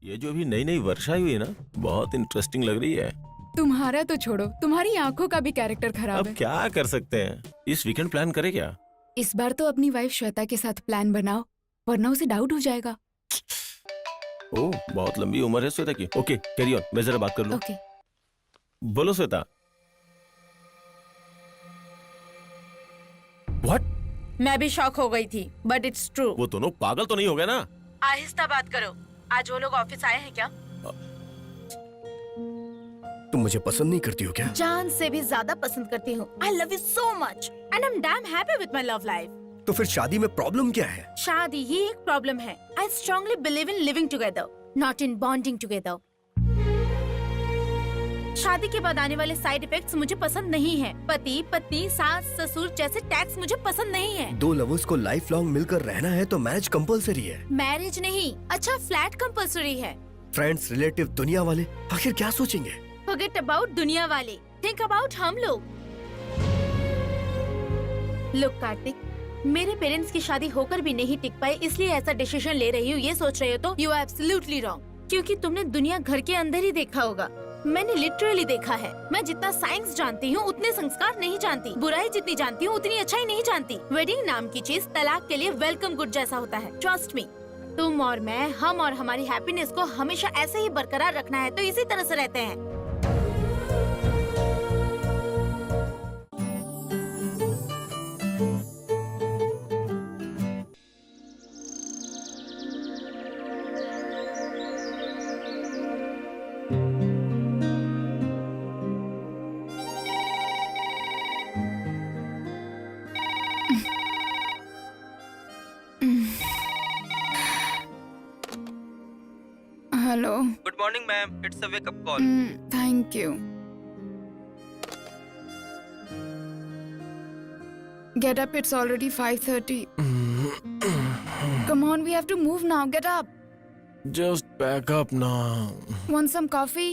ये जो अभी नई नई वर्षा हुई है ना, बहुत इंटरेस्टिंग लग रही है। तुम्हारा तो छोड़ो, तुम्हारी आंखों का भी कैरेक्टर खराब अब है। क्या कर सकते हैं, इस वीकेंड प्लान करें क्या? इस बार तो अपनी वाइफ श्वेता के साथ प्लान बनाओ, वरना उसे डाउट हो जाएगा। ओह, बहुत लंबी उम्र है श्वेता की। ओके कैरी ऑन, मैं जरा बात कर लूं। ओके। बोलो श्वेता। व्हाट? मैं भी शॉक हो गई थी, बट इट्स ट्रू। वो दोनों पागल तो नहीं हो गए ना? आहिस्ता बात करो। आज वो लोग ऑफिस आए हैं क्या? तुम मुझे पसंद नहीं करती हो क्या? जान से भी ज्यादा पसंद करती हूँ। I love you so much and I'm damn happy with my love life. तो फिर शादी में प्रॉब्लम क्या है? शादी ही एक प्रॉब्लम है। I strongly believe in living together, not in bonding together. शादी के बाद आने वाले साइड इफेक्ट्स मुझे पसंद नहीं है। पति, पत्नी, सास, ससुर जैसे टैक्स मुझे पसंद नहीं है। दो लवर्स को लाइफ लॉन्ग मिलकर रहना है तो मैरिज कंपलसरी है। मैरिज नहीं, अच्छा फ्लैट कंपल्सरी है। फ्रेंड्स, रिलेटिव, दुनिया वाले आखिर क्या सोचेंगे? Forget about दुनिया वाले, think about हम लोग। Look कार्तिक, मेरे पेरेंट्स की शादी होकर भी नहीं टिक पाए, इसलिए ऐसा डिसीजन ले रही हूँ। ये सोच रहे हो तो you are absolutely wrong, क्योंकि तुमने दुनिया घर के अंदर ही देखा होगा। मैंने लिटरली देखा है। मैं जितना साइंस जानती हूँ उतने संस्कार नहीं जानती। बुराई जितनी जानती हूँ उतनी अच्छाई नहीं जानती। वेडिंग नाम की चीज तलाक के लिए वेलकम गुड जैसा होता है। ट्रस्ट मी, तुम और मैं, हम और हमारी हैप्पीनेस को हमेशा ऐसे ही बरकरार रखना है तो इसी तरह से रहते हैं। Hello. Good morning ma'am, it's a wake up call. Thank you. Get up, it's already 5:30. Come on, we have to move now. Get up. Just pack up now. Want some coffee?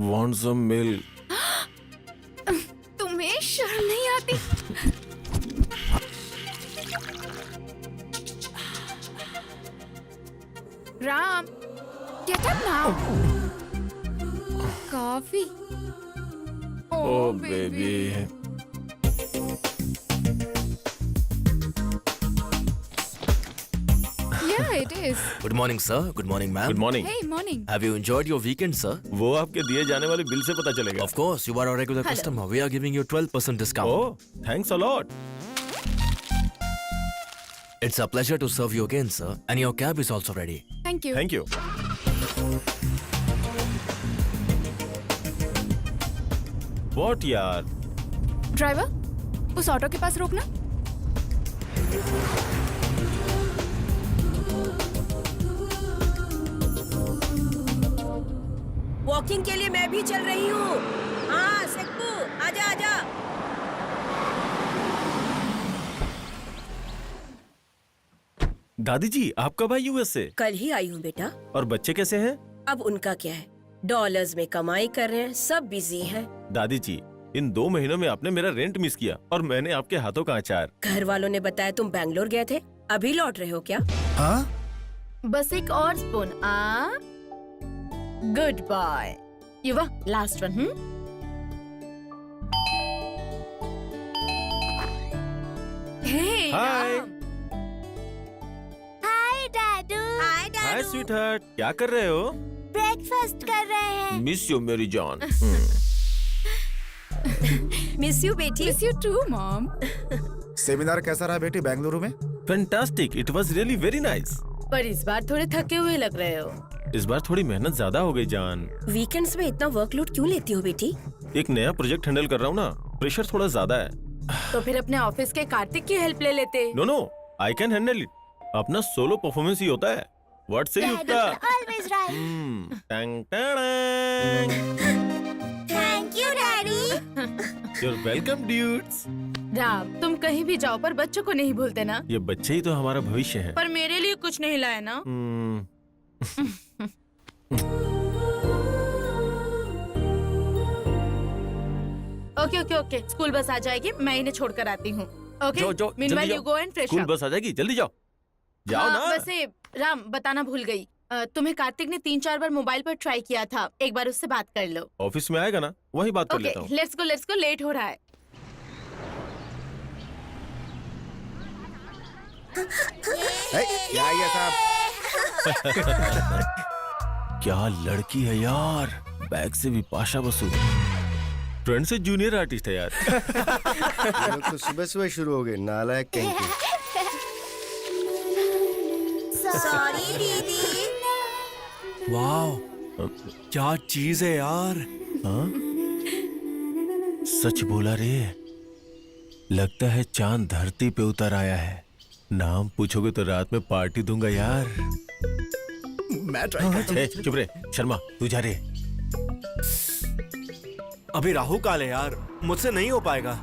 Want some milk? तुम्हें शर्म नहीं आती? Ram, get up now. Coffee. Oh baby. Yeah, it is. Good morning sir, good morning ma'am. Good morning. Hey, morning. Have you enjoyed your weekend, sir? वो आपके दिए जाने वाले bill से पता चलेगा। Of course, you are our regular Hello. customer. We are giving you 12% discount. Oh, thanks a lot. It's a pleasure to serve you again, sir. And your cab is also ready. Thank you. Thank you. What यार? Driver, उस auto के पास रोकना। Walking के लिए मैं भी चल रही हूँ। हाँ सेक्कू, आजा आजा। दादी जी, आप कब आई यूएस से? कल ही आई हूँ बेटा। और बच्चे कैसे हैं? अब उनका क्या है, डॉलर्स में कमाई कर रहे हैं, सब बिजी हैं। दादी जी, इन 2 महीनों में आपने मेरा रेंट मिस किया और मैंने आपके हाथों का अचार। घर वालों ने बताया तुम बैंगलोर गए थे, अभी लौट रहे हो क्या? हाँ? बस एक और स्पून। Good boy. युवा, लास्ट वन। हे हाय। हाय डैडू। हाय हाय स्वीटहार्ट, क्या कर रहे हो? ब्रेकफास्ट कर रहे हैं। मिस यू मेरी जान। मिस यू बेटी। Miss you too, Mom. Seminar कैसा रहा बेटी बेंगलुरु में? Fantastic, it was really very nice. पर इस बार थोड़े थके हुए लग रहे हो। इस बार थोड़ी मेहनत ज्यादा हो गई जान। वीकेंड्स में इतना वर्कलोड क्यों लेती हो बेटी? एक नया प्रोजेक्ट हैंडल कर रहा हूँ ना, प्रेशर थोड़ा ज्यादा है। तो फिर अपने ऑफिस के कार्तिक की हेल्प ले लेते। No no, I can handle it. अपना सोलो परफॉर्मेंस ही होता है। What say Yukta? Always right. टंग टंग। Thank you daddy. You're welcome, dudes. Ram, तुम कहीं भी जाओ पर बच्चों को नहीं भूलते ना। ये बच्चे ही तो हमारा भविष्य है। पर मेरे लिए कुछ नहीं लाए ना। Okay okay okay, school bus आ जाएगी, मैं इन्हें छोड़कर आती हूँ। ओके, जाओ जाओ, मीनवाइल जल्दी you go and fresh school up. बस आ जाएगी, जल्दी जाओ। जाओ ना। वैसे राम बताना भूल गई, तुम्हें कार्तिक ने 3-4 बार मोबाइल पर ट्राई किया था, एक बार उससे बात कर लो। ऑफिस में आएगा ना, वहीं बात कर ओके, लेता हूँ। लेट्स गो, लेट हो रहा है। क्या ये साहब? क्या लड़की है यार, बैग से भी पाशा बसु। फ्रेंड से जूनियर आर्टिस्ट है यार। ये लोग तो सुबह सुबह शुरू हो गए, नालायक कहीं के। सॉरी दीदी। वाओ, क्या चीज है यार। हाँ? सच बोला रे, लगता है चांद धरती पे उतर आया है। नाम पूछोगे तो रात में पार्टी दूंगा यार। मैं ट्राई चुप रे शर्मा, तू जा रे। अभी राहु काल है यार, मुझसे नहीं हो पाएगा।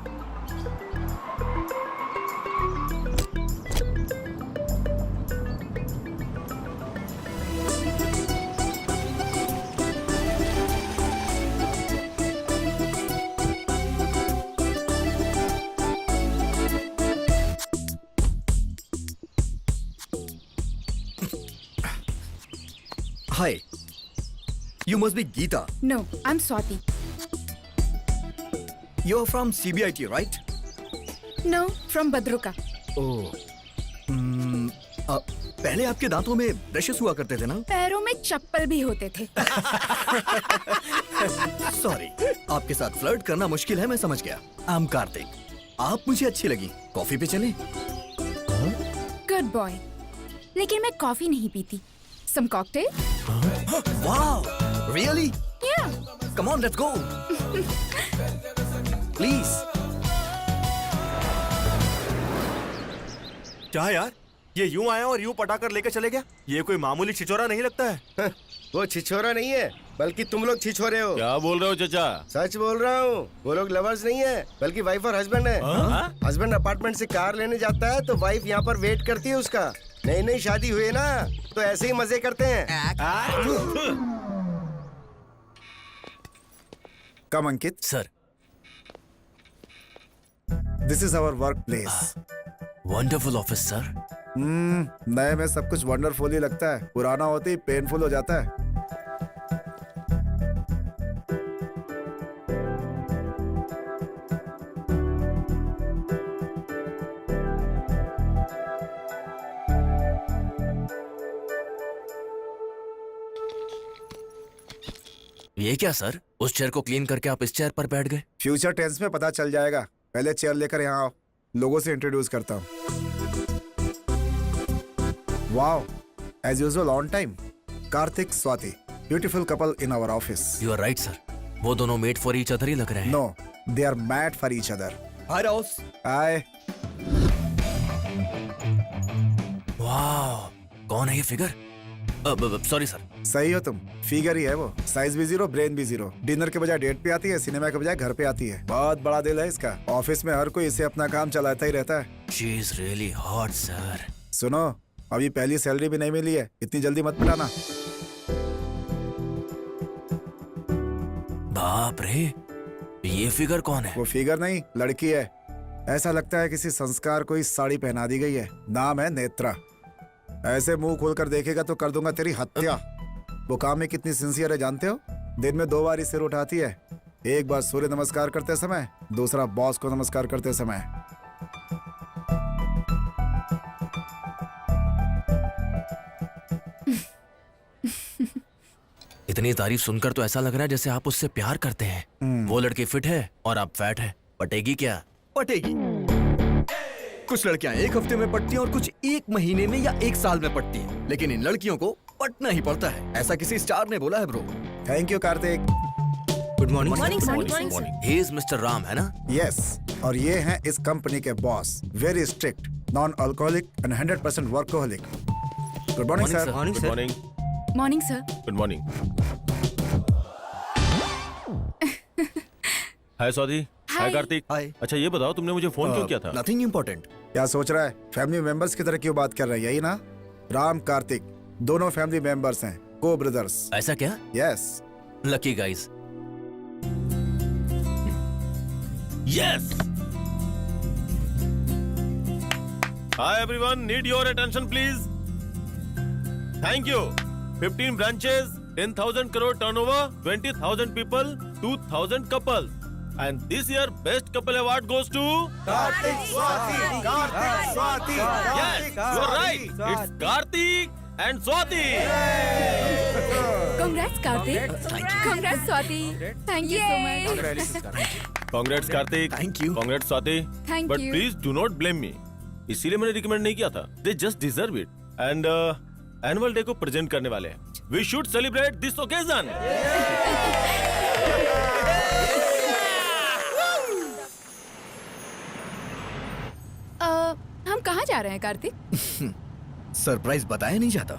Hi, you must be Geeta. No, I am Swati. You're from CBIT, right? No, from Bhadrak. Oh. पहले आपके दांतों में ब्रशेस हुआ करते थे ना? पैरों में चप्पल भी होते थे। सॉरी, आपके साथ फ्लर्ट करना मुश्किल है, मैं समझ गया। आई एम कार्तिक, आप मुझे अच्छी लगी। कॉफी पे चलें? Good boy. लेकिन मैं कॉफी नहीं पीती। Some cocktail? Wow, really? Yeah. Come on, let's go. Please. क्या यार, ये यूं आया और यूं पटाकर लेकर चले गया। ये कोई मामूली छिछोरा नहीं लगता है। वो छिछोरा नहीं है, बल्कि तुम लोग छिछोरे हो। क्या बोल रहे हो चाचा? सच बोल रहा हूँ, वो लोग लवर्स नहीं है, बल्कि वाइफ और हस्बैंड है। हस्बैंड अपार्टमेंट से कार लेने जाता है तो वाइफ यहाँ पर वेट करती है उसका। नई नई शादी हुई ना, तो ऐसे ही मजे करते हैं। Come Ankit, sir, this is our work place. Wonderful office sir. नए में सब कुछ वंडरफुल ही लगता है, पुराना होते ही पेनफुल हो जाता है। ये क्या सर, उस चेयर को क्लीन करके आप इस चेयर पर बैठ गए। फ्यूचर टेंस में पता चल जाएगा। पहले चेयर लेकर यहाँ आओ, लोगों से इंट्रोड्यूस करता हूँ। Wow, as usual on time. Karthik, Swati, beautiful couple in our office. You are right sir, वो दोनों मेड फॉर ईच अदर ही लग रहे हैं। No, they are mad for each other. Hi राउस। हाय। वाह, कौन है ये फिगर? Sorry sir. सही हो तुम, फिगर ही है वो। साइज भी जीरो, ब्रेन भी जीरो। डिनर के बजाय डेट पे आती है, सिनेमा के बजाय घर पे आती है। बहुत बड़ा दिल है इसका। ऑफिस में हर कोई इसे अपना काम चलाता ही रहता है। She is really hot sir. सुनो, अभी पहली सैलरी भी नहीं मिली है, इतनी जल्दी मत पिटाना। बाप रे, ये फिगर कौन है? वो फिगर नहीं, लड़की है। ऐसा लगता है किसी संस्कार को इस साड़ी पहना दी गई है। नाम है नेत्रा। ऐसे मुंह खोलकर देखेगा तो कर दूंगा तेरी हत्या। वो काम में कितनी सिंसियर है जानते हो? दिन में 2 बार सिर उठाती है। एक बार सूर्य नमस्कार करते समय, दूसरा बॉस को नमस्कार करते समय। इतनी तारीफ सुनकर तो ऐसा लग रहा है जैसे आप उससे प्यार करते हैं। वो लड़की फिट है और आप फैट है, पटेगी क्या? पटेगी। कुछ लड़कियां 1 हफ्ते में पटती हैं और कुछ 1 महीने में या 1 साल में पटती हैं। लेकिन इन लड़कियों को पटना ही पड़ता है, ऐसा किसी स्टार ने बोला है bro. Thank you Karthik. Good morning. Morning sir. He is mister Ram, है ना? यस, और ये हैं इस कंपनी के boss. Very strict, non alcoholic and 100% workaholic. Good morning sir. Good morning. Morning sir. Good morning. Hi Swati. Hi Karthik. Hi. अच्छा ये बताओ, तुमने मुझे फोन क्यों किया था? Nothing important. क्या सोच रहा है? फैमिली मेंबर्स की तरह क्यों बात कर रहा है, यही ना? राम, कार्तिक दोनों फैमिली मेंबर्स हैं, को ब्रदर्स। ऐसा क्या? Yes. Lucky guys. Yes. Hi everyone, need your attention please. Thank you. 15 branches, 10,000 crore turnover, 20,000 people, 2,000 couples. And this year, best couple award goes to. Yes, you're right. It's Karthik and Swati. Congrats, Karthik. Congrats, Swati. Thank you so much. Congrats, Karthik. Thank you. Congrats, Swati. Thank But you. please do not blame me. इसीलिए मैंने recommend नहीं किया था. They just deserve it. And annual day को present करने वाले हैं. We should celebrate this occasion. हम कहाँ जा रहे हैं, कार्तिक? सरप्राइज बताया नहीं जाता,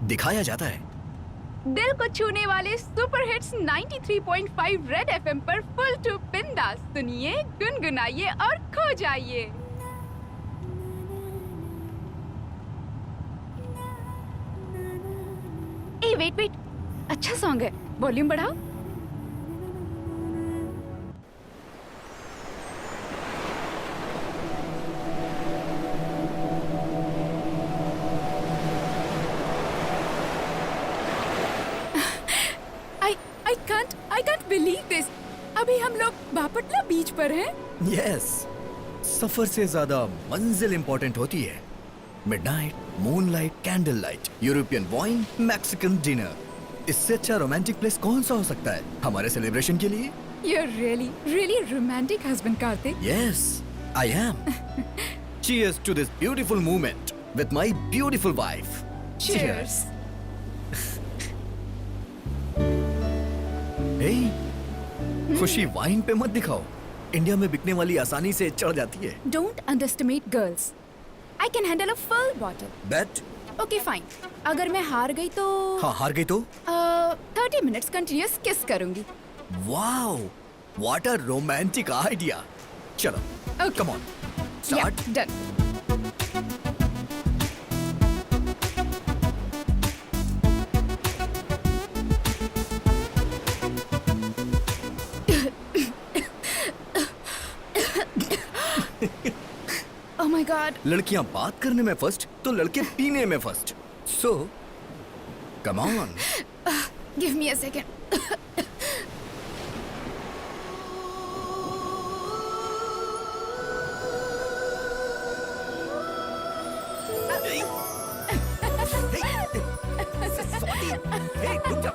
दिखाया जाता है। दिल को छूने वाले सुपर हिट्स 93.5 रेड एफएम पर फुल टू बिंदास सुनिए, गुनगुनाइए और खो जाइए। ए वेट वेट, अच्छा सॉन्ग है, वॉल्यूम बढ़ाओ। I can't believe this. अभी हम लोग बापटला बीच पर हैं। यस, सफर से ज्यादा मंजिल इंपॉर्टेंट होती है। Midnight, moonlight, candle light, European wine, Mexican dinner, इससे अच्छा रोमांटिक प्लेस कौन सा हो सकता है हमारे सेलिब्रेशन के लिए? You're really romantic husband, Karthik. Yes, I am. Cheers to this beautiful moment with my beautiful wife. Cheers. Hey, खुशी वाइन पे मत दिखाओ। इंडिया में बिकने वाली आसानी से चढ़ जाती है। Don't underestimate girls. I can handle a full bottle. Bet? Okay, fine. अगर मैं हार गई तो हाँ, हार गई तो? 30 मिनट्स कंटिन्यूअस किस करूंगी। Wow, what a romantic idea. चलो, Okay. come on, start. Yeah, done. Oh my God. लड़कियां बात करने में फर्स्ट तो लड़के पीने में first. So, come on. Give me a second. Hey, रुक जा।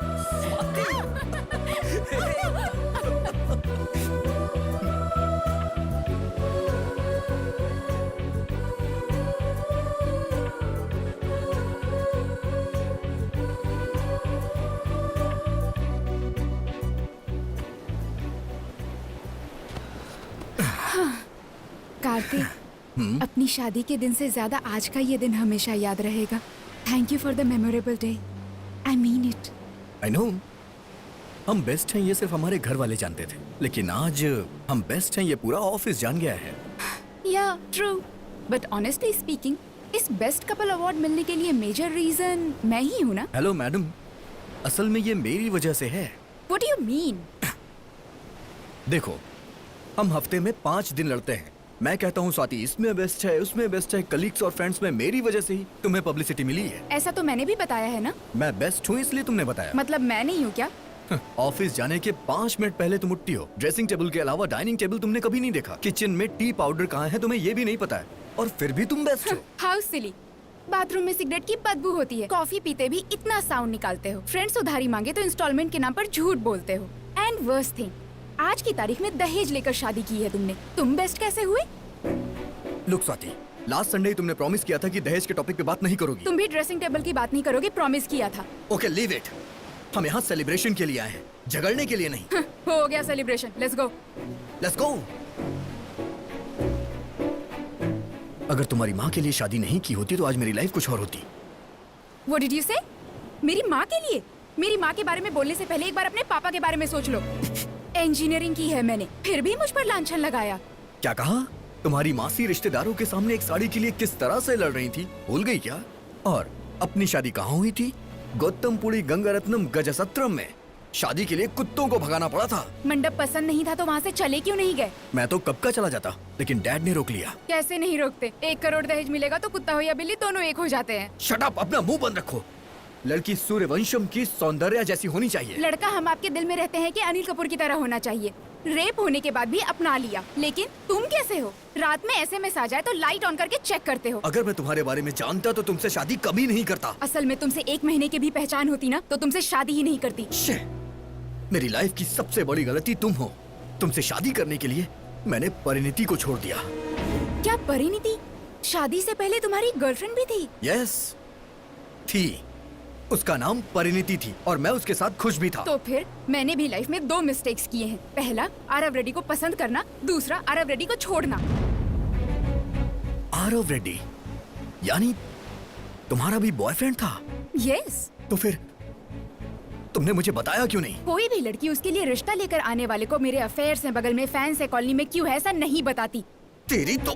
कार्तिक, अपनी शादी के दिन से ज्यादा आज का ये दिन हमेशा याद रहेगा। Thank you for the memorable day. I mean it. I know. हम बेस्ट हैं ये सिर्फ हमारे घर वाले जानते थे, लेकिन आज हम बेस्ट हैं ये पूरा ऑफिस जान गया है। या ट्रू, बट ऑनेस्टली स्पीकिंग, इस बेस्ट कपल अवार्ड मिलने के लिए मेजर रीजन मैं ही हूँ ना। हेलो मैडम, असल में ये मेरी वजह से है। What do you mean? देखो, हम हफ्ते में 5 दिन लड़ते हैं। मैं कहता हूँ स्वाति इसमें बेस्ट है, उसमें बेस्ट है, कलीग्स और फ्रेंड्स में मेरी वजह से ही तुम्हें पब्लिसिटी मिली है। ऐसा तो मैंने भी बताया है ना। मैं बेस्ट हूँ इसलिए तुमने बताया। मतलब मैं नहीं हूँ क्या? ऑफिस जाने के 5 मिनट पहले तुम उठती हो। ड्रेसिंग टेबल के अलावा डाइनिंग टेबल तुमने कभी नहीं देखा। किचन में टी पाउडर कहाँ है तुम्हें ये भी नहीं पता है, और फिर भी तुम बेस्ट हो। How silly. बाथरूम में सिगरेट की बदबू होती है, कॉफी पीते भी इतना साउंड निकालते हो, फ्रेंड्स उधारी मांगे तो इंस्टॉलमेंट के नाम पर झूठ बोलते हो, एंड वर्स्ट थिंग, आज की तारीख में दहेज लेकर शादी की है तुमने। तुम बेस्ट कैसे हुए? लुक स्वाति, लास्ट संडे तुमने प्रॉमिस किया था कि दहेज के टॉपिक पे बात नहीं करोगी। तुम भी ड्रेसिंग टेबल की बात नहीं करोगे, प्रॉमिस किया था। Okay, leave it. हम यहाँ सेलिब्रेशन के लिए आए हैं, झगड़ने के लिए नहीं। हो गया celebration, let's go. Let's go. अगर तुम्हारी माँ के लिए शादी नहीं की होती तो आज मेरी लाइफ कुछ और होती। What did you say? मेरी माँ के लिए? मेरी माँ के बारे में बोलने से पहले एक बार अपने पापा के बारे में सोच लो। इंजीनियरिंग की है मैंने, फिर भी मुझ पर लांछन लगाया। क्या कहा? तुम्हारी मासी रिश्तेदारों के सामने एक साड़ी के लिए किस तरह से लड़ रही थी, भूल गई क्या? और अपनी शादी कहाँ हुई थी? गौतमपुरी गंगारत्नम गजसत्रम में। शादी के लिए कुत्तों को भगाना पड़ा था। मंडप पसंद नहीं था तो वहाँ से चले क्यों नहीं गए? मैं तो कब का चला जाता, लेकिन डैड ने रोक लिया। कैसे नहीं रोकते? 1 करोड़ दहेज मिलेगा तो कुत्ता हो या बिल्ली दोनों एक हो जाते हैं। शट अप, अपना मुंह बंद रखो। लड़की सूर्यवंशम की सौंदर्य जैसी होनी चाहिए। लड़का हम आपके दिल में रहते हैं कि अनिल कपूर की तरह होना चाहिए। रेप होने के बाद भी अपना लिया, लेकिन तुम कैसे हो? रात में एसएमएस आ जाए तो लाइट ऑन करके चेक करते हो। अगर मैं तुम्हारे बारे में जानता तो तुमसे शादी कभी नहीं करता। असल में तुमसे 1 महीने की भी पहचान होती ना तो तुमसे शादी ही नहीं करती। शे, मेरी लाइफ की सबसे बड़ी गलती तुम हो। तुमसे शादी करने के लिए मैंने परिणीति को छोड़ दिया। क्या परिणीति शादी से पहले तुम्हारी गर्लफ्रेंड भी थी? यस, थी। उसका नाम परिणीति थी और मैं उसके साथ खुश भी था। तो फिर मैंने भी लाइफ में 2 मिस्टेक्स किए हैं। पहला, आरव रेड्डी को पसंद करना, दूसरा आरव रेड्डी को छोड़ना। आरव रेड्डी यानी तुम्हारा भी बॉयफ्रेंड था? यस। तो फिर तुमने मुझे बताया क्यों नहीं? कोई भी लड़की उसके लिए रिश्ता लेकर आने वाले को मेरे अफेयर्स हैं, बगल में फैंस है, कॉलोनी में क्यों है, ऐसा नहीं बताती। तेरी तो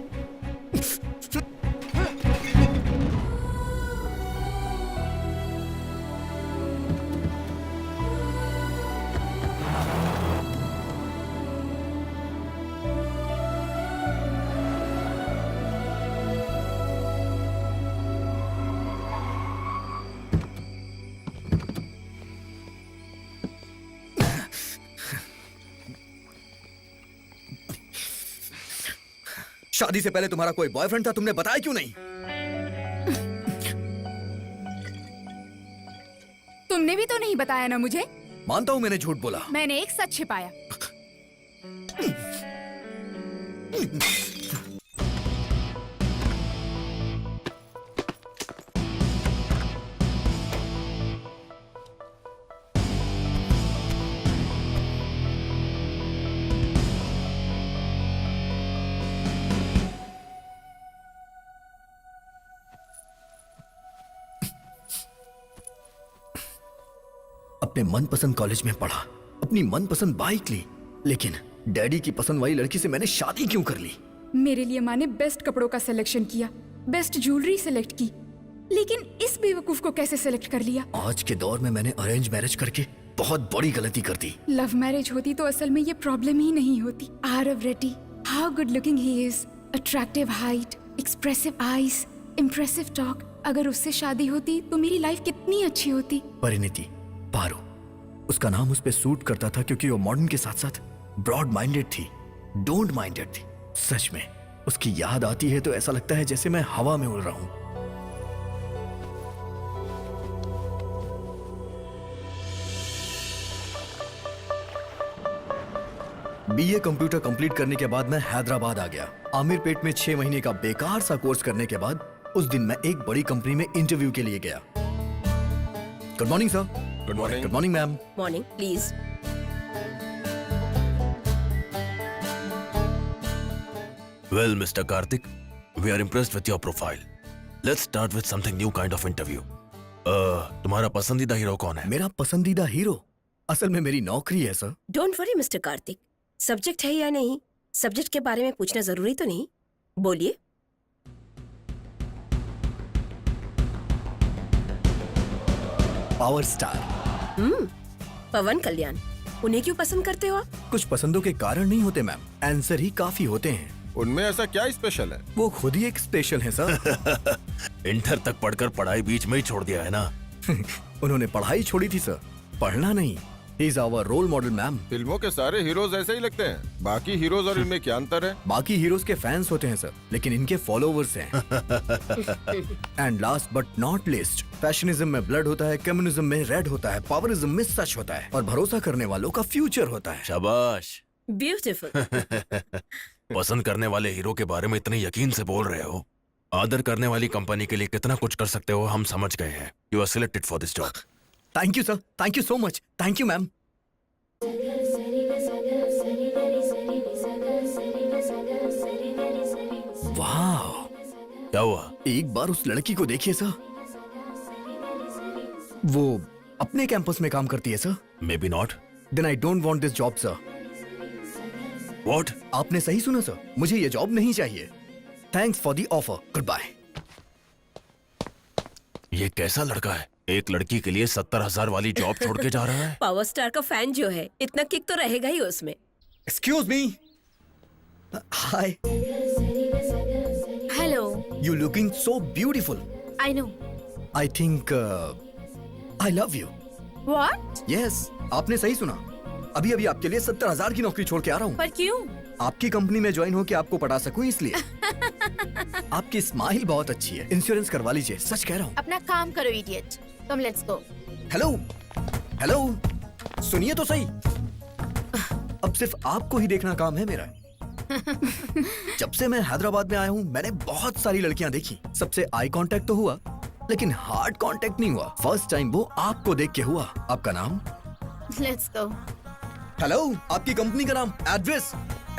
शादी से पहले तुम्हारा कोई बॉयफ्रेंड था, तुमने बताया क्यों नहीं? तुमने भी तो नहीं बताया ना मुझे। मानता हूं मैंने झूठ बोला। मैंने एक सच छिपाया। अपने मनपसंद कॉलेज में पढ़ा, अपनी मनपसंद बाइक ली, लेकिन डैडी की पसंद वाली लड़की से मैंने शादी क्यों कर ली? मेरे लिए माँ ने बेस्ट कपड़ों का सिलेक्शन किया, बेस्ट ज्वेलरी सिलेक्ट की, लेकिन इस बेवकूफ को कैसे सिलेक्ट कर लिया? आज के दौर में मैंने अरेंज मैरिज करके बहुत बड़ी गलती कर दी। लव मैरिज होती तो असल में ये प्रॉब्लम ही नहीं होती। Aarav Reddy, how good looking he is, attractive height, expressive eyes, impressive talk. अगर उससे शादी होती तो मेरी लाइफ कितनी अच्छी होती। परिणीति, पारो, उसका नाम उस पे सूट करता था क्योंकि वो मॉडर्न के साथ साथ ब्रॉड माइंडेड थी, डोंट माइंडेड थी। सच में उसकी याद आती है तो ऐसा लगता है जैसे मैं हवा में उड़ रहा हूं। बीए कंप्यूटर कंप्लीट करने के बाद मैं हैदराबाद आ गया। आमिरपेट में 6 महीने का बेकार सा कोर्स करने के बाद उस दिन मैं एक बड़ी कंपनी में इंटरव्यू के लिए गया। Good morning sir. Good morning. Good morning ma'am. Morning please. Well, Mr. Karthik, we are impressed with your profile. Let's start with something new kind of interview. तुम्हारा पसंदीदा हीरो कौन है? मेरा पसंदीदा हीरो असल में मेरी नौकरी है sir. Don't worry mister Kartik, subject है या नहीं, सब्जेक्ट के बारे में पूछना जरूरी तो नहीं। बोलिए। Power star. पवन कल्याण, उन्हें क्यों पसंद करते हो आप? कुछ पसंदों के कारण नहीं होते मैम, आंसर ही काफी होते हैं। उनमें ऐसा क्या स्पेशल है? वो खुद ही एक स्पेशल है सर। इंटर तक पढ़कर पढ़ाई बीच में ही छोड़ दिया है ना? उन्होंने पढ़ाई छोड़ी थी सर, पढ़ना नहीं। He is our role model ma'am. फिल्मों के सारे हीरोज ऐसे ही लगते हैं। बाकी हीरोज और इनमें क्या अंतर है? बाकी हीरोज के फैंस होते हैं सर, लेकिन इनके फॉलोवर्स हैं। And last but not least, fashionism में ब्लड होता है, कम्युनिज्म में रेड होता है, पावरिज्म में सच होता है, और भरोसा करने वालों का फ्यूचर होता है। शाबाश। ब्यूटीफुल। पसंद करने वाले हीरो के बारे में इतने यकीन से बोल रहे हो। आदर करने वाली कंपनी के लिए कितना कुछ कर सकते हो हम समझ गए हैं। You are selected for this job. Thank you sir, thank you so much, thank you ma'am. वाह, क्या हुआ? एक बार उस लड़की को देखिए सर, वो अपने कैंपस में काम करती है sir. May be not. Then I don't want this job sir. What? आपने सही सुना सर, मुझे ये जॉब नहीं चाहिए। Thanks for the offer, goodbye. ये कैसा लड़का है? एक लड़की के लिए 70,000 वाली जॉब छोड़ के जा रहा है। पावर स्टार का फैन जो है, इतना किक तो रहेगा ही उसमें। Excuse me. Hi, hello. You looking so beautiful. I know. I think I love you. What? Yes, आपने सही सुना। अभी अभी आपके लिए 70,000 की नौकरी छोड़ के आ रहा हूँ। पर क्यों? आपकी कंपनी में ज्वाइन होके आपको पटा सकूं इसलिए। आपकी स्माइल बहुत अच्छी है, इंश्योरेंस करवा लीजिए, सच कह रहा हूँ। अपना काम करो idiot. Come let's go. Hello hello, सुनिए तो सही। अब सिर्फ आपको ही देखना काम है मेरा। जब से मैं हैदराबाद में आया हूँ मैंने बहुत सारी लड़कियां देखी। सबसे आई कांटेक्ट तो हुआ लेकिन हार्ड कांटेक्ट नहीं हुआ। फर्स्ट टाइम वो आपको देख के हुआ। आपका नाम? Let's go. हेलो, आपकी कंपनी का नाम, एड्रेस,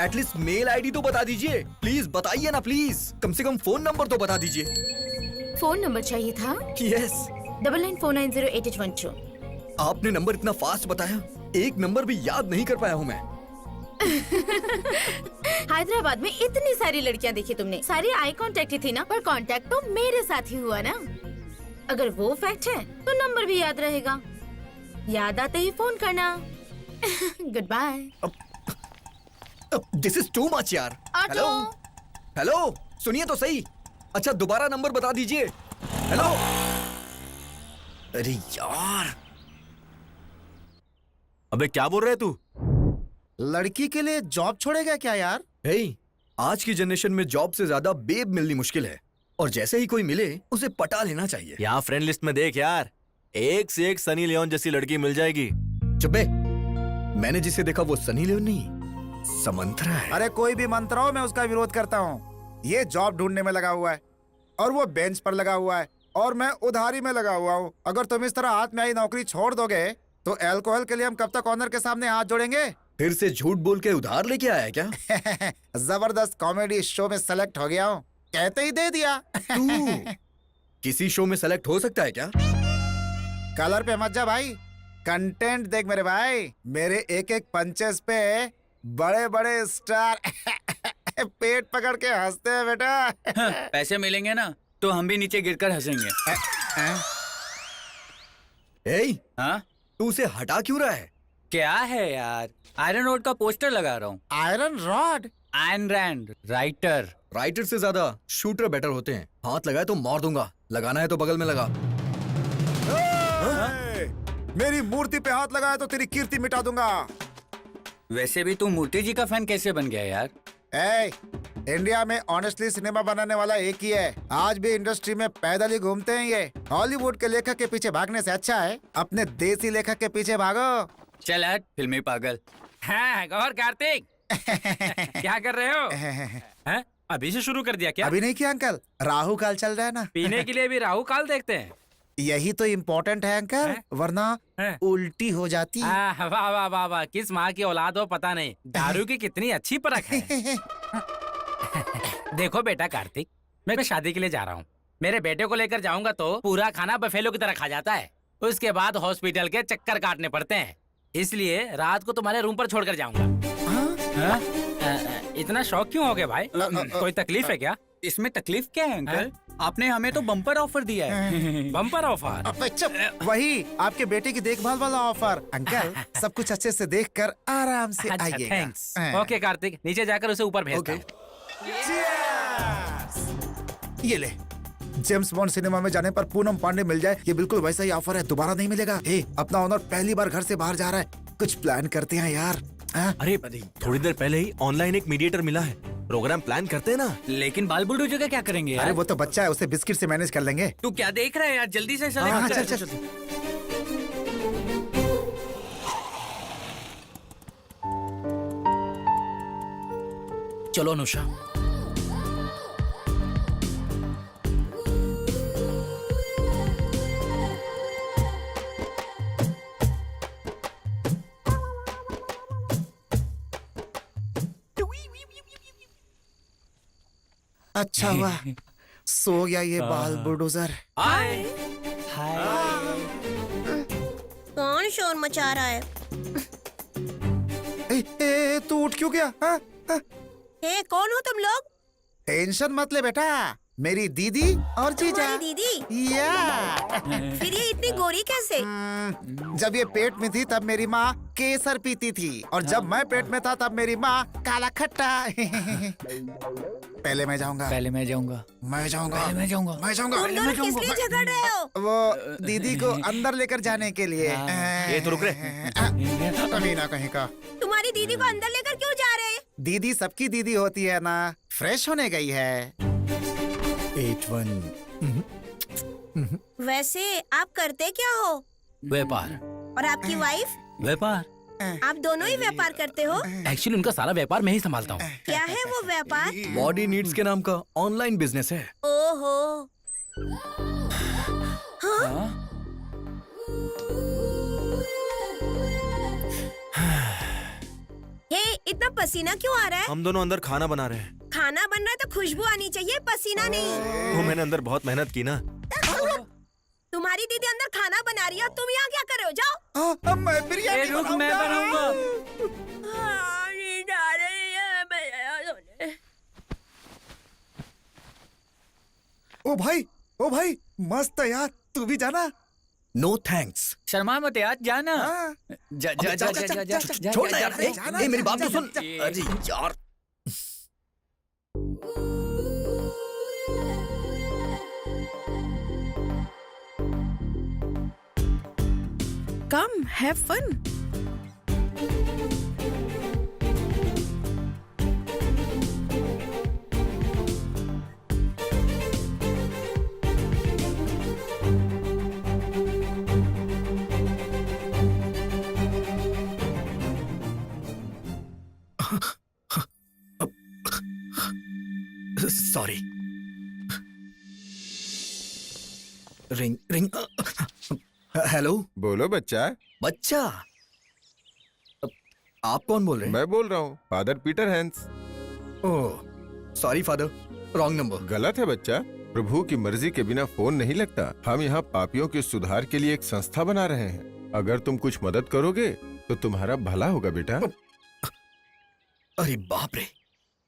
एटलीस्ट मेल आईडी तो बता दीजिए। प्लीज बताइए ना प्लीज, कम से कम फोन नंबर तो बता दीजिए। फोन नंबर चाहिए था? यस। 99490812। आपने नंबर इतना फास्ट बताया, एक नंबर भी याद नहीं कर पाया हूँ मैं। हैदराबाद में इतनी सारी लड़कियां देखी तुमने, सारी आई कांटेक्ट ही थी ना, पर कांटेक्ट तो मेरे साथ ही हुआ ना। अगर वो फैक्ट है तो नंबर भी याद रहेगा। याद आते ही फोन करना। Goodbye. This is too much यार। हेलो हेलो, सुनिए तो सही। अच्छा दोबारा नंबर बता दीजिए। हेलो। अरे यार, अबे क्या बोल रहे तू? लड़की के लिए जॉब छोड़ेगा क्या यार? हे, आज की जनरेशन में जॉब से ज्यादा बेब मिलनी मुश्किल है, और जैसे ही कोई मिले उसे पटा लेना चाहिए। यहाँ फ्रेंड लिस्ट में देख यार, एक से एक सनी लियोन जैसी लड़की मिल जाएगी। चुप बे। मैंने जिसे देखा वो सनी लियोन नहीं, समंत्रा है। अरे कोई भी मंत्रा हो, मैं उसका विरोध करता हूँ। ये जॉब ढूंढने में लगा हुआ है और वो बेंच पर लगा हुआ है और मैं उधारी में लगा हुआ हूँ। अगर तुम इस तरह हाथ में आई नौकरी छोड़ दोगे तो अल्कोहल के लिए हम कब तक ऑनर के सामने हाथ जोड़ेंगे? फिर से झूठ बोल के उधार लेके आया है क्या? जबरदस्त कॉमेडी शो में सेलेक्ट हो गया हूँ, कहते ही दे दिया। तू किसी शो में सेलेक्ट हो सकता है क्या? कलर पे मत जा भाई, कंटेंट देख मेरे भाई। मेरे एक एक पंचेस पे बड़े बड़े स्टार पेट पकड़ के हंसते हैं बेटा। पैसे मिलेंगे ना तो हम भी नीचे गिरकर हंसेंगे। ए, हाँ तू उसे हटा क्यों रहा है? क्या है यार, आयरन रोड का पोस्टर लगा रहा हूँ। Iron rod? Ayn Rand writer. Writer से ज्यादा शूटर बेटर होते हैं। हाथ लगाए तो मार दूंगा, लगाना है तो बगल में लगा। मेरी मूर्ति पे हाथ लगाया तो तेरी कीर्ति मिटा दूंगा। वैसे भी तू मूर्ति जी का फैन कैसे बन गया यार? इंडिया में ऑनेस्टली सिनेमा बनाने वाला एक ही है। आज भी इंडस्ट्री में पैदल ही घूमते हैं ये। हॉलीवुड के लेखक के पीछे भागने से अच्छा है अपने देसी लेखक के पीछे भागो। चल हट फिल्मी पागल। हाँ गौर कार्तिक, क्या कर रहे हो? हैं? अभी से शुरू कर दिया क्या? अभी नहीं किया अंकल, राहु काल चल रहा है ना। पीने के लिए भी राहु काल देखते हैं। यही तो इम्पोर्टेंट है अंकल, हैं? वरना हैं? उल्टी हो जाती है। वाह वाह वाह वाह, किस माँ की औलाद हो पता नहीं, दारू की कितनी अच्छी परख है। देखो बेटा कार्तिक, मैं शादी के लिए जा रहा हूँ। मेरे बेटे को लेकर जाऊंगा तो पूरा खाना बफेलो की तरह खा जाता है, उसके बाद हॉस्पिटल के चक्कर काटने पड़ते हैं। इसलिए रात को तुम्हारे रूम पर छोड़कर जाऊंगा। इतना शौक क्यों हो गया भाई? कोई तकलीफ है क्या? इसमें तकलीफ क्या है अंकल? आपने हमें तो बम्पर ऑफर दिया है। Bumper offer? अबे चुप, वही आपके बेटे की देखभाल वाला ऑफर। अंकल सब कुछ अच्छे से देखकर आराम से अच्छा आइएगा। थैंक्स। ओके कार्तिक, नीचे जाकर उसे ऊपर भेजता हूँ। ये ले, जेम्स बॉन्ड सिनेमा में जाने पर पूनम पांडे मिल जाए, ये बिल्कुल वैसा ही ऑफर है, दोबारा नहीं मिलेगा। अपना ऑनर पहली बार घर से बाहर जा रहा है, कुछ प्लान करते हैं यार। अरे थोड़ी देर पहले ही ऑनलाइन एक मीडिएटर मिला है, प्रोग्राम प्लान करते हैं ना। लेकिन बाल बुल्डू जगह क्या करेंगे यार? अरे वो तो बच्चा है, उसे बिस्किट से मैनेज कर लेंगे। तू क्या देख रहा है यार, जल्दी से हाँ, select चल कर। चल। चलो अनुषा। अच्छा हुआ सो गया ये बाल बुलडोजर। हाय हाय। कौन शोर मचा रहा है? तू उठ क्यों गया? हे, कौन हो तुम लोग? टेंशन मत ले बेटा, मेरी दीदी और जीजा। तुम्हारी दीदी? या फिर ये इतनी गोरी कैसे? जब ये पेट में थी तब मेरी माँ केसर पीती थी और जब मैं पेट में था तब मेरी माँ काला खट्टा। पहले मैं जाऊंगा। पहले मैं जाऊंगा। मैं जाऊंगा। मैं जाऊंगा। मैं जाऊंगा। तुम दोनों किस लिए झगड़ रहे हो? वो दीदी को अंदर लेकर जाने के लिए। ये तो रुक कभी ना कहीं का। तुम्हारी दीदी को अंदर लेकर क्यों जा रहे हैं? दीदी सबकी दीदी होती है ना, फ्रेश होने गई है। 81। वैसे आप करते क्या हो? व्यापार। और आपकी वाइफ? व्यापार। आप दोनों ही व्यापार करते हो? एक्चुअली उनका सारा व्यापार मैं ही संभालता हूँ। क्या है वो व्यापार? बॉडी नीड्स के नाम का ऑनलाइन बिजनेस है। ओहो। हे, इतना पसीना क्यों आ रहा है? हम दोनों अंदर खाना बना रहे हैं। खाना बन रहा है तो खुशबू आनी चाहिए, पसीना नहीं। वो मैंने अंदर बहुत मेहनत की ना। तुम्हारी दीदी अंदर खाना बना रही है, तुम यहाँ क्या कर रहे हो? जाओ। मैं बिरयानी बनाऊंगा। ओ भाई मस्त है यार, तू भी जाना। No thanks. शर्मा मत यार, जाना। हाँ। जा जा जा जा जा छोड़ ना यार। ए, मेरी बात तो सुन। अरे यार। Come, have fun. Sorry. Ring ring. Hello. बोलो बच्चा। बच्चा? आप कौन बोल रहे हैं? मैं बोल रहा हूँ, father Peter Hans. Oh sorry father, wrong number. गलत है बच्चा, प्रभु की मर्जी के बिना फोन नहीं लगता। हम यहाँ पापियों के सुधार के लिए एक संस्था बना रहे हैं। अगर तुम कुछ मदद करोगे तो तुम्हारा भला होगा बेटा। अरे बाप रे,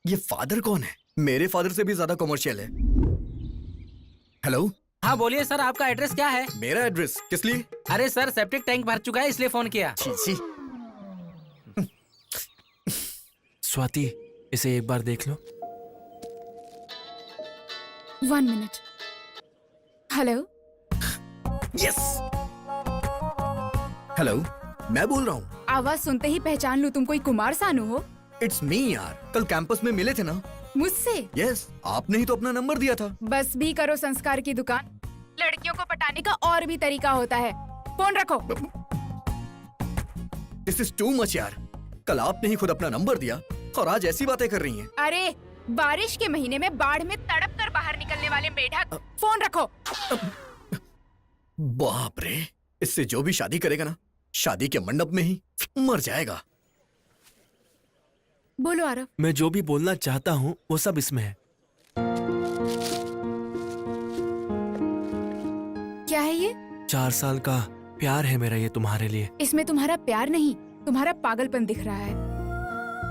ये फादर कौन है? मेरे फादर से भी ज्यादा कमर्शियल है। हेलो। हाँ बोलिए सर, आपका एड्रेस क्या है? मेरा एड्रेस किस लिए? अरे सर, सेप्टिक टैंक भर चुका है इसलिए फोन किया। छी छी। स्वाति, इसे एक बार देख लो। 1 minute. हेलो। यस। हेलो, मैं बोल रहा हूँ। आवाज सुनते ही पहचान लूं तुम कोई कुमार सानू हो। इट्स मी यार, कल कैंपस में मिले थे ना। मुझसे? यस, आपने ही तो अपना नंबर दिया था। बस भी करो संस्कार की दुकान। लड़कियों को पटाने का और भी तरीका होता है। फोन रखो। दिस इज टू मच यार। कल आपने ही खुद अपना नंबर दिया और आज ऐसी बातें कर रही हैं। अरे बारिश के महीने में बाढ़ में तड़प कर बाहर निकलने वाले मेढक, फोन रखो। बाप रे, इससे जो भी शादी करेगा ना, शादी के मंडप में ही मर जाएगा। बोलो आरव। मैं जो भी बोलना चाहता हूँ वो सब इसमें है। क्या है ये? 4 साल का प्यार है मेरा ये तुम्हारे लिए। इसमें तुम्हारा प्यार नहीं, तुम्हारा पागलपन दिख रहा है।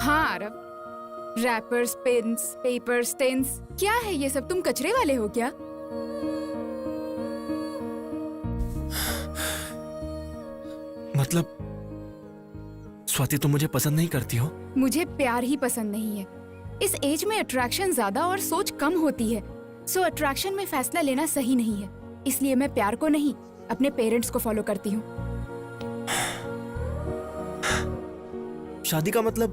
हाँ Aarav, rappers, pens, papers, stains, क्या है ये सब? तुम कचरे वाले हो क्या? मतलब स्वाति, तुम मुझे पसंद नहीं करती हो? मुझे प्यार ही पसंद नहीं है। इस एज में अट्रैक्शन ज्यादा और सोच कम होती है। सो अट्रैक्शन में फैसला लेना सही नहीं है। इसलिए मैं प्यार को नहीं, अपने पेरेंट्स को फॉलो करती हूँ। शादी का मतलब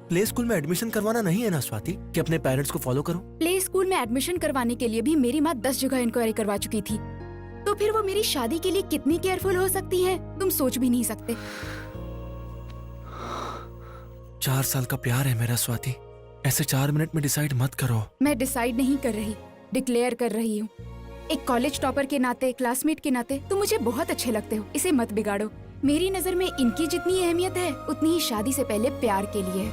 प्ले स्कूल में एडमिशन करवाना नहीं है ना स्वाति, कि अपने पेरेंट्स को फॉलो करो। प्ले स्कूल में एडमिशन करवाने के लिए भी मेरी माँ 10 जगह इंक्वायरी करवा चुकी थी। तो फिर वो मेरी शादी के लिए कितनी केयरफुल हो सकती है, तुम सोच भी नहीं सकते। 4 साल का प्यार है मेरा स्वाति, ऐसे 4 मिनट में डिसाइड मत करो। मैं डिसाइड नहीं कर रही, डिक्लेयर कर रही हूँ। एक कॉलेज टॉपर के नाते, क्लासमेट के नाते तुम मुझे बहुत अच्छे लगते हो। इसे मत बिगाड़ो। मेरी नजर में इनकी जितनी अहमियत है उतनी ही शादी से पहले प्यार के लिए है।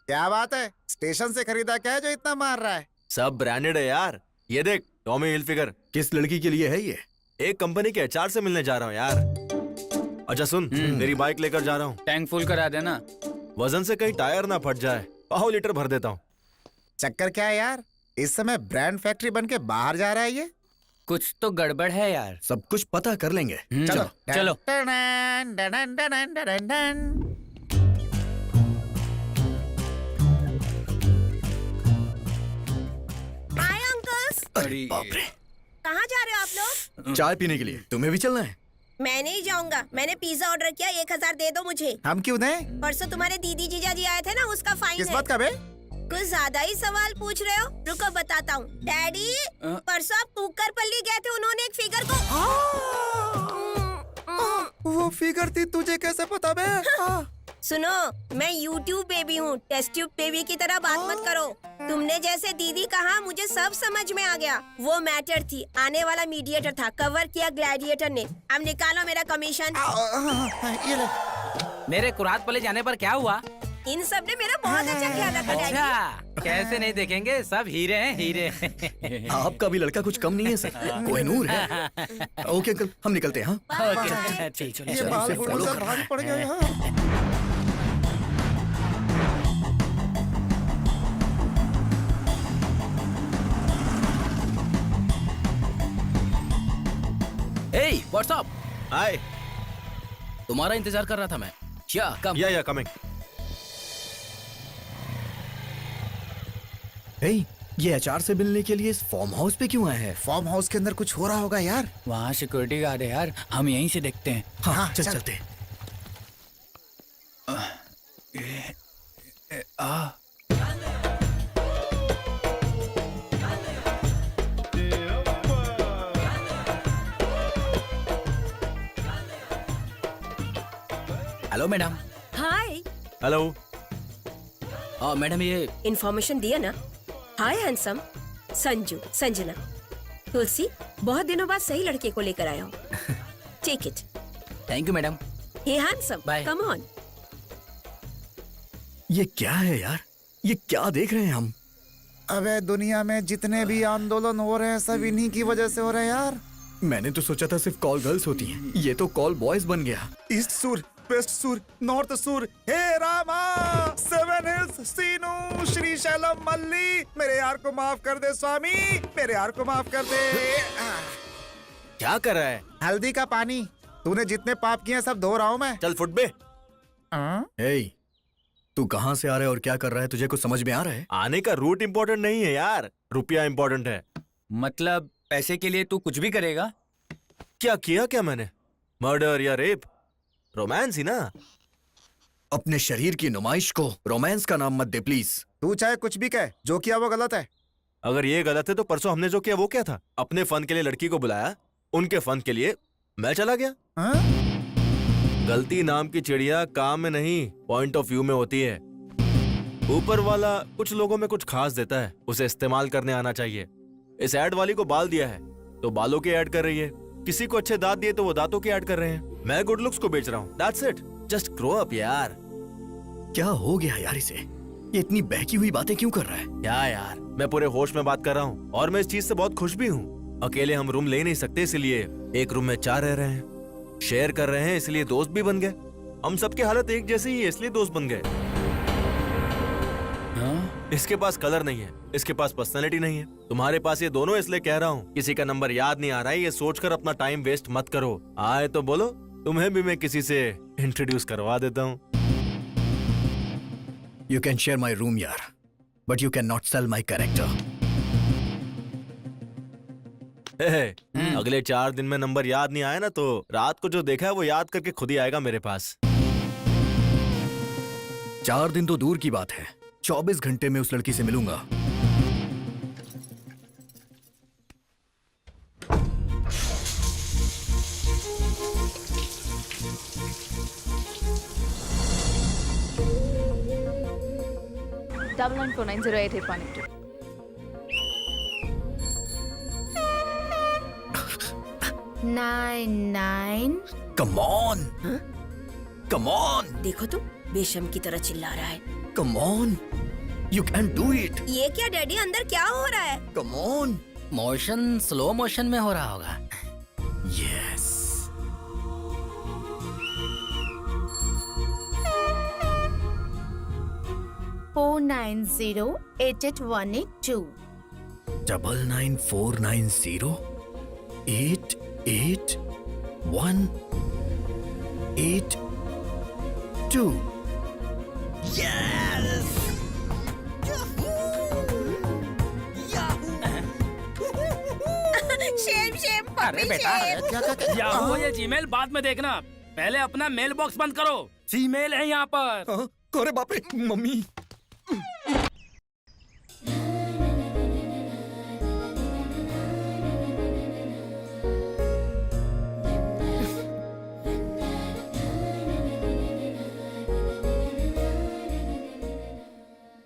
क्या बात है, स्टेशन से खरीदा क्या है जो इतना मार रहा है? सब ब्रांडेड है यार। ये देख, टॉमी हिलफिगर। किस लड़की के लिए है ये? एक कंपनी के HR से मिलने जा रहा हूँ यार। अच्छा सुन, तेरी बाइक लेकर जा रहा हूँ। टैंक फुल करा देना। वजन से कहीं टायर ना फट जाए। 5 लीटर भर देता हूँ। चक्कर क्या है यार, इस समय ब्रांड फैक्ट्री बन के बाहर जा रहा है ये। कुछ तो गड़बड़ है यार। सब कुछ पता कर लेंगे। चलो चलो। Done, done, done, done, done, done, done. Hi uncles, अरे बाप रे, कहाँ जा रहे हो आप लोग? चाय पीने के लिए। तुम्हें भी चलना है? मैं नहीं जाऊंगा, मैंने पिज्जा ऑर्डर किया, 1000 दे दो मुझे। हम क्यों दें? परसों तुम्हारे दीदी जीजा जी आए थे ना, उसका फाइन किस है। बात का बे? कुछ ज्यादा ही सवाल पूछ रहे हो, रुको बताता हूँ। डैडी, परसों आप कुकर पल्ली गए थे, उन्होंने एक फिगर को वो फिगर थी, तुझे कैसे पता बे? सुनो, मैं YouTube बेबी हूँ, टेस्ट ट्यूब बेबी की तरह बात मत करो। तुमने जैसे दीदी कहा, मुझे सब समझ में आ गया। वो मैटर थी, आने वाला मीडिएटर था, कवर किया ग्लैडिएटर ने। अब निकालो मेरा कमीशन। ये ले। मेरे कुरात पले जाने पर क्या हुआ? इन सब ने मेरा बहुत अच्छा ख्याल रखा डैडी। अच्छा, कैसे नहीं देखेंगे, सब हीरे हैं हीरे। आपका भी लड़का कुछ कम नहीं है सर, कोहिनूर है। ओके अंकल, हम निकलते हैं। हाँ, ओके, चलो ये चलो, बाल उसे बूढ़ा follow सा करना भारी है। पड़ गया यहाँ। Hey, what's up? हाय। तुम्हारा इंतजार कर रहा था मैं। क्या कम? या कमिंग। हे, ये एचआर से मिलने के लिए इस फार्म हाउस पे क्यों आए हैं? फार्म हाउस के अंदर कुछ हो रहा होगा यार। वहाँ सिक्योरिटी गार्ड है यार, हम यहीं से देखते हैं। हाँ, चल चलते। Hello madam. Hi, hello. Madam ये इन्फॉर्मेशन दिया ना। हाय हैंडसम, संजू, संजना, तुलसी, बहुत दिनों बाद सही लड़के को लेकर आया हूँ। Take it. Thank you madam. Hey handsome, Bye. Come on. ये क्या है यार? ये क्या देख रहे हैं हम? अबे दुनिया में जितने भी आंदोलन हो रहे हैं सब इन्हीं की वजह से हो रहे हैं यार। मैंने तो सोचा था सिर्फ कॉल गर्ल्स होती हैं, ये तो कॉल बॉयज बन गया। ईस्ट सुर, वेस्ट सुर, नॉर्थ सुर, हे रामा, सेवन हिल्स, सीनू, श्री शैलम, मल्ली, मेरे यार को माफ कर दे स्वामी, मेरे यार को माफ कर दे। क्या कर रहा है? हल्दी का पानी, तूने जितने पाप किए हैं सब धो रहा हूँ मैं। चल फुट बे। हे, तू कहाँ से आ रहा है और क्या कर रहा है, तुझे कुछ समझ में आ रहा है? आने का रूट इम्पोर्टेंट नहीं है यार, रुपया इम्पोर्टेंट है। मतलब पैसे के लिए तू कुछ भी करेगा? क्या किया क्या मैंने? मर्डर या रेप? रोमांस ही ना। अपने शरीर की नुमाइश को रोमांस का नाम मत दे प्लीज। तू चाहे कुछ भी कहे, जो किया वो गलत है। अगर ये गलत है तो परसों हमने जो किया वो क्या था? अपने फन के लिए लड़की को बुलाया, उनके फन के लिए मैं चला गया। हाँ? गलती नाम की चिड़िया काम में नहीं, पॉइंट ऑफ व्यू में होती है। ऊपर वाला कुछ लोगों में कुछ खास देता है, उसे इस्तेमाल करने आना चाहिए। इस ऐड वाली को बाल दिया है तो बालों के ऐड कर रही है, किसी को अच्छे दांत दिए तो वो दांतों के ऐड कर रहे हैं। मैं गुड लुक्स को बेच रहा हूँ। That's it, just grow up यार। क्या हो गया यार इसे? ये इतनी बहकी हुई बातें क्यों कर रहा है? क्या यार, मैं पूरे होश में बात कर रहा हूँ और मैं इस चीज से बहुत खुश भी हूँ। अकेले हम रूम ले नहीं सकते, इसलिए एक रूम में 4 रह रहे हैं। शेयर कर रहे हैं इसलिए दोस्त भी बन गए। हम सबकी हालत एक जैसी ही है इसलिए दोस्त बन गए। इसके पास कलर नहीं है, इसके पास पर्सनैलिटी नहीं है, तुम्हारे पास ये दोनों इसलिए कह रहा हूँ। किसी का नंबर याद नहीं आ रहा है ये सोचकर अपना टाइम वेस्ट मत करो। आए तो बोलो, तुम्हें भी मैं किसी से इंट्रोड्यूस करवा देता हूँ। You can share my room यार, but you cannot sell my character. अगले 4 दिन में नंबर याद नहीं आया ना तो रात को जो देखा है वो याद करके खुद ही आएगा मेरे पास। 4 दिन तो दूर की बात है, 24 घंटे में उस लड़की से मिलूंगा। Double 94908812. Nine. Come on, come on, देखो तुम, बेशम की तरह चिल्ला रहा है। come on, you can do it. ये क्या डैडी, अंदर क्या हो रहा है? Come on. Motion slow motion में हो रहा होगा। Yes. 9940888182। 9949088182। Yes! शेम शेम अरे पप्पी बेटा शेम। याहू या जीमेल बाद में देखना, पहले अपना मेल बॉक्स बंद करो। जीमेल है यहाँ पर। अरे बाप रे, मम्मी।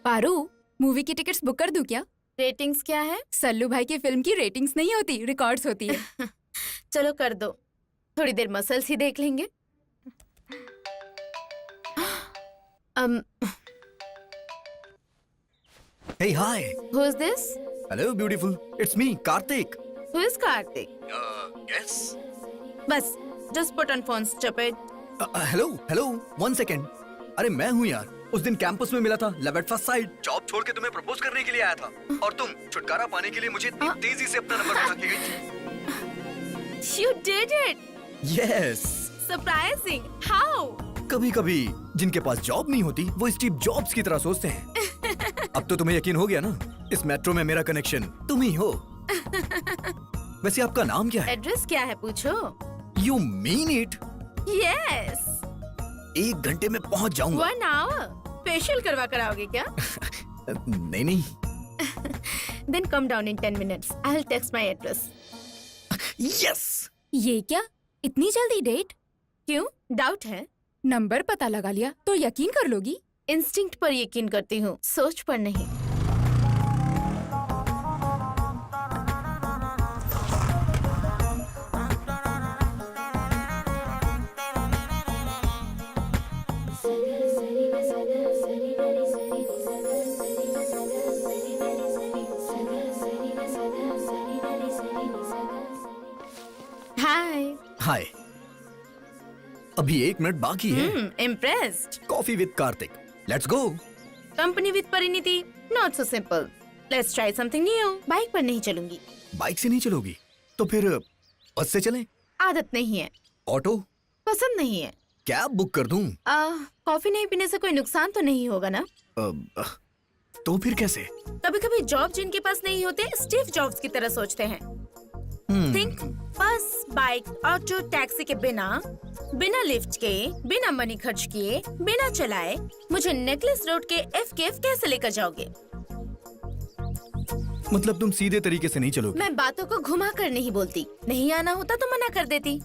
पारू, मूवी की टिकट्स बुक कर दूं क्या? रेटिंग्स क्या है? सल्लू भाई की फिल्म की रेटिंग्स नहीं होती, रिकॉर्ड्स होती है। चलो कर दो, थोड़ी देर मसल्स ही देख लेंगे। Hey, hi. Who is this? Hello, beautiful. It's me, Karthik. Who is Karthik? Yes. बस, just put on phone, stupid. Hello, 1 second. अरे मैं हूँ यार, उस दिन कैंपस में मिला था, love at first sight. Job छोड़ के तुम्हें प्रपोज करने के लिए आया था, और तुम छुटकारा पाने के लिए मुझे इतनी तेजी से अपना नंबर बता के गई थी। You did it. Yes. Surprising. How? कभी-कभी जिनके पास जॉब नहीं होती, वो स्टीव जॉब्स की तरह सोचते हैं। अब तो तुम्हें यकीन हो गया ना, इस मेट्रो में मेरा कनेक्शन तुम ही हो। वैसे आपका नाम क्या है? एड्रेस क्या है पूछो? You mean it? Yes. 1 घंटे में पहुंच जाऊंगा। 1 hour. फेशियल करवा कर आओगे क्या? नहीं। Then come down in 10 minutes. I'll text my address. Yes. ये क्या, इतनी जल्दी डेट? क्यों? डाउट है? नंबर पता लगा लिया तो यकीन कर लोगी? इंस्टिंक्ट पर यकीन करती हूँ, सोच पर नहीं। हाय। अभी 1 मिनट बाकी है। Impressed. Coffee with Kartik, let's go. Company with Parineeti, not so simple. Let's try something new. Bike पर नहीं चलूंगी। बाइक से नहीं चलोगी तो फिर बस से चलें? आदत नहीं है। ऑटो? पसंद नहीं है। कैब बुक कर दूं? कॉफी नहीं पीने से कोई नुकसान तो नहीं होगा ना? तो फिर कैसे? कभी कभी जॉब जिनके पास नहीं होते स्टीव जॉब्स की तरह सोचते हैं। थिंक बस, बाइक, ऑटो, टैक्सी के बिना लिफ्ट के, बिना मनी खर्च किए, बिना चलाए मुझे नेकलेस रोड के FKF कैसे लेकर जाओगे? मतलब तुम सीधे तरीके से नहीं चलोगे? मैं बातों को घुमा कर नहीं बोलती। नहीं आना होता तो मना कर देती।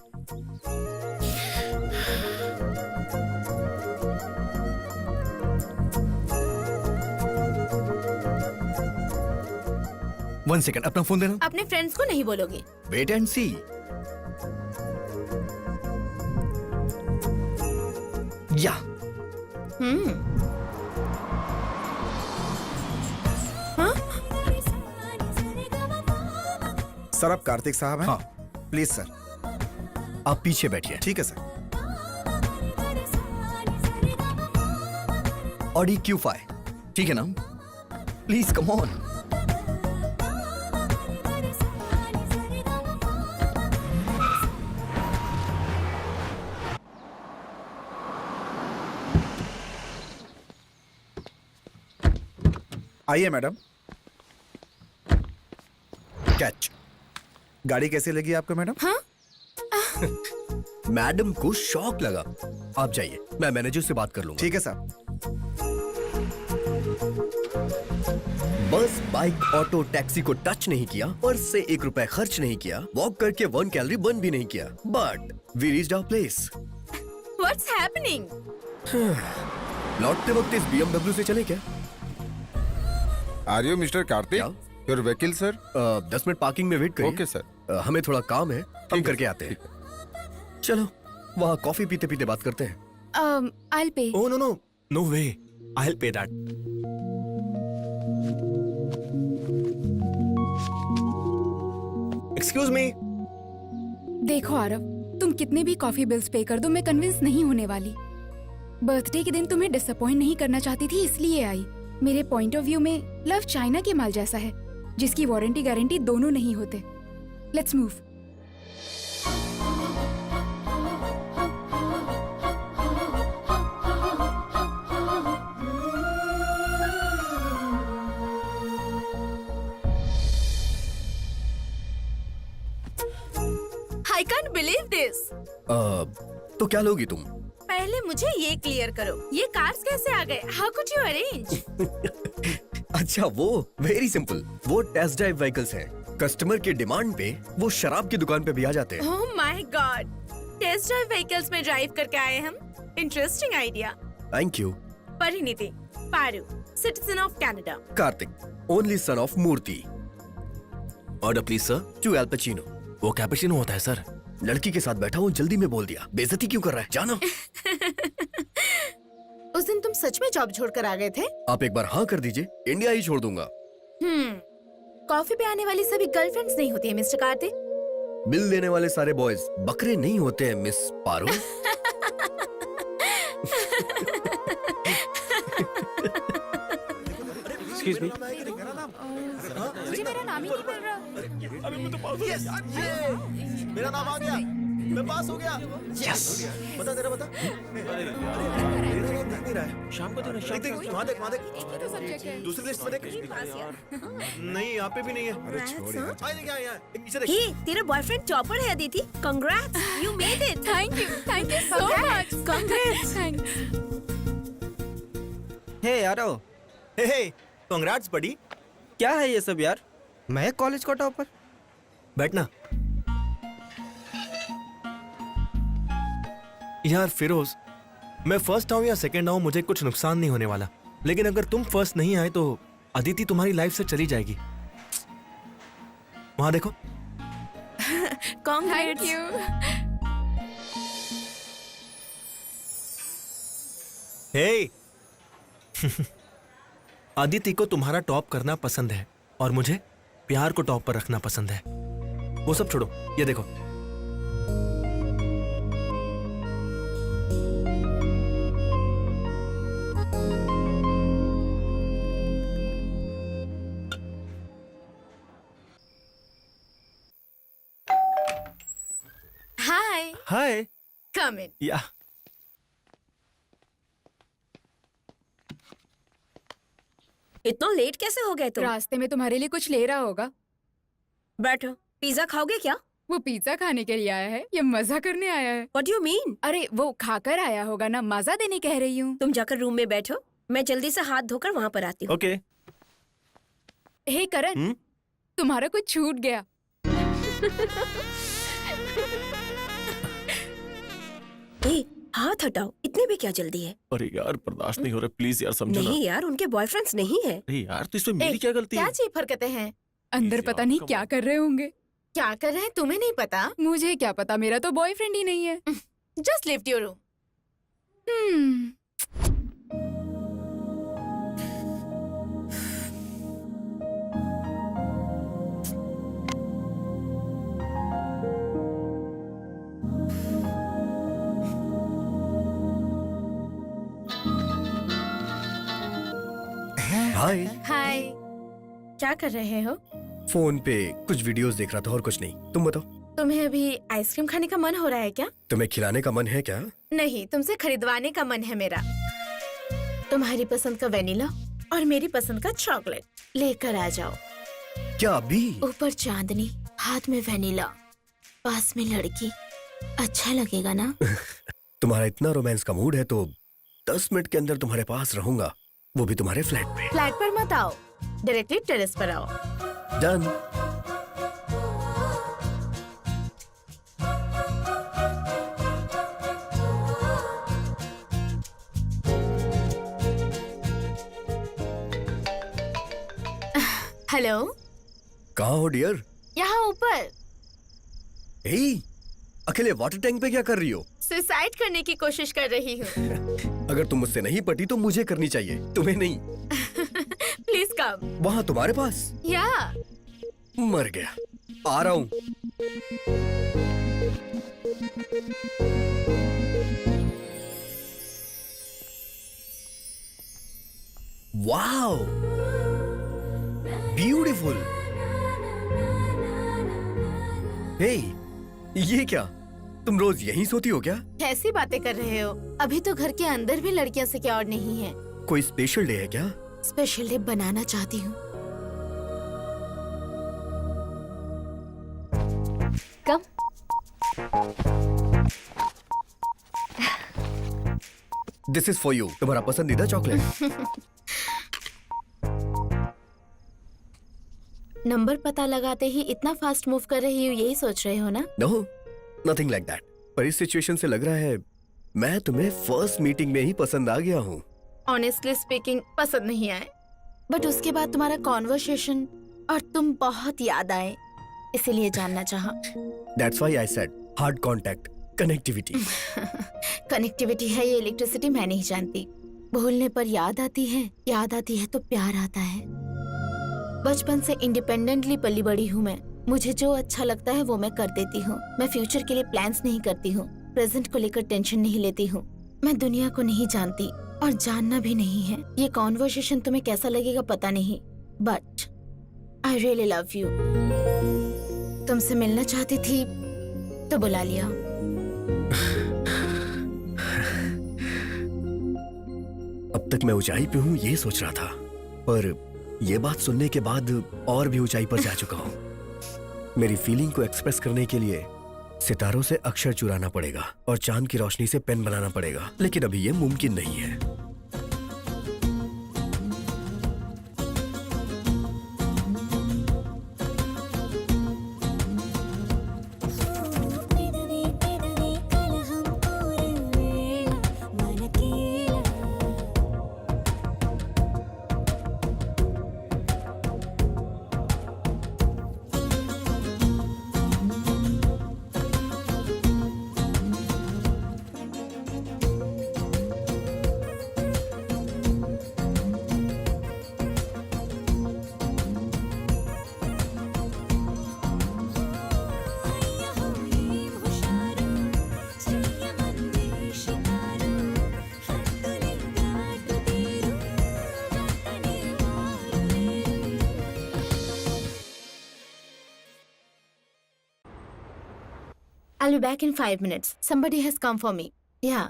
वन सेकंड, अपना फोन देना। अपने फ्रेंड्स को नहीं बोलोगे? वेट एंड सी। या सर, आप कार्तिक साहब हैं? हाँ। Please sir. आप पीछे बैठिए। ठीक है सर। ऑडी Q5, ठीक है ना? Please come on. आइए मैडम। कैच। गाड़ी कैसी लगी आपको मैडम? हाँ? मैडम को शॉक लगा। आप जाइए, मैं मैनेजर से बात कर लूंगा। ठीक है साहब। बस, बाइक, ऑटो, टैक्सी को टच नहीं किया, पर्स से 1 रुपए खर्च नहीं किया, वॉक करके 1 कैलोरी बर्न भी नहीं किया, but we reached our place. What's happening? लौटते वक्त इस BMW से चले क्या? Are you mister Kartik? क्या? योर वकील सर? 10 मिनट पार्किंग में वेट करिए। Okay sir. हमें थोड़ा काम है, हम करके आते हैं। चलो, वहाँ कॉफी पीते पीते बात करते हैं। I'll pay. Oh no way. I'll pay that. Excuse me. देखो आरव, तुम कितने भी कॉफी बिल्स पे कर दो, मैं कन्विंस नहीं होने वाली। बर्थडे के दिन तुम्हें डिसअपॉइंट नहीं करना चाहती थी, इसलिए आई। मेरे पॉइंट ऑफ व्यू में लव चाइना के माल जैसा है, जिसकी वारंटी गारंटी दोनों नहीं होते। Let's move. I can't believe this. तो क्या लोगी तुम? पहले मुझे ये क्लियर करो, ये कार्स कैसे आ गए? How could you arrange? अच्छा, वो वेरी सिंपल, वो टेस्ट ड्राइव व्हीकल्स हैं। कस्टमर की डिमांड पे वो शराब की दुकान पे भी आ जाते हैं। Oh my god, test drive vehicles में ड्राइव करके आए हम। Interesting idea. Thank you. Parineeti Paru, citizen of Canada. Kartik, only son of Murthy. Order please sir. 2 Al Pacino. वो कैपुचिनो होता है सर। लड़की के साथ बैठा हूँ, जल्दी में बोल दिया। बेइज्जती क्यों कर रहा है? जानो। उस दिन तुम सच में जॉब छोड़कर आ गए थे? आप एक बार हाँ कर दीजिए, इंडिया ही छोड़ दूंगा। कॉफी पे आने वाली सभी गर्लफ्रेंड्स नहीं होती है मिस्टर कार्तिक। बिल देने वाले सारे बॉयज बकरे नहीं होते हैं मिस पारो। Excuse me. मुझे मेरा नाम ही नहीं मिल रहा। मेरा नाम आ गया, मैं पास हो गया। यस। बता तेरा बता। शाम को तेरा शाम देख, वहाँ देख, वहाँ देख। एक ही तो सब्जेक्ट है। दूसरी लिस्ट में देख। नहीं, यहाँ पे भी नहीं है। अरे छोड़ यार। आए देख, यहाँ नीचे देख। हे, तेरा बॉयफ्रेंड टॉपर है Aditi. Congrats, you made it. Thank you so much. Congrats. Hey यारो, हे, कांग्रेट्स बडी। क्या है ये सब यार? मैं कॉलेज का टॉपर। बैठना। यार फिरोज, मैं फर्स्ट आऊं या सेकंड आऊं मुझे कुछ नुकसान नहीं होने वाला, लेकिन अगर तुम फर्स्ट नहीं आए तो अदिति तुम्हारी लाइफ से चली जाएगी। वहां देखो। Thank you. हे अदिति को तुम्हारा टॉप करना पसंद है और मुझे प्यार को टॉप पर रखना पसंद है। वो सब छोड़ो, ये देखो। हाय, हाय। कम इन। या इतना लेट कैसे हो गए तुम? रास्ते में तुम्हारे लिए कुछ ले रहा होगा। बैठो। पिज्जा खाओगे क्या? वो पिज्जा खाने के लिए आया है या मजा करने आया है? What do you mean? अरे वो खाकर आया होगा ना, मजा देने कह रही हूँ। तुम जाकर रूम में बैठो, मैं जल्दी से हाथ धोकर वहाँ पर आती हूँ। ओके। हे करण, तुम्हारा कुछ छूट गया। ए, हाथ हटाओ, इतने भी क्या जल्दी है? अरे यार बर्दाश्त नहीं हो रहा, प्लीज यार समझो ना। नहीं यार, उनके बॉयफ्रेंड्स नहीं है। अरे यार तो इसमें मेरी क्या गलती क्या है? चीप हरकतें हैं? अंदर यार, पता नहीं come क्या on. कर रहे होंगे। क्या कर रहे हैं तुम्हें नहीं पता? मुझे क्या पता, मेरा तो बॉयफ्रेंड ही नहीं है। Just lift your room. Hmm. Hi. Hi, क्या कर रहे हो? फोन पे कुछ वीडियोस देख रहा था और कुछ नहीं। तुम बताओ। तुम्हें अभी आइसक्रीम खाने का मन हो रहा है क्या? तुम्हें खिलाने का मन है क्या? नहीं, तुमसे खरीदवाने का मन है मेरा। तुम्हारी पसंद का वेनिला और मेरी पसंद का चॉकलेट लेकर आ जाओ। क्या अभी? ऊपर चांदनी, हाथ में वेनिला, पास में लड़की। अच्छा लगेगा ना? तुम्हारा इतना रोमांस का मूड है तो 10 मिनट के अंदर तुम्हारे पास रहूंगा, वो भी तुम्हारे फ्लैट पे। फ्लैट पर मत आओ, डायरेक्टली टेरेस पर आओ। डन। हेलो, कहाँ हो डियर? यहाँ ऊपर। हे, अकेले वाटर टैंक पे क्या कर रही हो? सुसाइड करने की कोशिश कर रही हूँ। अगर तुम मुझसे नहीं पटी तो मुझे करनी चाहिए, तुम्हें नहीं। Please come. वहाँ तुम्हारे पास? या मर गया, आ रहा हूँ। Wow, beautiful. हे, ये क्या? तुम रोज यहीं सोती हो क्या? ऐसी बातें कर रहे हो? अभी तो घर के अंदर भी लड़कियां सिक्योर नहीं है। कोई स्पेशल डे है क्या? स्पेशल डे बनाना चाहती हूँ। कम। दिस इज फॉर यू, तुम्हारा पसंदीदा चॉकलेट। नंबर पता लगाते ही इतना फास्ट मूव कर रही हूँ, यही सोच रहे हो ना? No, nothing like that. पर इस सिचुएशन से लग रहा है मैं तुम्हें फर्स्ट मीटिंग में ही पसंद आ गया हूँ। ऑनेस्टली स्पीकिंग पसंद नहीं आए, बट उसके बाद तुम्हारा कॉन्वर्सेशन और तुम बहुत याद आए, इसीलिए जानना चाहा। That's why I said hard contact, connectivity. Connectivity है ये इलेक्ट्रिसिटी मैं नहीं जानती। भूलने पर याद आती है तो प्यार आता है। बचपन से इंडिपेंडेंटली पली बड़ी हूँ मैं। मुझे जो अच्छा लगता है वो मैं कर देती हूँ। मैं फ्यूचर के लिए प्लान्स नहीं करती हूँ, प्रेजेंट को लेकर टेंशन नहीं लेती हूँ। मैं दुनिया को नहीं जानती और जानना भी नहीं है। ये कॉन्वर्सेशन तुम्हें कैसा लगेगा पता नहीं, but I really love you. तुमसे मिलना चाहती थी तो बुला लिया। अब तक मैं ऊंचाई पे हूँ ये सोच रहा था, पर ये बात सुनने के बाद और भी ऊंचाई पर जा चुका हूँ। मेरी फीलिंग को एक्सप्रेस करने के लिए सितारों से अक्षर चुराना पड़ेगा और चांद की रोशनी से पेन बनाना पड़ेगा, लेकिन अभी ये मुमकिन नहीं है। I'll be back in 5 minutes. Somebody has come for me. Yeah.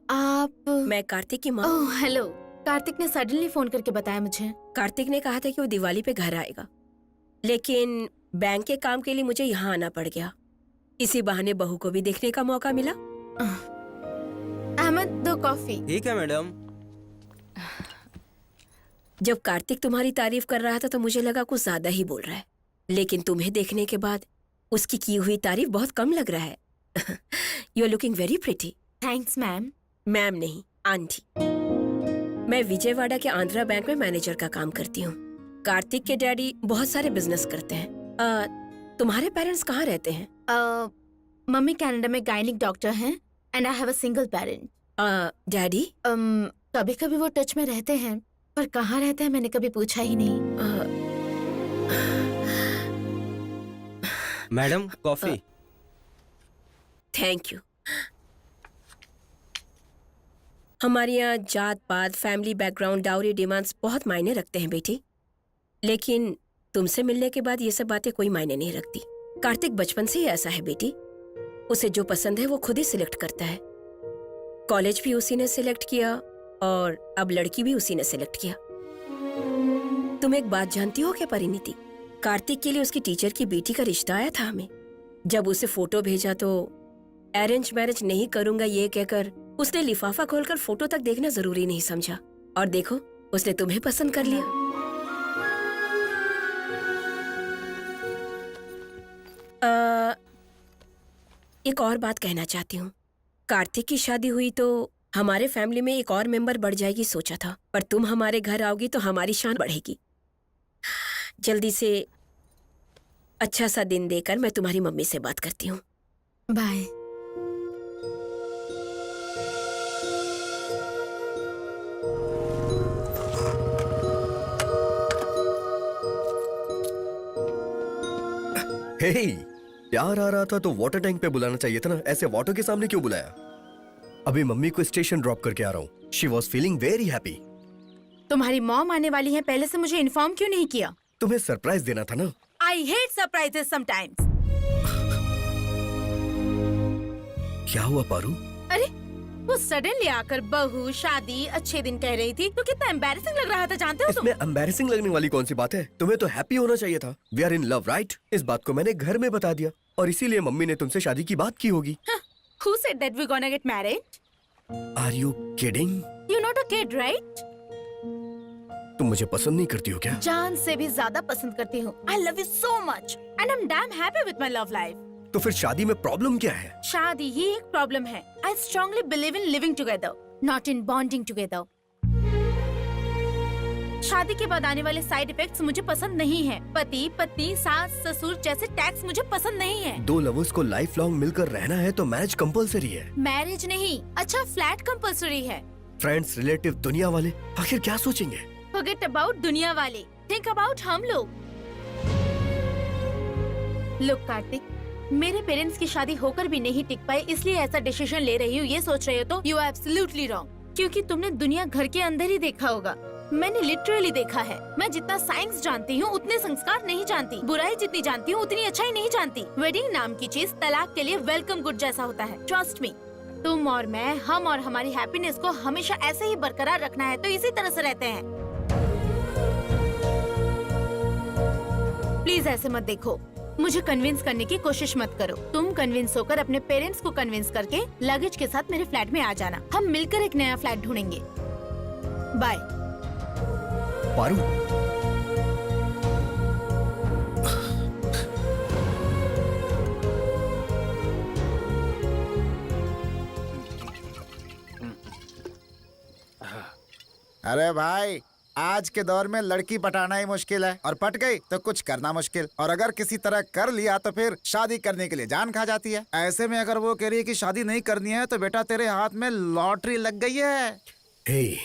आप मैं कार्तिक की माँ। Oh hello. कार्तिक ने सडनली फोन करके बताया मुझे। कार्तिक ने कहा था कि वो दिवाली पे घर आएगा, लेकिन बैंक के काम के लिए मुझे यहाँ आना पड़ गया। इसी बहाने बहू को भी देखने का मौका मिला। अहमद, 2 कॉफी। ठीक है मैडम। जब कार्तिक तुम्हारी तारीफ कर रहा था तो मुझे लगा कुछ ज्यादा ही बोल रहा है, लेकिन तुम्हें देखने के बाद उसकी की हुई तारीफ बहुत कम लग रहा है। You are looking very pretty. Thanks ma'am. Ma'am नहीं, आंटी। मैं विजयवाड़ा के आंध्रा बैंक में मैनेजर का काम करती हूँ। कार्तिक के डैडी बहुत सारे बिजनेस करते हैं। तुम्हारे पेरेंट्स कहाँ रहते हैं? मम्मी कनाडा में गायनिक डॉक्टर हैं and I have a single parent. Daddy? कभी कभी वो टच में रहते हैं, पर कहाँ रहते हैं मैंने कभी पूछा ही नहीं। Madam coffee. Thank you. हमारे यहाँ जात पात, फैमिली बैकग्राउंड, डाउरी डिमांड्स बहुत मायने रखते हैं बेटी, लेकिन तुमसे मिलने के बाद ये सब बातें कोई मायने नहीं रखती। कार्तिक बचपन से ही ऐसा है बेटी। उसे जो पसंद है वो खुद ही सिलेक्ट करता है। कॉलेज भी उसी ने सिलेक्ट किया और अब लड़की भी उसी ने सिलेक्ट किया। तुम एक बात जानती हो क्या परिणीति? कार्तिक के लिए उसकी टीचर की बेटी का रिश्ता आया था हमें। जब उसे फोटो भेजा तो अरेंज मैरिज नहीं करूंगा ये कहकर उसने लिफाफा खोलकर फोटो तक देखना जरूरी नहीं समझा, और देखो उसने तुम्हें पसंद कर लिया। एक और बात कहना चाहती हूँ। कार्तिक की शादी हुई तो हमारे फैमिली में एक और मेंबर बढ़ जाएगी सोचा था, पर तुम हमारे घर आओगी तो हमारी शान बढ़ेगी। जल्दी से अच्छा सा दिन देकर मैं तुम्हारी मम्मी से बात करती हूँ। बाय। हे, प्यार आ रहा था तो वाटर टैंक पे बुलाना चाहिए था ना, ऐसे वाटर के सामने क्यों बुलाया? अभी मम्मी को स्टेशन ड्रॉप करके आ रहा हूँ। She was feeling very happy. तुम्हारी मॉम आने वाली है, पहले से मुझे इन्फॉर्म क्यों नहीं किया? तुम्हें सरप्राइज देना था ना। I hate surprises sometimes. क्या हुआ पारू? अरे वो सडनली आकर बहू शादी अच्छे दिन कह रही थी तो कितना एम्बैरेसिंग लग रहा था, जानते हो तुम? इसमें एम्बैरेसिंग लगने वाली कौन सी बात है? तुम्हें तो हैप्पी होना चाहिए था। We are in love, right? इस बात को मैंने घर में बता दिया और इसीलिए मम्मी ने तुमसे शादी की बात की होगी। Who said that we're gonna get married? Are you kidding? You're not a kid, right? तुम मुझे पसंद नहीं करती हो क्या? जान से भी ज्यादा पसंद करती हूँ। I love you so much and I'm damn happy with my love life. तो फिर शादी में प्रॉब्लम क्या है? शादी ही एक प्रॉब्लम है। I strongly believe in living together, not in bonding together. शादी के बाद आने वाले साइड इफेक्ट्स मुझे पसंद नहीं है। पति, पत्नी, सास, ससुर जैसे टैक्स मुझे पसंद नहीं है। दो लवर्स को लाइफ लॉन्ग मिलकर रहना है तो मैरिज कंपलसरी है। मैरिज नहीं, अच्छा फ्लैट कंपलसरी है। फ्रेंड्स, रिलेटिव, दुनिया वाले आखिर क्या सोचेंगे? Forget about दुनिया वाले, think about हम लोग। Look कार्तिक, मेरे पेरेंट्स की शादी होकर भी नहीं टिक पाई, इसलिए ऐसा डिसीजन ले रही हूँ। ये सोच रहे हो तो यू आर एब्सोल्युटली रॉन्ग, क्योंकि तुमने दुनिया घर के अंदर ही देखा होगा। मैंने लिटरली देखा है। मैं जितना साइंस जानती हूँ उतने संस्कार नहीं जानती, बुराई जितनी जानती हूँ उतनी अच्छाई नहीं जानती। वेडिंग नाम की चीज तलाक के लिए वेलकम गुड जैसा होता है। ट्रस्ट मी, तुम और मैं, हम और हमारी हैप्पीनेस को हमेशा ऐसे ही बरकरार रखना है तो इसी तरह से रहते हैं। प्लीज ऐसे मत देखो, मुझे कन्विंस करने की कोशिश मत करो। तुम कन्विंस होकर अपने पेरेंट्स को कन्विंस करके लगेज के साथ मेरे फ्लैट में आ जाना। हम मिलकर एक नया फ्लैट ढूंढेंगे। बाय। पारू, अरे भाई, आज के दौर में लड़की पटाना ही मुश्किल है और पट गई तो कुछ करना मुश्किल, और अगर किसी तरह कर लिया तो फिर शादी करने के लिए जान खा जाती है। ऐसे में अगर वो कह रही है कि शादी नहीं करनी है तो बेटा तेरे हाथ में लॉटरी लग गई है। हे,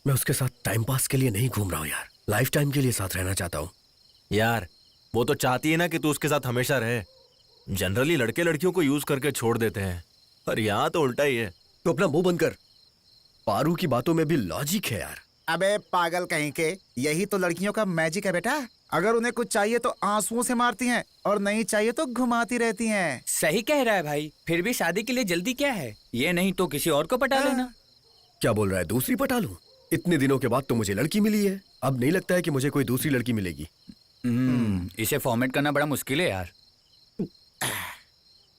मैं उसके साथ टाइम पास के लिए नहीं घूम रहा हूँ यार, लाइफ टाइम के लिए साथ रहना चाहता हूँ। यार वो तो चाहती है ना कि तू उसके साथ हमेशा रहे। जनरली लड़के लड़कियों को यूज करके छोड़ देते हैं, पर यहाँ तो उल्टा ही है। तो अपना मुंह बंद कर। पारू की बातों में भी लॉजिक है यार। अबे पागल कहीं के, यही तो लड़कियों का मैजिक है बेटा। अगर उन्हें कुछ चाहिए तो आंसुओं से मारती हैं और नहीं चाहिए तो घुमाती रहती हैं। सही कह रहा है भाई, फिर भी शादी के लिए जल्दी क्या है? ये नहीं तो किसी और को पटा लेना। क्या बोल रहा है, दूसरी पटा लूं? इतने दिनों के बाद तो मुझे लड़की मिली है, अब नहीं लगता है कि मुझे कोई दूसरी लड़की मिलेगी। इसे फॉर्मेट करना बड़ा मुश्किल है यार।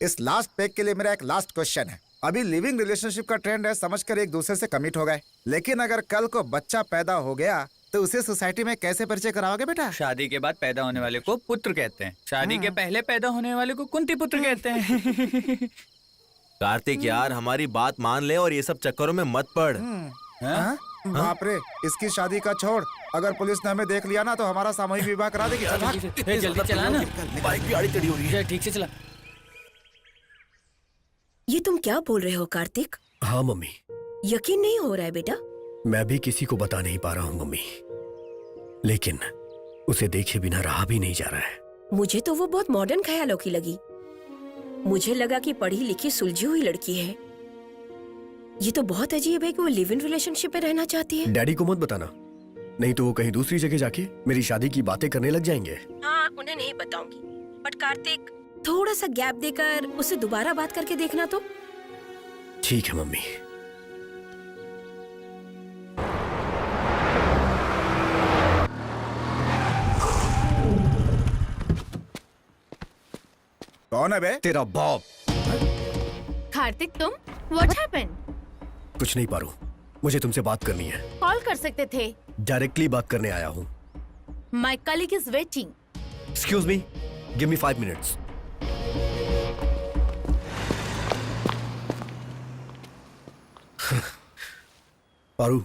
इस लास्ट पेग के लिए मेरा एक लास्ट क्वेश्चन है। अभी लिविंग रिलेशनशिप का ट्रेंड है, समझकर एक दूसरे से कमिट हो गए, लेकिन अगर कल को बच्चा पैदा हो गया तो उसे सोसाइटी में कैसे परिचय कराओगे बेटा? शादी के बाद पैदा होने वाले को पुत्र कहते हैं, शादी के पहले पैदा होने वाले को कुंती पुत्र कहते हैं। कार्तिक यार, हमारी बात मान ले और ये सब चक्करों में मत पड़। बाप रे, इसकी शादी का छोड़, अगर पुलिस ने हमें देख लिया ना तो हमारा सामूहिक विवाह करा देगी। चल भाग। जल्दी चला ना, बाइक भी आड़ी टेढ़ी हो रही है। ठीक से चला। ये तुम क्या बोल रहे हो कार्तिक? हाँ मम्मी, यकीन नहीं हो रहा है बेटा। मैं भी किसी को बता नहीं पा रहा हूँ मम्मी, लेकिन उसे देखे बिना रहा भी नहीं जा रहा है। मुझे तो वो बहुत मॉडर्न ख्यालों की लगी। मुझे लगा कि पढ़ी लिखी सुलझी हुई लड़की है। ये तो बहुत अजीब है कि वो लिव इन रिलेशनशिप में रहना चाहती है। डैडी को मत बताना, नहीं तो वो कहीं दूसरी जगह जाके मेरी शादी की बातें करने लग जाएंगे। हाँ, उन्हें नहीं बताऊंगी, बट कार्तिक थोड़ा सा गैप देकर उसे दोबारा बात करके देखना तो। ठीक है मम्मी। कौन है बे? तेरा बाप। कार्तिक तुम, व्हाट हैपेंड? कुछ नहीं पारू, मुझे तुमसे बात करनी है। कॉल कर सकते थे। डायरेक्टली बात करने आया हूँ। My colleague is waiting. Excuse me, give me 5 minutes. Paru,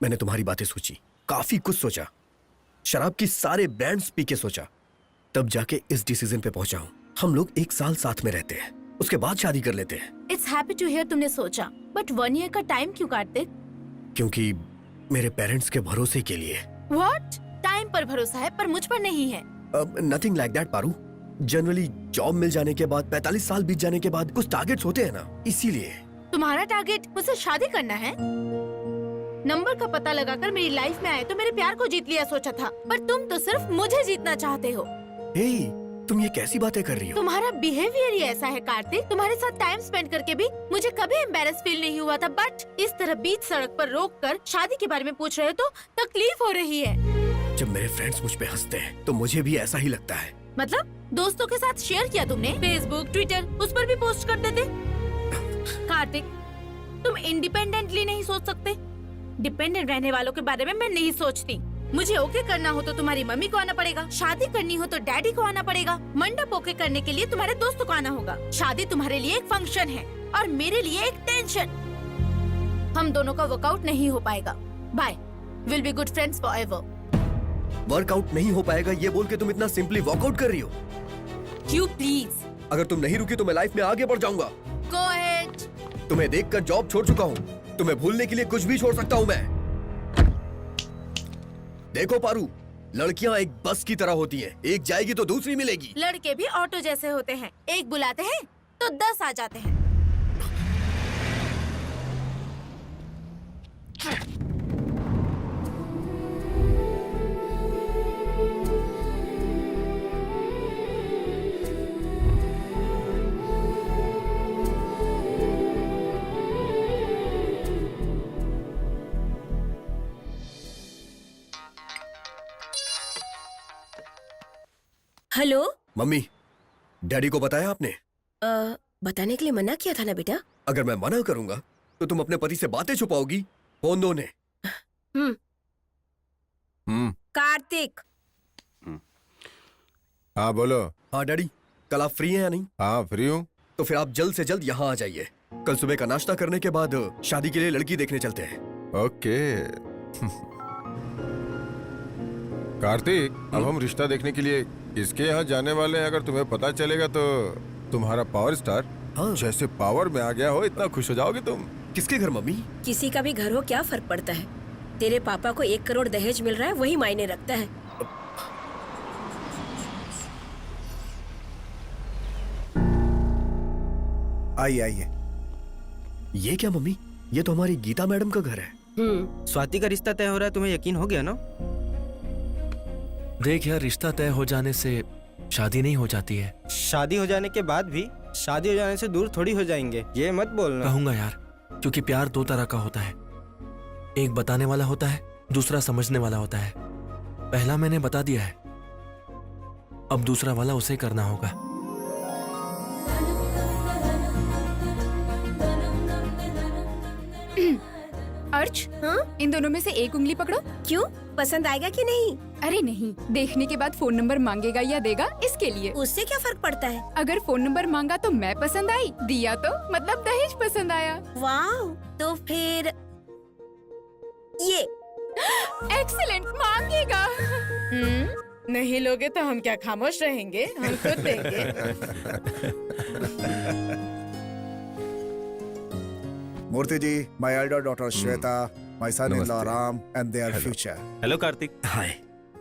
मैंने तुम्हारी बातें सोची, काफी कुछ सोचा, शराब की सारे ब्रांड्स पी के सोचा, तब जाके इस डिसीजन पे पहुंचा हूं। हम लोग 1 साल साथ में रहते हैं, उसके बाद शादी कर लेते हैं। इट्स हैप्पी टू हियर तुमने सोचा, बट 1 ईयर का टाइम क्यों कार्तिक? क्योंकि मेरे पेरेंट्स के भरोसे के लिए। व्हाट? टाइम पर भरोसा है पर मुझ पर नहीं है। Nothing like that Paru. Generally job मिल जाने के बाद 45 साल बीत जाने के बाद कुछ टारगेट्स होते हैं ना, इसीलिए। तुम्हारा टारगेट मुझसे शादी करना है? नंबर का पता लगाकर मेरी लाइफ में आए तो मेरे प्यार को जीत लिया सोचा था, पर तुम तो सिर्फ मुझे जीतना चाहते हो। हे, तुम ये कैसी बातें कर रही हो? तुम्हारा बिहेवियर ही ऐसा है कार्तिक। तुम्हारे साथ टाइम स्पेंड करके भी मुझे कभी एम्बेरस फील नहीं हुआ था, बट इस तरह बीच सड़क पर रोककर शादी के बारे में पूछ रहे हो तो तकलीफ हो रही है। जब मेरे फ्रेंड्स मुझ पे हंसते हैं तो मुझे भी ऐसा ही लगता है। मतलब दोस्तों के साथ शेयर किया तुमने, फेसबुक, ट्विटर, उस पर भी पोस्ट कर देते। कार्तिक, तुम इंडिपेंडेंटली नहीं सोच सकते? डिपेंडेंट रहने वालों के बारे में मैं नहीं सोचती। मुझे ओके करना हो तो तुम्हारी मम्मी को आना पड़ेगा, शादी करनी हो तो डैडी को आना पड़ेगा, मंडप ओके करने के लिए तुम्हारे दोस्तों को आना होगा। शादी तुम्हारे लिए एक फंक्शन है और मेरे लिए एक टेंशन। हम दोनों का वर्कआउट नहीं हो पाएगा। Bye, will be good friends forever. Workout नहीं हो पाएगा ये बोल के तुम इतना सिंपली वॉकआउट कर रही हो? You please. अगर तुम नहीं रुकी तो मैं लाइफ में आगे बढ़ जाऊंगा। Go ahead. तुम्हें देखकर जॉब छोड़ चुका हूँ, तुम्हें भूलने के लिए कुछ भी छोड़ सकता हूँ मैं। देखो पारू, लड़कियाँ एक बस की तरह होती हैं, एक जाएगी तो दूसरी मिलेगी। लड़के भी ऑटो जैसे होते हैं, एक बुलाते हैं तो 10 आ जाते हैं। हेलो। मम्मी, डैडी को बताया आपने? बताने के लिए मना किया था ना बेटा। अगर मैं मना करूंगा तो तुम अपने पति से बातें छुपाओगी। फोन दो ने। कार्तिक। हाँ बोलो। हाँ डैडी, कल आप फ्री हैं या नहीं? हाँ फ्री हूँ। तो फिर आप जल्द से जल्द यहाँ आ जाइए। कल सुबह का नाश्ता करने के बाद शादी के लिए लड़की देखने चलते हैं। ओके। कार्तिक, अब हम रिश्ता देखने के लिए किसके यहाँ जाने वाले हैं? अगर तुम्हें पता चलेगा तो तुम्हारा पावर स्टार जैसे पावर में आ गया हो, इतना खुश हो जाओगे तुम। किसके घर मम्मी? किसी का भी घर हो, क्या फर्क पड़ता है? तेरे पापा को 1 करोड़ दहेज मिल रहा है, वही मायने रखता है। आइए आइए। ये क्या मम्मी? ये तो हमारी गीता मैडम का घर है। स्वाति का रिश्ता तय हो रहा है, तुम्हें यकीन हो गया ना? देख यार, रिश्ता तय हो जाने से शादी नहीं हो जाती है। शादी हो जाने के बाद भी शादी हो जाने से दूर थोड़ी हो जाएंगे, ये मत बोलना। कहूंगा यार, क्योंकि प्यार 2 तरह का होता है। एक बताने वाला होता है, दूसरा समझने वाला होता है। पहला मैंने बता दिया है, अब दूसरा वाला उसे करना होगा। अर्च, इन दोनों में से एक उंगली पकड़ो। क्यों? पसंद आएगा कि नहीं? अरे नहीं, देखने के बाद फोन नंबर मांगेगा या देगा इसके लिए। उससे क्या फर्क पड़ता है? अगर फोन नंबर मांगा तो मैं पसंद आई, दिया तो मतलब दहेज पसंद आया। वाह, तो फिर ये एक्सीलेंट, मांगेगा। नहीं लोगे तो हम क्या खामोश रहेंगे? हम खुद देंगे। मूर्ति जी, my elder daughter Shweta, my son-in-law Ram, and their future. Hello Kartik. Hi.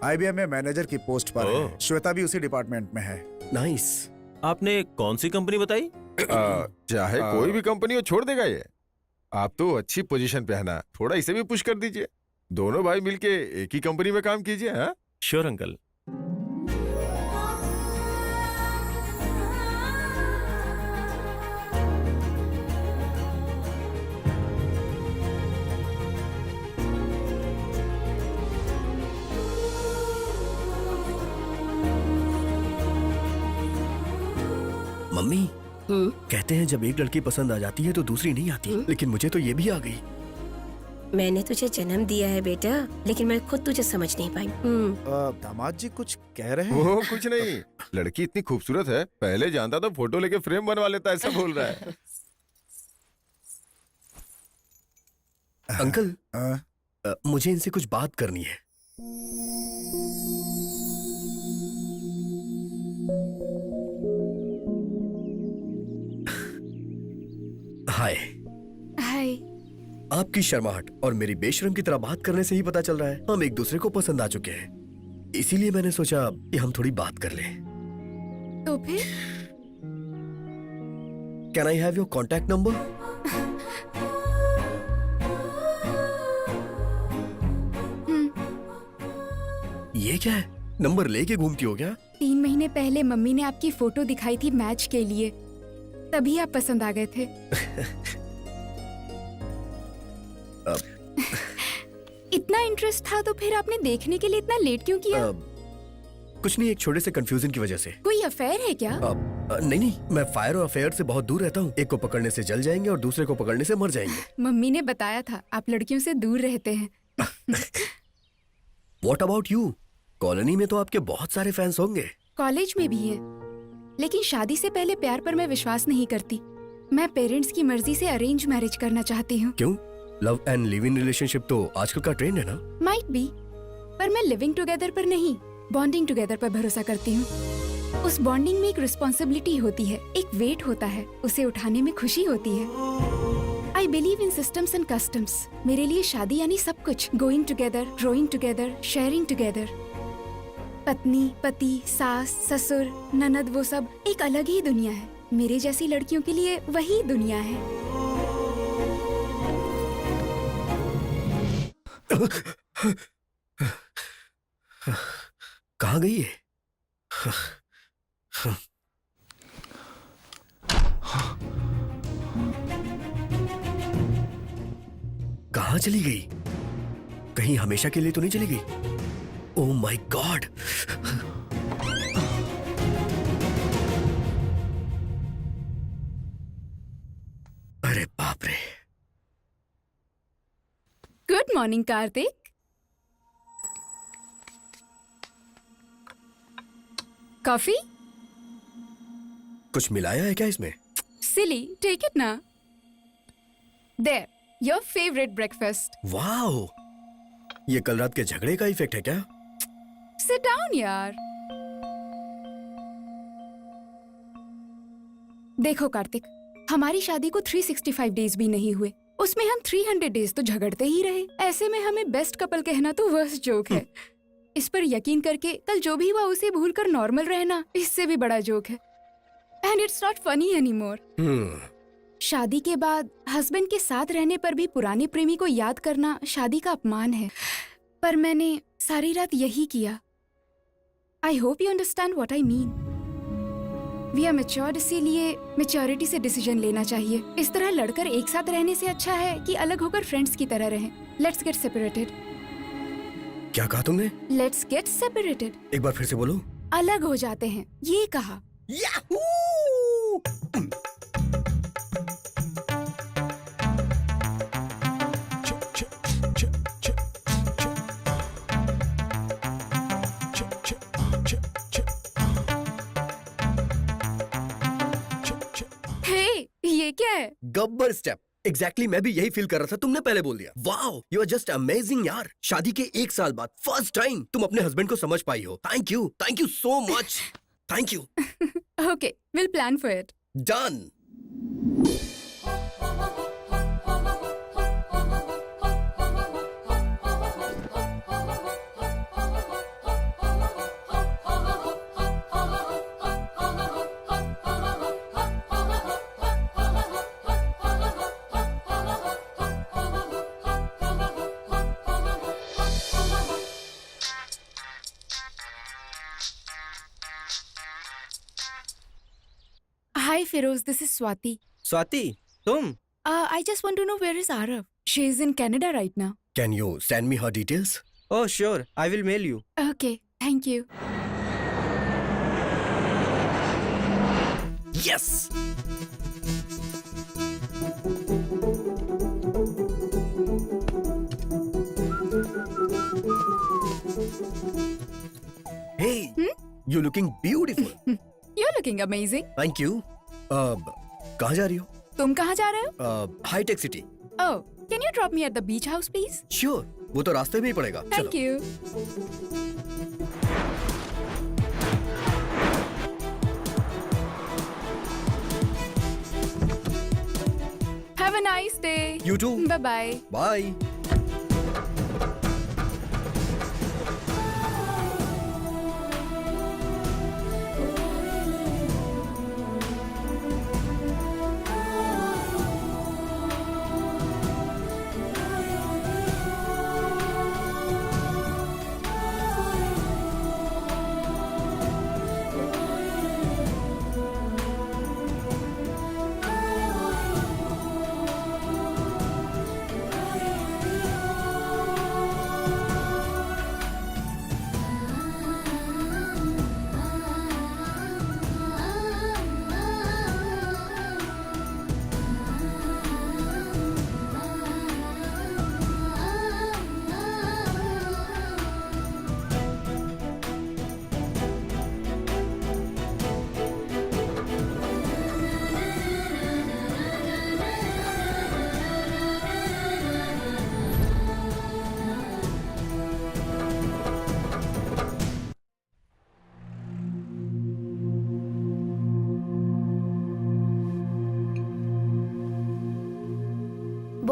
IBM में मैनेजर की पोस्ट पर है। श्वेता भी उसी डिपार्टमेंट में है। नाइस। आपने कौन सी कंपनी बताई? चाहे कोई भी कंपनी हो, छोड़ देगा ये। आप तो अच्छी पोजीशन पे है ना, थोड़ा इसे भी पुश कर दीजिए। दोनों भाई मिलके एक ही कंपनी में काम कीजिए। हाँ, श्योर अंकल। मम्मी, कहते हैं जब एक लड़की पसंद आ जाती है तो दूसरी नहीं आती, लेकिन मुझे तो ये भी आ गई। मैंने तुझे जन्म दिया है बेटा, लेकिन मैं खुद तुझे समझ नहीं पाई। दामाद जी कुछ कह रहे हैं? वो कुछ नहीं, लड़की इतनी खूबसूरत है, पहले जानता था फोटो लेके फ्रेम बनवा लेता, ऐसा बोल रहा है। अंकल, मुझे इनसे कुछ बात करनी है। हाय। हाय। आपकी शर्माहट और मेरी बेशरम की तरह बात करने से ही पता चल रहा है हम एक दूसरे को पसंद आ चुके हैं। इसीलिए मैंने सोचा कि हम थोड़ी बात कर लें। तो फिर can I have your contact number? ये क्या है? नंबर लेके घूमती हो क्या? 3 महीने पहले मम्मी ने आपकी फोटो दिखाई थी मैच के लिए, तभी आप पसंद आ गए थे। इतना इंटरेस्ट था तो फिर आपने देखने के लिए इतना लेट क्यों किया? कुछ नहीं, एक छोटे से कंफ्यूजन की वजह से। कोई अफेयर है क्या? नहीं नहीं, मैं फायर और अफेयर से बहुत दूर रहता हूँ। एक को पकड़ने से जल जाएंगे और दूसरे को पकड़ने से मर जाएंगे। मम्मी ने बताया था आप लड़कियों से दूर रहते हैं। What about you? कॉलोनी में तो आपके बहुत सारे फैंस होंगे। कॉलेज में भी है, लेकिन शादी से पहले प्यार पर मैं विश्वास नहीं करती। मैं पेरेंट्स की मर्जी से अरेंज मैरिज करना चाहती हूँ। क्यों? Love and live in relationship तो आजकल का ट्रेंड है ना? माइट बी, पर मैं लिविंग टुगेदर पर नहीं, बॉन्डिंग टुगेदर पर भरोसा करती हूँ। उस बॉन्डिंग में एक रिस्पॉन्सिबिलिटी होती है, एक वेट होता है, उसे उठाने में खुशी होती है। I believe in systems and customs. मेरे लिए शादी यानी सब कुछ, going together, growing together, sharing together. पत्नी, पति, सास, ससुर, ननद, वो सब एक अलग ही दुनिया है। मेरे जैसी लड़कियों के लिए वही दुनिया है। कहाँ गई है? कहाँ चली गई? कहीं हमेशा के लिए तो नहीं चली गई? Oh my god! अरे बाप रे! Good morning Kartik. कॉफी? कुछ मिलाया है क्या इसमें? सिली, टेक इट ना। There, your favourite breakfast. Wow! ये कल रात के झगड़े का इफेक्ट है क्या? सिट डाउन यार। देखो कार्तिक, हमारी शादी को 365 डेज भी नहीं हुए, उसमें हम 300 डेज तो झगड़ते ही रहे। ऐसे में हमें बेस्ट कपल कहना तो वर्स्ट जोक है। इस पर यकीन करके कल जो भी हुआ उसे भूलकर नॉर्मल रहना इससे भी बड़ा जोक है। And it's not funny anymore. शादी के बाद हस्बैंड के साथ रहने पर भी पुराने प्रेमी को याद करना शादी का अपमान है, पर मैंने सारी रात यही किया। I hope you understand what I mean. We are matured, इसीलिए मैच्योरिटी से डिसीजन लेना चाहिए। इस तरह लड़कर एक साथ रहने से अच्छा है कि अलग होकर फ्रेंड्स की तरह रहें। Let's get separated. क्या कहा तुमने? Let's get separated. एक बार फिर से बोलो। अलग हो जाते हैं, ये कहा। ये क्या है? गब्बर स्टेप। एग्जैक्टली मैं भी यही फील कर रहा था, तुमने पहले बोल दिया। Wow, you are just amazing यार। शादी के 1 साल बाद फर्स्ट टाइम तुम अपने हस्बैंड को समझ पाई हो। Thank you so much. Thank you. Okay, will plan for it. Done. Hi Feroz, this is Swati. Swati, तुम? I just want to know where is Arav? She is in Canada right now. Can you send me her details? Oh sure, I will mail you. Okay, thank you. Yes! Hey, you're looking beautiful. You're looking amazing. Thank you. कहाँ जा रही हो? तुम कहाँ जा रहे हो? High tech city. Oh, can you drop me at the beach house, please? Sure, वो तो रास्ते में ही पड़ेगा। Thank you. Have a nice day. You too. Bye bye. Bye.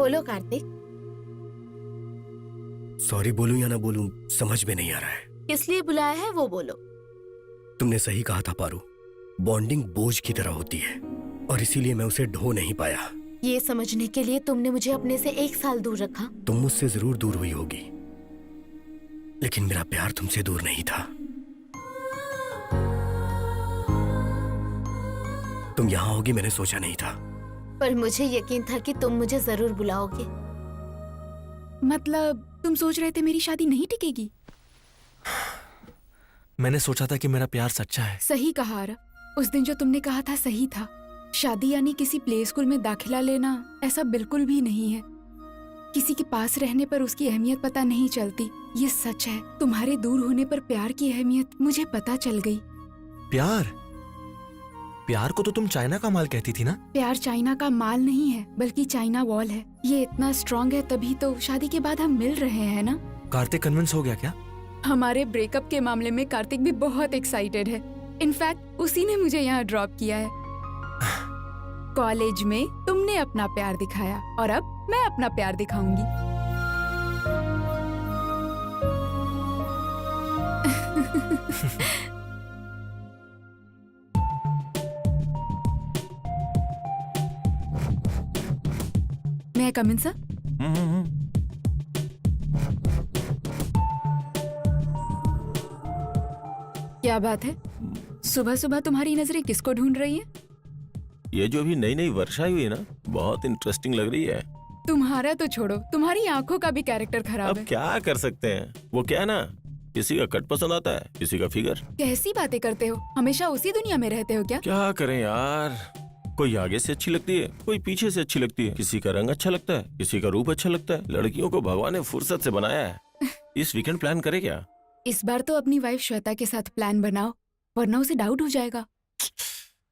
बोलो कार्तिक, सॉरी बोलूं या ना बोलूं समझ में नहीं आ रहा है। किस लिए बुलाया है वो बोलो। तुमने सही कहा था पारू, बॉन्डिंग बोझ की तरह होती है और इसीलिए मैं उसे ढो नहीं पाया। ये समझने के लिए तुमने मुझे अपने से 1 साल दूर रखा। तुम मुझसे जरूर दूर हुई होगी, लेकिन मेरा प्यार तुमसे दूर नहीं था। तुम यहाँ होगी मैंने सोचा नहीं था। पर मुझे यकीन था कि तुम मुझे जरूर बुलाओगे। मतलब तुम सोच रहे थे मेरी शादी नहीं टिकेगी? मैंने सोचा था कि मेरा प्यार सच्चा है। सही कहा आरव, उस दिन जो तुमने कहा था सही था। शादी यानी किसी प्ले स्कूल में दाखिला लेना, ऐसा बिल्कुल भी नहीं है। किसी के पास रहने पर उसकी अहमियत पता नहीं चलती, ये सच है। तुम्हारे दूर होने पर प्यार की अहमियत मुझे पता चल गई। प्यार? प्यार को तो तुम चाइना का माल कहती थी ना? प्यार चाइना का माल नहीं है, बल्कि चाइना वॉल है। ये इतना स्ट्रॉन्ग है तभी तो शादी के बाद हम मिल रहे हैं ना। कार्तिक कन्विंस हो गया क्या? हमारे ब्रेकअप के मामले में कार्तिक भी बहुत एक्साइटेड है। इनफैक्ट उसी ने मुझे यहाँ ड्रॉप किया है। कॉलेज में तुमने अपना प्यार दिखाया और अब मैं अपना प्यार दिखाऊंगी। मैं कम इन सर? क्या बात है, सुबह सुबह तुम्हारी नजरें किसको ढूंढ रही हैं? ये जो अभी नई नई वर्षा हुई है ना, बहुत इंटरेस्टिंग लग रही है। तुम्हारा तो छोड़ो, तुम्हारी आंखों का भी कैरेक्टर खराब अब है। क्या कर सकते हैं, वो क्या है ना, किसी का कट पसंद आता है, किसी का फिगर। कैसी बातें करते हो, हमेशा उसी दुनिया में रहते हो क्या? क्या करें यार, कोई आगे से अच्छी लगती है, कोई पीछे से अच्छी लगती है, किसी का रंग अच्छा लगता है, किसी का रूप अच्छा लगता है। लड़कियों को भगवान ने फुर्सत से बनाया है। इस वीकेंड प्लान करे क्या? इस बार तो अपनी वाइफ श्वेता के साथ प्लान बनाओ, वरना उसे डाउट हो जाएगा।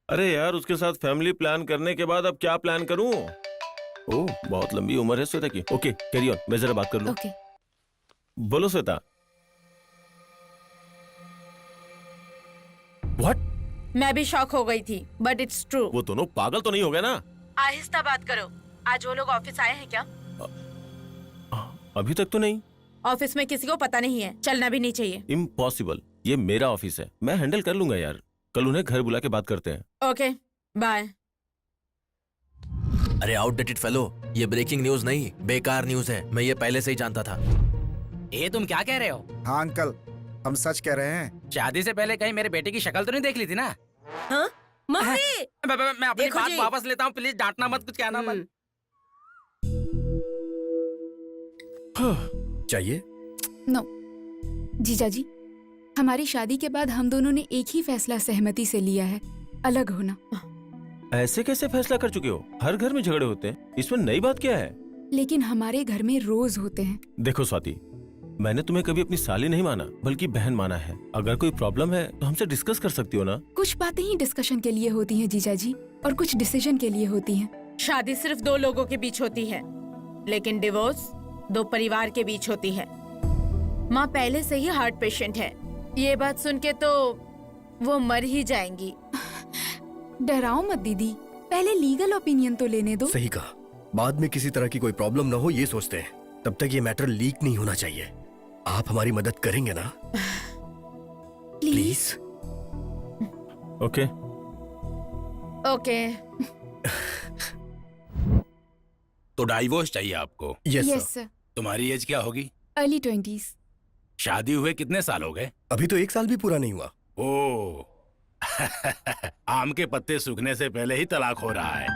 अरे यार, उसके साथ फैमिली प्लान करने के बाद अब क्या प्लान करूं? ओह, बहुत लंबी उम्र है श्वेता की। ओके कैरी ऑन, मैं जरा बात कर लूं। ओके। बोलो श्वेता। व्हाट? मैं भी शॉक हो गई थी, बट इट्स ट्रू। वो दोनों पागल तो नहीं हो गए ना? आहिस्ता बात करो। आज वो लोग ऑफिस आए हैं क्या? अभी तक तो नहीं। ऑफिस में किसी को पता नहीं है, चलना भी नहीं चाहिए। इम्पॉसिबल, ये मेरा ऑफिस है, मैं हैंडल कर लूंगा यार। कल उन्हें घर बुला के बात करते हैं। Okay bye. अरे आउटडेटेड फेलो, ये ब्रेकिंग न्यूज नहीं, बेकार न्यूज है। मैं ये पहले से ही जानता था। ये तुम क्या कह रहे हो? हाँ अंकल, हम सच कह रहे हैं। शादी से पहले कहीं मेरे बेटे की शक्ल तो नहीं देख ली थी ना? हाँ? मम्मी! मैं अपनी देखो बात जी। वापस लेता हूँ, प्लीज डांटना मत, कुछ कहना मत। चाहिए? नो जीजा जी, हमारी शादी के बाद हम दोनों ने एक ही फैसला सहमति से लिया है, अलग होना। ऐसे कैसे फैसला कर चुके हो? हर घर में झगड़े होते हैं, इसमें नई बात क्या है? लेकिन हमारे घर में रोज होते हैं। देखो स्वाति, मैंने तुम्हें कभी अपनी साली नहीं माना, बल्कि बहन माना है। अगर कोई प्रॉब्लम है तो हमसे डिस्कस कर सकती हो ना। कुछ बातें ही डिस्कशन के लिए होती हैं जीजा जी, और कुछ डिसीजन के लिए होती हैं। शादी सिर्फ 2 लोगों के बीच होती है, लेकिन डिवोर्स 2 परिवार के बीच होती है। माँ पहले से ही हार्ट पेशेंट है, ये बात सुन के तो वो मर ही जाएंगी। डराओ मत दीदी, पहले लीगल ओपिनियन तो लेने दो। सही कहा, बाद में किसी तरह की कोई प्रॉब्लम ना हो ये सोचते हैं। तब तक ये मैटर लीक नहीं होना चाहिए। आप हमारी मदद करेंगे ना? प्लीज। ओके। ओके। तो डाइवोर्स चाहिए आपको? Yes sir. तुम्हारी एज क्या होगी? Early 20s। शादी हुए कितने साल हो गए? अभी तो 1 साल भी पूरा नहीं हुआ। ओह आम के पत्ते सूखने से पहले ही तलाक हो रहा है,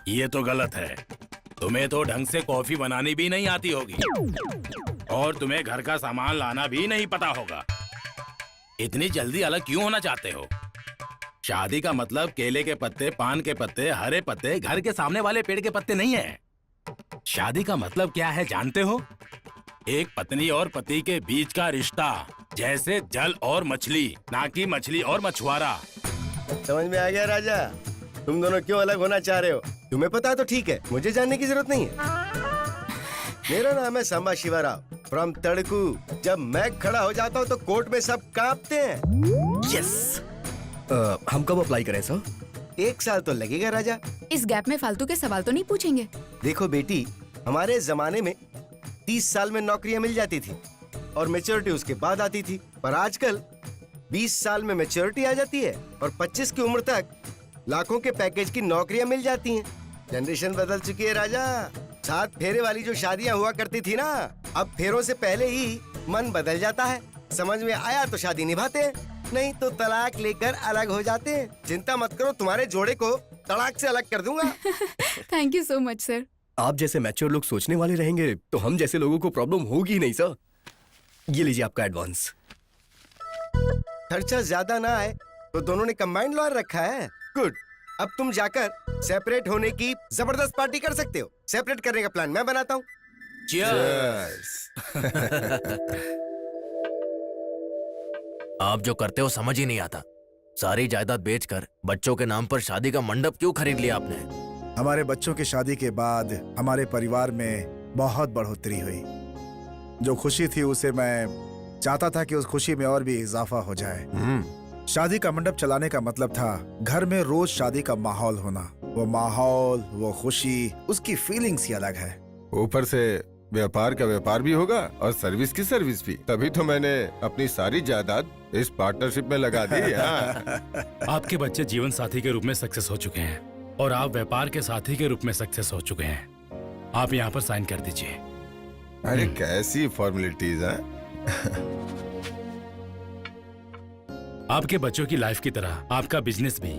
ये तो गलत है। तुम्हें तो ढंग से कॉफी बनानी भी नहीं आती होगी, और तुम्हें घर का सामान लाना भी नहीं पता होगा। इतनी जल्दी अलग क्यों होना चाहते हो? शादी का मतलब केले के पत्ते, पान के पत्ते, हरे पत्ते, घर के सामने वाले पेड़ के पत्ते नहीं है। शादी का मतलब क्या है जानते हो? एक पत्नी और पति के बीच का रिश्ता, जैसे जल और मछली, ना कि मछली और मछुआरा। समझ में आ गया राजा, तुम दोनों क्यों अलग होना चाह रहे हो? तुम्हें पता है तो ठीक है, मुझे जानने की जरूरत नहीं है। मेरा नाम है सांबा शिवा राव फ्रॉम तड़कू। जब मैं खड़ा हो जाता हूँ तो कोर्ट में सब कांपते हैं। यस। हम कब अप्लाई करें सर? 1 साल तो लगेगा राजा। इस गैप में फालतू के सवाल तो नहीं पूछेंगे? देखो बेटी, हमारे जमाने में 30 साल में नौकरियां मिल जाती थी और मैच्योरिटी उसके बाद आती थी, पर आजकल 20 साल में मैच्योरिटी आ जाती है और 25 की उम्र तक लाखों के पैकेज की नौकरियां मिल जाती हैं। जनरेशन बदल चुकी है राजा। 7 फेरे वाली जो शादियां हुआ करती थी ना, अब फेरों से पहले ही मन बदल जाता है। समझ में आया तो शादी निभाते हैं, नहीं तो तलाक लेकर अलग हो जाते हैं। चिंता मत करो, तुम्हारे जोड़े को तलाक से अलग कर दूंगा। Thank you so much sir. आप जैसे मैच्योर लोग सोचने वाले रहेंगे तो हम जैसे लोगों को प्रॉब्लम होगी ही नहीं सर। ये लीजिए आपका एडवांस। खर्चा ज्यादा ना आए तो दोनों ने कंबाइंड लॉयर रखा है। गुड। अब तुम जाकर सेपरेट होने की जबरदस्त पार्टी कर सकते हो। सेपरेट करने का प्लान मैं बनाता हूँ। आप जो करते हो समझ ही नहीं आता। सारी जायदाद बेचकर बच्चों के नाम पर शादी का मंडप क्यों खरीद लिया आपने? हमारे बच्चों की शादी के बाद हमारे परिवार में बहुत बढ़ोतरी हुई। जो खुशी थी उसे मैं चाहता था कि उस खुशी में और भी इजाफा हो जाए। शादी का मंडप चलाने का मतलब था घर में रोज शादी का माहौल होना। वो माहौल, वो खुशी, उसकी फीलिंग्स ही अलग है। ऊपर से व्यापार का व्यापार भी होगा और सर्विस की सर्विस भी। तभी तो मैंने अपनी सारी जायदाद इस पार्टनरशिप में लगा दी। आपके बच्चे जीवन साथी के रूप में सक्सेस हो चुके हैं और आप व्यापार के साथी के रूप में सक्सेस हो चुके हैं। आप यहाँ पर साइन कर दीजिए। अरे कैसी फॉर्मेलिटीज हैं? आपके बच्चों की लाइफ की तरह आपका बिजनेस भी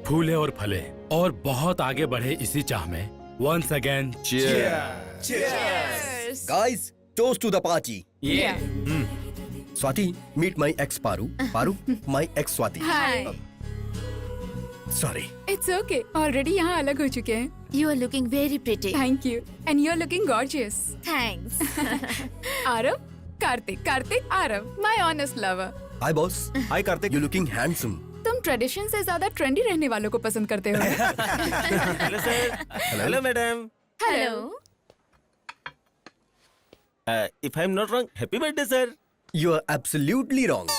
फूले और फले और बहुत आगे बढ़े, इसी चाह में once again guys, toast to the party. Swati, meet my ex Paru, Paru my ex Swati. Hi. Sorry. It's okay, already यहाँ अलग हो चुके हैं। You are looking very pretty. Thank you, and you are looking gorgeous. Thanks. Aarav, Kartik, Aarav, my honest lover. Hi boss. Hi Kartik, you looking handsome. तुम tradition से ज्यादा trendy रहने वालों को पसंद करते हो। Hello sir. Hello madam. Hello. If I am not wrong, happy birthday sir. You are absolutely wrong.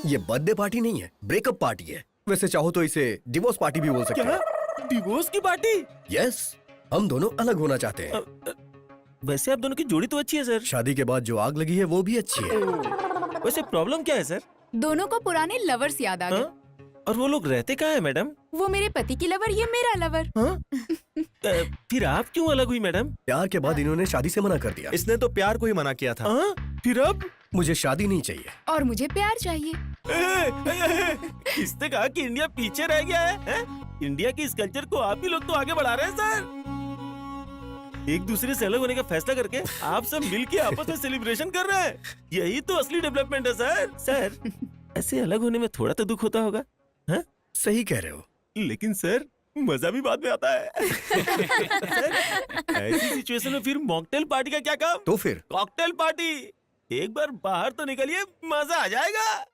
ये बर्थडे पार्टी नहीं है, ब्रेकअप पार्टी है। वैसे चाहो तो इसे डिवोर्स पार्टी भी बोल सकते हैं। डिवोर्स की पार्टी? यस, हम दोनों अलग होना चाहते हैं। वैसे आप दोनों की जोड़ी तो अच्छी है सर। शादी के बाद जो आग लगी है वो भी अच्छी है। वैसे प्रॉब्लम क्या है सर? दोनों को पुराने लवर्स याद आ गए। और वो लोग रहते कहाँ है मैडम? वो मेरे पति की लवर, ये मेरा लवर। फिर आप क्यों अलग हुई मैडम? प्यार के बाद इन्होंने शादी से मना कर दिया। इसने तो प्यार को ही मना किया था। फिर अब? मुझे शादी नहीं चाहिए। और मुझे प्यार चाहिए। इसने कहा कि इंडिया पीछे रह गया है? इंडिया की इस कल्चर को आप ही लोग तो आगे बढ़ा रहे हैं सर। एक दूसरे से अलग होने का फैसला करके आप सब मिलके आपस में सेलिब्रेशन कर रहे हैं। यही तो असली डेवलपमेंट है सर। सर, ऐसे अलग होने में थोड़ा तो दुख होता होगा। हाँ? सही कह रहे हो, लेकिन सर मजा भी बाद में आता है। सर, ऐसी सिचुएशन में फिर मॉकटेल पार्टी का क्या काम? तो फिर कॉकटेल पार्टी। एक बार बाहर तो निकलिए, मजा आ जाएगा।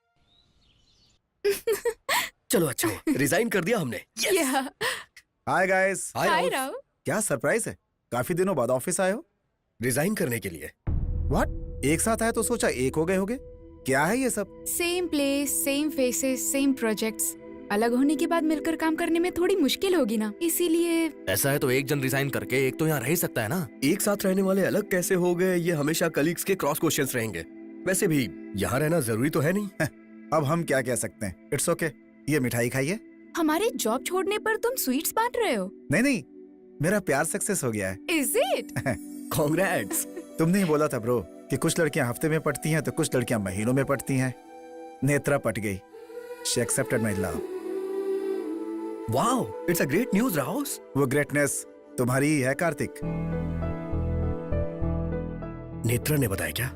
चलो अच्छा हुआ, रिजाइन कर दिया हमने। Hi guys. हाय राव। क्या सरप्राइज है, काफी दिनों बाद ऑफिस आए हो? रिजाइन करने के लिए। व्हाट? एक साथ आए तो सोचा एक हो गए होगे। क्या है ये सब? Same place, same faces, same projects. अलग होने के बाद मिलकर काम करने में थोड़ी मुश्किल होगी ना, इसीलिए। ऐसा है तो एक जन रिजाइन करके एक तो यहाँ रह ही सकता है ना। एक साथ रहने वाले अलग कैसे हो गए, ये हमेशा कलीग्स के क्रॉस क्वेश्चंस रहेंगे। वैसे भी यहाँ रहना जरूरी तो है नहीं। अब हम क्या कह सकते हैं। इट्स ओके, ये मिठाई खाइए। हमारे जॉब छोड़ने पर तुम स्वीट्स बांट रहे हो? नहीं, मेरा प्यार सक्सेस हो गया है। Is it? कांग्रेट्स। तुमने ही बोला था ब्रो कि कुछ लड़कियां हफ्ते में पढ़ती हैं तो कुछ लड़कियां महीनों में पढ़ती हैं। नेत्रा पट गई। She accepted my love. Wow, it's a great news Rouse. वो ग्रेटनेस तुम्हारी ही है कार्तिक। नेत्रा ने बताया क्या?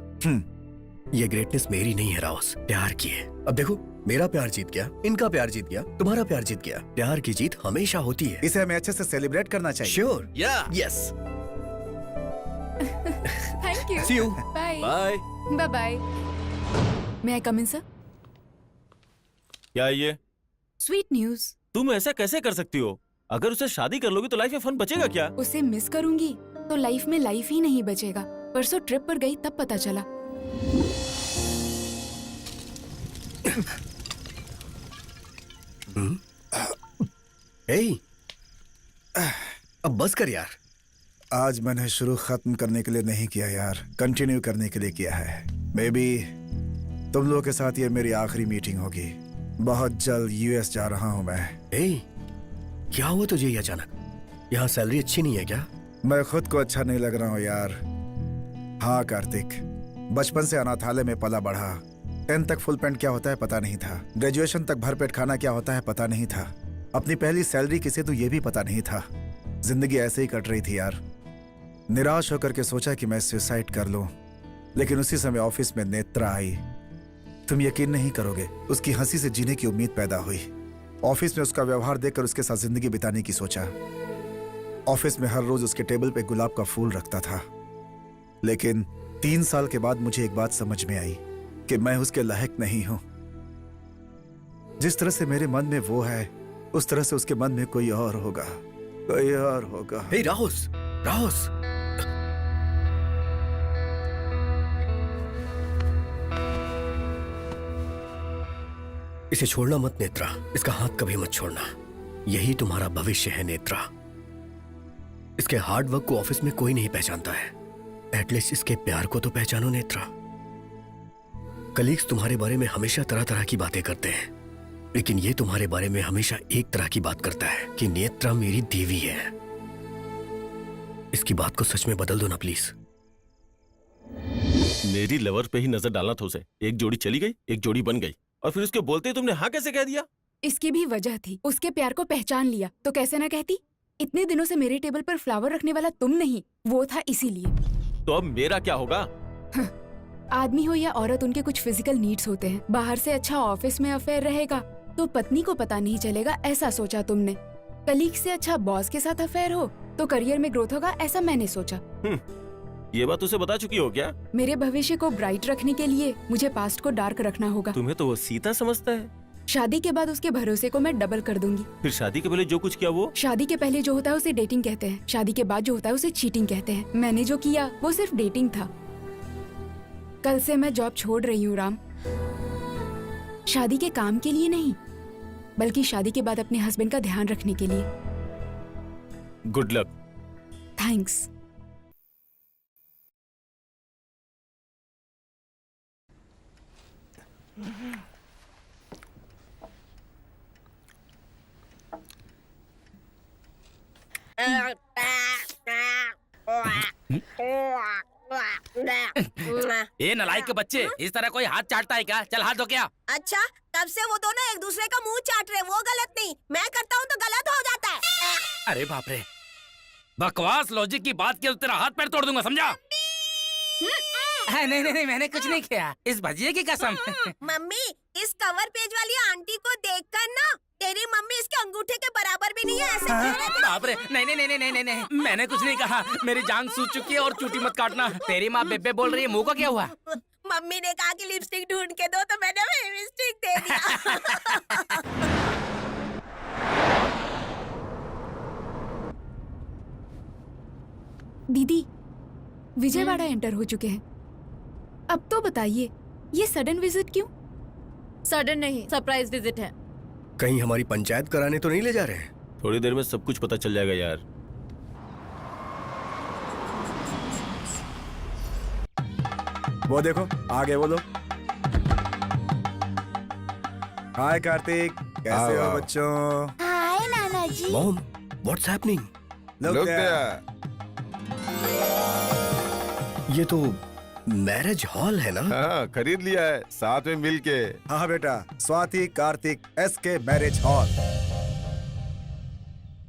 ये ग्रेटनेस मेरी नहीं है राउस, प्यार की है। अब देखो, मेरा प्यार जीत गया, इनका प्यार जीत गया, तुम्हारा प्यार जीत गया। प्यार की जीत हमेशा होती है। इसे हमें अच्छे से सेलिब्रेट करना चाहिए। Sure. Yes. Thank you. See you. Bye bye. Bye. May I come in sir? क्या ये? Sweet news. तुम ऐसा कैसे कर सकती हो? अगर उसे शादी कर लोगी तो लाइफ में फन बचेगा क्या? उसे मिस करूंगी तो लाइफ में लाइफ ही नहीं बचेगा। परसों ट्रिप पर गई तब पता चला। अब बस कर यार। आज मैंने शुरू खत्म करने के लिए नहीं किया यार, कंटिन्यू करने के लिए किया है। मे बी तुम लोगों के साथ ये मेरी आखिरी मीटिंग होगी। बहुत जल्द यूएस जा रहा हूँ मैं। क्या हुआ तुझे ये अचानक? यहाँ सैलरी अच्छी नहीं है क्या? मैं खुद को अच्छा नहीं लग रहा हूँ यार। हाँ कार्तिक, बचपन से अनाथालय में पला बढ़ा। 10 तक फुल पैंट क्या होता है पता नहीं था। ग्रेजुएशन तक भरपेट खाना क्या होता है पता नहीं था। अपनी पहली सैलरी किसे तो ये भी पता नहीं था। जिंदगी ऐसे ही कट रही थी यार। निराश होकर के सोचा कि मैं सुसाइड कर लूं, लेकिन उसी समय ऑफिस में नेत्रा आई। तुम यकीन नहीं करोगे, उसकी हंसी से जीने की उम्मीद पैदा हुई। ऑफिस में उसका व्यवहार देखकर उसके साथ जिंदगी बिताने की सोचा। ऑफिस में हर रोज उसके टेबल पे गुलाब का फूल रखता था। लेकिन 3 साल के बाद मुझे एक बात समझ में आई कि मैं उसके लायक नहीं हूं। जिस तरह से मेरे मन में वो है, उस तरह से उसके मन में कोई और होगा, कोई और होगा। हे राहुस, राहुस, इसे छोड़ना मत नेत्रा, इसका हाथ कभी मत छोड़ना। यही तुम्हारा भविष्य है नेत्रा। इसके हार्ड वर्क को ऑफिस में कोई नहीं पहचानता है। एटलीस्ट इसके प्यार को तो पहचानो नेत्रा। कलीग्स तुम्हारे बारे में हमेशा तरह तरह की बातें करते हैं, लेकिन ये तुम्हारे बारे में हमेशा एक तरह की बात करता है कि नेत्रा मेरी देवी है। इसकी बात को सच में बदल दो ना प्लीज। मेरी लवर पे ही नजर डालना था उसे। एक जोड़ी चली गई, एक जोड़ी बन गई, और फिर उसके बोलते ही तुमने हाँ कैसे कह दिया? इसकी भी वजह थी। उसके प्यार को पहचान लिया तो कैसे ना कहती। इतने दिनों से मेरे टेबल पर फ्लावर रखने वाला तुम नहीं, वो था इसीलिए। तो अब मेरा क्या होगा? आदमी हो या औरत, उनके कुछ फिजिकल नीड्स होते हैं। बाहर से अच्छा ऑफिस में अफेयर रहेगा तो पत्नी को पता नहीं चलेगा, ऐसा सोचा तुमने। कलीग से अच्छा बॉस के साथ अफेयर हो तो करियर में ग्रोथ होगा, ऐसा मैंने सोचा। ये बात उसे बता चुकी हो क्या? मेरे भविष्य को ब्राइट रखने के लिए मुझे पास्ट को डार्क रखना होगा। तुम्हें तो वो सीता समझता है। शादी के बाद उसके भरोसे को मैं डबल कर दूंगी। फिर शादी के पहले जो कुछ किया वो? शादी के पहले जो होता है उसे डेटिंग कहते हैं, शादी के बाद जो होता है उसे चीटिंग कहते हैं। मैंने जो किया वो सिर्फ डेटिंग था। कल से मैं जॉब छोड़ रही हूँ राम। शादी के काम के लिए नहीं, बल्कि शादी के बाद अपने हस्बैंड का ध्यान रखने के लिए। Good luck. थैंक्स। ये नालायक के बच्चे, इस तरह कोई हाथ चाटता है क्या? चल हाथ धो क्या। अच्छा, तब से वो दोनों एक दूसरे का मुंह चाट रहे, वो गलत नहीं। मैं करता हूँ तो गलत हो जाता है। अरे बाप रे, बकवास लॉजिक की बात की तो तेरा हाथ पैर तोड़ दूंगा, समझा? नहीं नहीं नहीं, मैंने कुछ नहीं किया, इस भजिए की कसम। मम्मी, इस कवर पेज वाली आंटी को देखकर ना तेरी मम्मी इसके अंगूठे के बराबर भी नहीं है। ऐसे कह रहे थे। बाप रे, नहीं नहीं नहीं नहीं नहीं नहीं, मैंने कुछ नहीं कहा। मेरी जांग सूज चुकी है और चूटी मत काटना। तेरी माँ बेबे बोल रही है, मुंह को क्या हुआ? मम्मी ने कहा कि लिपस्टिक ढूंढ के दो, तो मैंने लिपस्टिक दे दिया। दीदी, विजयवाड़ा एंटर हो चुके हैं। अब तो बताइए, ये सडन विजिट क्यों? सडन नहीं, सरप्राइज विजिट है। कहीं हमारी पंचायत कराने तो नहीं ले जा रहे हैं? थोड़ी देर में सब कुछ पता चल जाएगा यार। वो देखो आगे वो लोग। हाय कार्तिक, कैसे हो बच्चों? हाय नाना जी। Mom, what's happening? Look there. ये तो मैरिज हॉल है ना? हाँ, खरीद लिया है साथ में मिलके। हाँ बेटा, Swati Kartik SK marriage hall.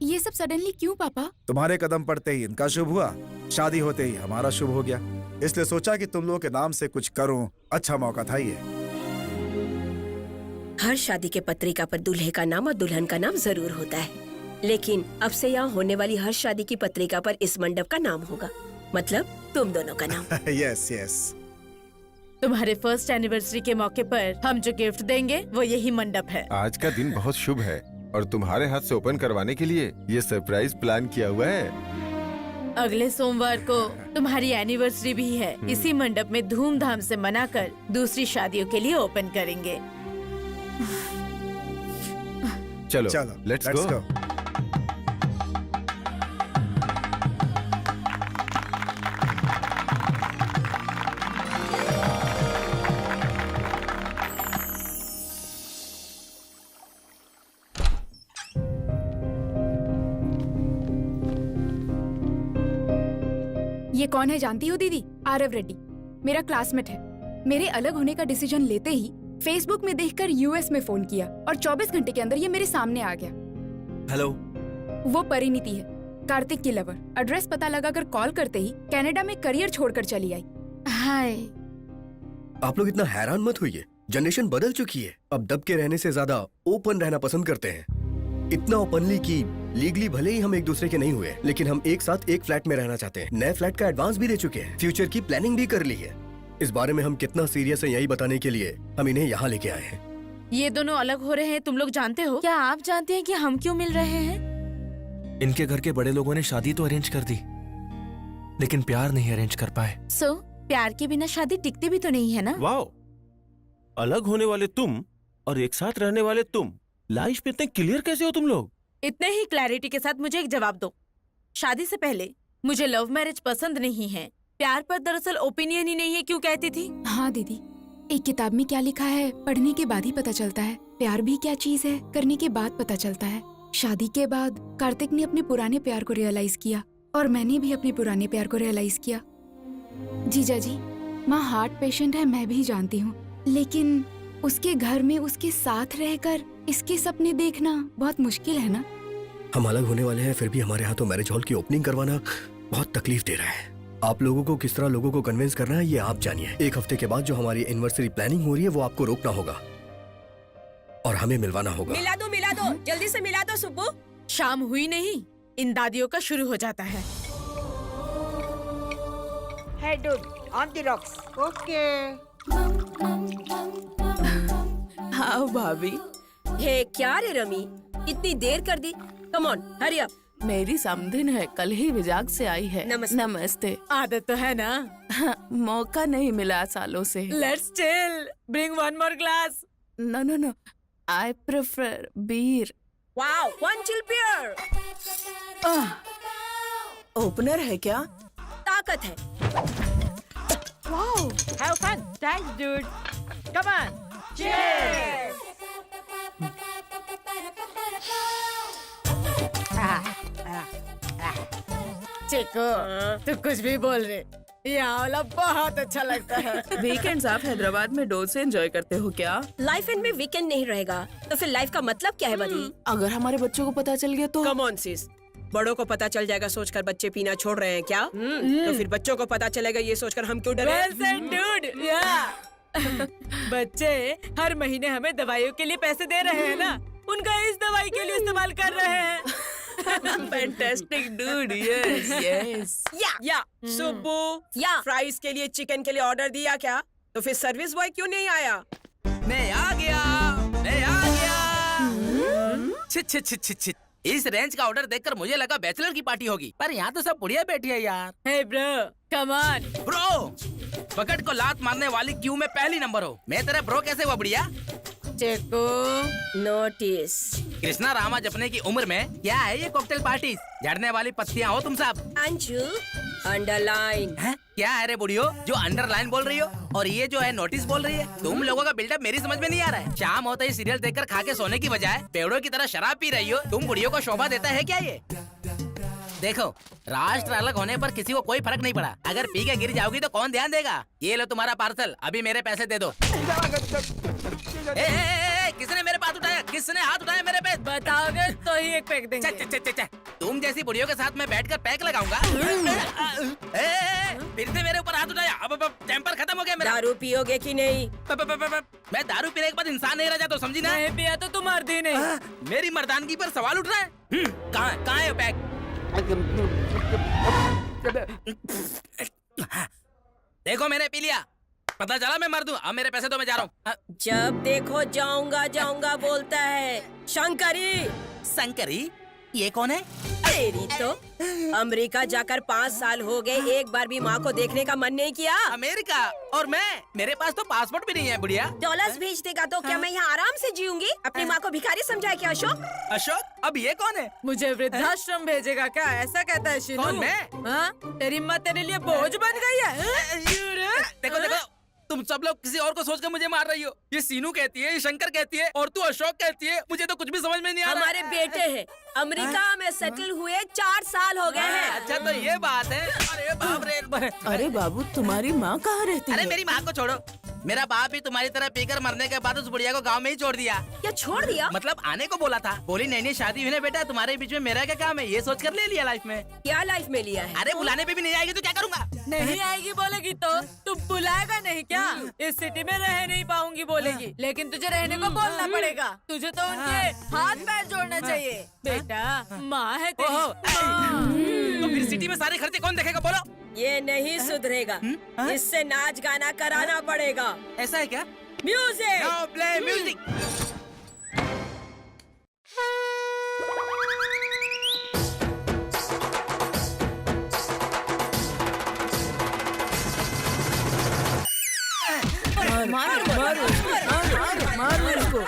ये सब सडनली क्यों पापा? तुम्हारे कदम पड़ते ही इनका शुभ हुआ, शादी होते ही हमारा शुभ हो गया। इसलिए सोचा कि तुम लोगों के नाम से कुछ करूं, अच्छा मौका था ये। हर शादी के पत्रिका पर दूल्हे का नाम और दुल्हन का नाम जरूर होता है, लेकिन अब से यहाँ होने वाली हर शादी की पत्रिका पर इस मंडप का नाम होगा, मतलब तुम दोनों का नाम। Yes yes. तुम्हारे फर्स्ट एनिवर्सरी के मौके पर हम जो गिफ्ट देंगे वो यही मंडप है। आज का दिन बहुत शुभ है और तुम्हारे हाथ से ओपन करवाने के लिए ये सरप्राइज प्लान किया हुआ है। अगले सोमवार को तुम्हारी एनिवर्सरी भी है। इसी मंडप में धूमधाम से मनाकर दूसरी शादियों के लिए ओपन करेंगे। चलो लेट्स गो। कौन है जानती हो दीदी? आरव रेड्डी, मेरा क्लासमेट है। मेरे अलग होने का डिसीजन लेते ही फेसबुक में देखकर यूएस में फोन किया और 24 घंटे के अंदर ये मेरे सामने आ गया। हेलो। वो परिणीति है, कार्तिक की लवर। एड्रेस पता लगाकर कॉल करते ही कनाडा में करियर छोड़कर चली आई। हाय। आप लोग इतना हैरान मत होइए, जनरेशन बदल चुकी है। अब दब के रहने से ज्यादा ओपन रहना पसंद करते हैं। इतना ओपनली कि लीगली भले ही हम एक दूसरे के नहीं हुए, लेकिन हम एक साथ एक फ्लैट में रहना चाहते हैं। नए फ्लैट का एडवांस भी दे चुके हैं, फ्यूचर की प्लानिंग भी कर ली है। इस बारे में हम कितना सीरियस है यही बताने के लिए हम इन्हें यहाँ लेके आए हैं। ये दोनों अलग हो रहे हैं, तुम लोग जानते हो? क्या आप जानते हैं कि हम क्यों मिल रहे हैं? इनके घर के बड़े लोगों ने शादी तो अरेंज कर दी, लेकिन प्यार नहीं अरेंज कर पाए। सो प्यार के बिना शादी टिकती भी तो नहीं है ना? वाओ, अलग होने वाले तुम और एक साथ रहने वाले तुम, लाइफ में इतने क्लियर कैसे हो तुम लोग? इतने ही क्लैरिटी के साथ मुझे एक जवाब दो। शादी से पहले मुझे लव मैरिज पसंद नहीं है, प्यार पर दरअसल ओपिनियन ही नहीं है, क्यों कहती थी? हाँ दीदी, एक किताब में क्या लिखा है पढ़ने के बाद ही पता चलता है। प्यार भी क्या चीज है करने के बाद पता चलता है। शादी के बाद कार्तिक ने अपने पुराने प्यार को रियलाइज किया और मैंने भी अपने पुराने प्यार को रियलाइज किया। जीजा जी, माँ हार्ट पेशेंट है मैं भी जानती हूँ, लेकिन उसके घर में उसके साथ रहकर इसके सपने देखना बहुत मुश्किल है ना। हम अलग होने वाले हैं, फिर भी हमारे हाथों मैरिज हॉल की ओपनिंग करवाना बहुत तकलीफ दे रहा है। आप लोगों को किस तरह लोगों को कन्विंस करना है ये आप जानिए। एक हफ्ते के बाद जो हमारी एनिवर्सरी प्लानिंग हो रही है वो आपको रोकना होगा और हमें मिलवाना होगा। मिला दो, जल्दी से मिला दो सुब्बू। शाम हुई नहीं, इन दादियों का शुरू हो जाता है। Hey dude, on the rocks. Okay. हाँ भाभी, हे क्या रे रमी, इतनी देर कर दी। Come on, hurry up. मेरी समधिन है, कल ही विजाग से आई है। नमस्ते। नमस्ते। आदत तो है ना? मौका नहीं मिला सालों से। Let's chill. Bring one more glass. No. I prefer beer. Wow, one chill beer. Opener है क्या? ताकत है। Wow. Have fun. Thanks, dude. Come on. Cheers. Chiko, तू कुछ भी बोल रहे, यहाँ वाला बहुत अच्छा लगता है। वीकेंड्स आप हैदराबाद में डोल से एंजॉय करते हो क्या? लाइफ एंड में वीकेंड नहीं रहेगा तो फिर लाइफ का मतलब क्या है बदी? अगर हमारे बच्चों को पता चल गया तो? कम ऑन सिस, बड़ों को पता चल जाएगा सोचकर बच्चे पीना छोड़ रहे हैं क्या? तो फिर बच्चों को पता चलेगा ये सोचकर हम क्यों डरे? Well said, dude. Yeah. बच्चे हर महीने हमें दवाइयों के लिए पैसे दे रहे हैं ना, उनका इस दवाई के लिए इस्तेमाल कर रहे हैं। Fantastic, dude. Yes. या सुब्बू, या फ्राइज के लिए चिकन के लिए ऑर्डर दिया क्या? तो फिर सर्विस बॉय क्यों नहीं आया? मैं आ गया। छिट। इस रेंज का ऑर्डर देखकर मुझे लगा बैचलर की पार्टी होगी, पर यहाँ तो सब बुढ़िया बैठी है यार। Hey bro, come on. Bro, bucket को लात मारने वाली क्यू में पहली नंबर हो, मैं तेरा ब्रो कैसे हुआ बुढ़िया? Chico, notice. कृष्णा रामा जपने की उम्र में क्या है ये कॉकटेल पार्टी? झड़ने वाली पत्तियां हो तुम सब। अंशु, अंडरलाइन। हैं? क्या है रे बुढ़ियो जो अंडरलाइन बोल रही हो और ये जो है नोटिस बोल रही है? तुम लोगों का बिल्डअप मेरी समझ में नहीं आ रहा है। शाम होते ही सीरियल देखकर खा के सोने की बजाय पेड़ों की तरह शराब पी रही हो। तुम बुढ़ियों को शोभा देता है क्या ये? देखो, राष्ट्र अलग होने पर किसी को कोई फर्क नहीं पड़ा। अगर पी के गिर जाओगी तो कौन ध्यान देगा? ये लो तुम्हारा पार्सल, अभी मेरे पैसे दे दो। किसने मेरे पास उठाया? किसने हाथ उठाया मेरे पे? बताओगे तो ही एक पैक देंगे। तुम जैसी बुढ़ियों के साथ मैं बैठकर पैक लगाऊंगा। फिर से मेरे ऊपर हाथ उठाया। अब टेम्पर खत्म हो गया मेरा। दारू पियोगे कि नहीं? मैं दारू पीने के बाद इंसान नहीं रह जाता, समझी ना? नहीं पिया तो तुम मर्दी नहीं। मेरी मर्दानगी पर सवाल उठ रहा है। कहाँ है पैक? देखो मैंने पी लिया, पता चला मैं मर दूं। अब मेरे पैसे तो मैं जा रहा हूँ। जब देखो जाऊंगा बोलता है। शंकरी। शंकरी? ये कौन है? तेरी तो अमेरिका जाकर 5 साल हो गए, एक बार भी माँ को देखने का मन नहीं किया। अमेरिका? और मैं? मेरे पास तो पासपोर्ट भी नहीं है बुढ़िया। डॉलर्स भेज देगा तो क्या मैं यहाँ आराम से जीऊंगी? अपनी माँ को भिखारी समझा क्या अशोक? अशोक? अब ये कौन है? मुझे वृद्धाश्रम भेजेगा क्या, ऐसा कहता है कौन, मैं? हाँ? तेरी माँ तेरे लिए बोझ बन गई है? देखो, तुम सब लोग किसी और को सोचकर मुझे मार रही हो। ये सीनू कहती है, ये शंकर कहती है, और तू अशोक कहती है। मुझे तो कुछ भी समझ में नहीं आ रहा। हमारे बेटे हैं, अमेरिका में सेटल हुए 4 साल हो गए हैं। अच्छा तो ये बात है। अरे बाप रे, एक बार। अरे बाबू, तुम्हारी माँ कहाँ रहती अरे है? मेरी माँ को छोड़ो, मेरा बाप भी तुम्हारी तरह पीकर मरने के बाद उस बुढ़िया को गांव में ही छोड़ दिया। क्या छोड़ दिया? मतलब आने को बोला था, बोली नई नई शादी हुई ना बेटा, तुम्हारे बीच में मेरा क्या काम है, ये सोच कर ले लिया लाइफ में। क्या लाइफ में लिया है? अरे बुलाने पे भी नहीं आएगी तो क्या करूँगा? नहीं आएगी बोलेगी तो तुम बुलाएगा नहीं क्या? इस सिटी में रह नहीं पाऊंगी बोलेगी, लेकिन तुझे रहने को बोलना पड़ेगा। तुझे तो उनके हाथ पैर जोड़ना चाहिए। बेटा माँ है तेरी। तो फिर सिटी में सारे खर्चे कौन देखेगा बोलो? ये नहीं सुधरेगा, इससे नाच गाना कराना पड़ेगा। ऐसा है क्या? म्यूजिक! Now play music! मारो इसको,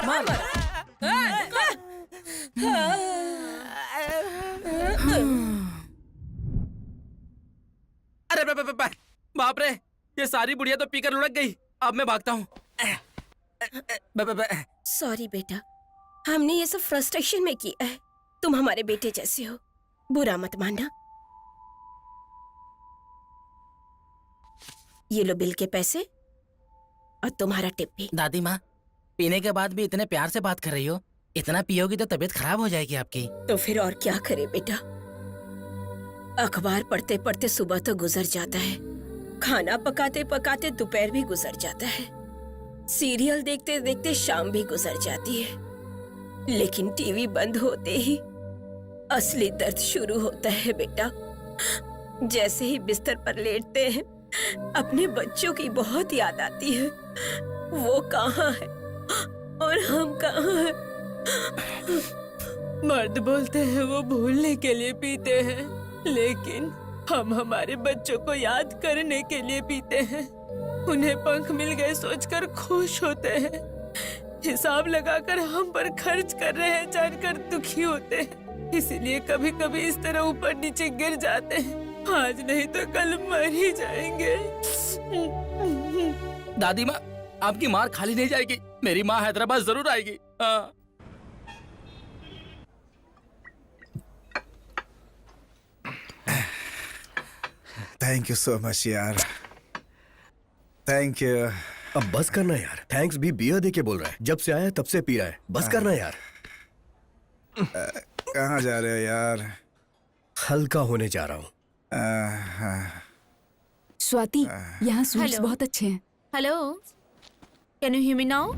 मारो। अरे बाप रे, ये सारी बुढ़िया तो पीकर लुढ़क गई। अब मैं भागता हूँ। सॉरी बेटा, हमने ये सब फ्रस्ट्रेशन में किया है। तुम हमारे बेटे जैसे हो, बुरा मत मानना। ये लो बिल के पैसे और तुम्हारा टिप भी। दादी माँ, पीने के बाद भी इतने प्यार से बात कर रही हो, इतना पियोगी तो तबीयत खराब हो जाएगी आपकी। तो फिर और क्या करे बेटा, अखबार पढ़ते पढ़ते सुबह तो गुजर जाता है, खाना पकाते पकाते दोपहर भी गुजर जाता है, सीरियल देखते देखते शाम भी गुजर जाती है, लेकिन टीवी बंद होते ही असली दर्द शुरू होता है बेटा। जैसे ही बिस्तर पर लेटते हैं, अपने बच्चों की बहुत याद आती है। वो कहाँ है और हम कहाँ हैं? मर्द बोलते हैं वो भूलने के लिए पीते हैं, लेकिन हम हमारे बच्चों को याद करने के लिए पीते हैं। उन्हें पंख मिल गए सोचकर खुश होते हैं, हिसाब लगाकर हम पर खर्च कर रहे हैं जानकर दुखी होते हैं। इसीलिए कभी कभी इस तरह ऊपर नीचे गिर जाते हैं। आज नहीं तो कल मर ही जाएंगे। दादी माँ, आपकी मार खाली नहीं जाएगी, मेरी माँ हैदराबाद जरूर आएगी। थैंक यू सो मच यार, थैंक यू। अब बस करना यार, थैंक्स भी बियर दे के बोल रहा है। जब से आया तब से पी रहा है, बस करना यार। कहाँ जा रहे हो यार? हल्का होने जा रहा हूँ। स्वाति, यहाँ स्वीट्स Hello. बहुत अच्छे हैं। Hello, can you hear me now?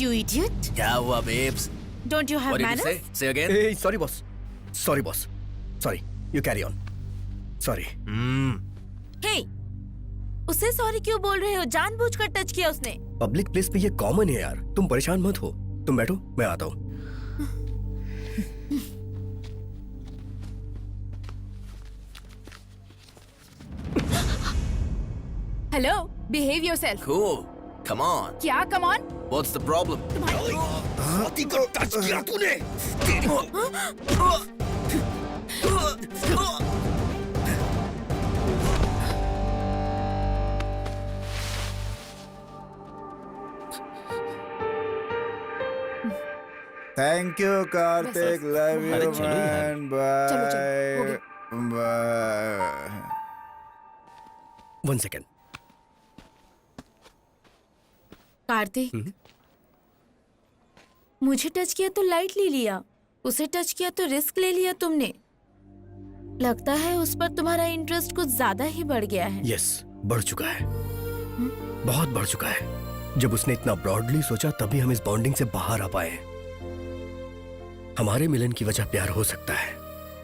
You idiot, क्या हुआ babes? Don't you have manners? Say again? Uh, sorry boss, sorry boss, sorry, you carry on. Sorry. Hey, उसे सॉरी क्यों बोल रहे हो? जानबूझकर टच किया उसने। पब्लिक प्लेस पे ये कॉमन है यार, तुम परेशान मत हो। तुम बैठो, मैं आता हूँ। Hello, behave yourself. Cool. Come on. क्या come on? What's the problem? Swati को टच किया तूने। थैंक यू कार्तिक, लव अरे यू चलो यार। मैन, चलो, हो बाय बाय। 1 सेकेंड। कार्तिक, मुझे टच किया तो लाइटली लिया, उसे टच किया तो रिस्क ले लिया तुमने। लगता है उस पर तुम्हारा इंटरेस्ट कुछ ज्यादा ही बढ़ गया है। यस, बढ़ चुका है, बहुत बढ़ चुका है। जब उसने इतना ब्रॉडली सोचा तभी हम इस बॉन्डिंग से बाहर आ पाए। हमारे मिलन की वजह प्यार हो सकता है,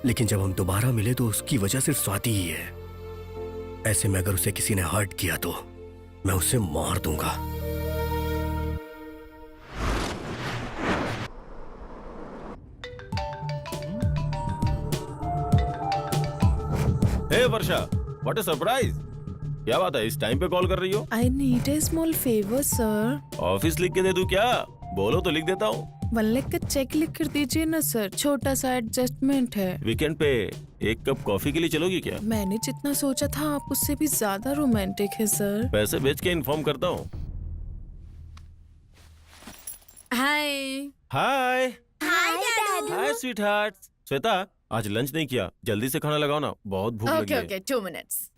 लेकिन जब हम दोबारा मिले तो उसकी वजह सिर्फ स्वाति ही है। ऐसे में अगर उसे किसी ने हर्ट किया तो मैं उसे मार दूंगा। हे वर्षा, व्हाट अ सरप्राइज! क्या बात है, इस टाइम पे कॉल कर रही हो? I need a small favor, sir. Office लिख के दे दूं क्या? बोलो तो लिख देता हूँ। 1 लाख का चेक लिख कर दीजिए ना सर, छोटा सा एडजस्टमेंट है। वीकेंड पे एक कप कॉफी के लिए चलोगी क्या? मैंने जितना सोचा था आप उससे भी ज्यादा रोमांटिक है सर। पैसे बेच के इन्फॉर्म करता हूँ। हाय। हाय हाय हाय स्वीट हार्ट। श्वेता, आज लंच नहीं किया, जल्दी से खाना लगाओ ना, बहुत भूख लगी ओके है। Okay 2 minutes.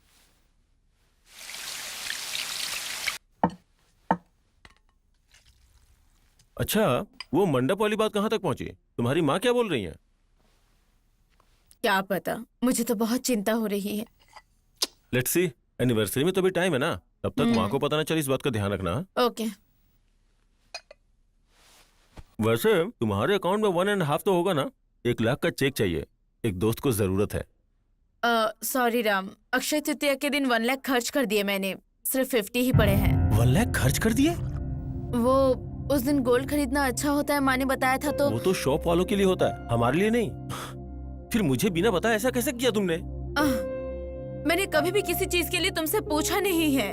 अच्छा, वो मंडप वाली बात कहाँ तक पहुँची? तुम्हारी माँ क्या बोल रही है? क्या पता, मुझे तो बहुत चिंता हो रही है। लेट्स सी, एनिवर्सरी में तो भी टाइम है ना, तब तक माँ को पता ना चले, इस बात का ध्यान रखना। ओके। वैसे तुम्हारे अकाउंट में 1.5 तो होगा ना? 1 लाख का चेक चाहिए, एक दोस्त को जरूरत है। सॉरी राम, अक्षय तृतीया के दिन 1 लाख खर्च कर दिए मैंने, सिर्फ 50 ही पड़े हैं। 1 लाख खर्च कर दिए? वो उस दिन गोल्ड खरीदना अच्छा होता है, माँ ने बताया था तो। वो तो शॉप वालों के लिए होता है, हमारे लिए नहीं। फिर मुझे बिना बताए ऐसा कैसे किया तुमने? मैंने कभी भी किसी चीज के लिए तुमसे पूछा नहीं है।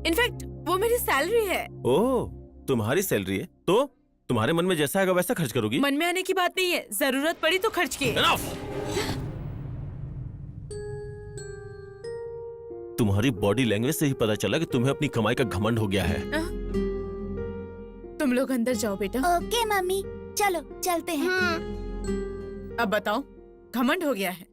इनफैक्ट वो मेरी सैलरी है। ओह, तुम्हारी सैलरी है तो तुम्हारे मन में जैसा आएगा वैसा खर्च करोगी? मन में आने की बात नहीं है, जरूरत पड़ी तो खर्च किए। तुम्हारी बॉडी लैंग्वेज से ही पता चला कि तुम्हें अपनी कमाई का घमंड हो गया है। तुम लोग अंदर जाओ बेटा। ओके मम्मी, चलो चलते हैं। अब बताओ, घमंड हो गया है?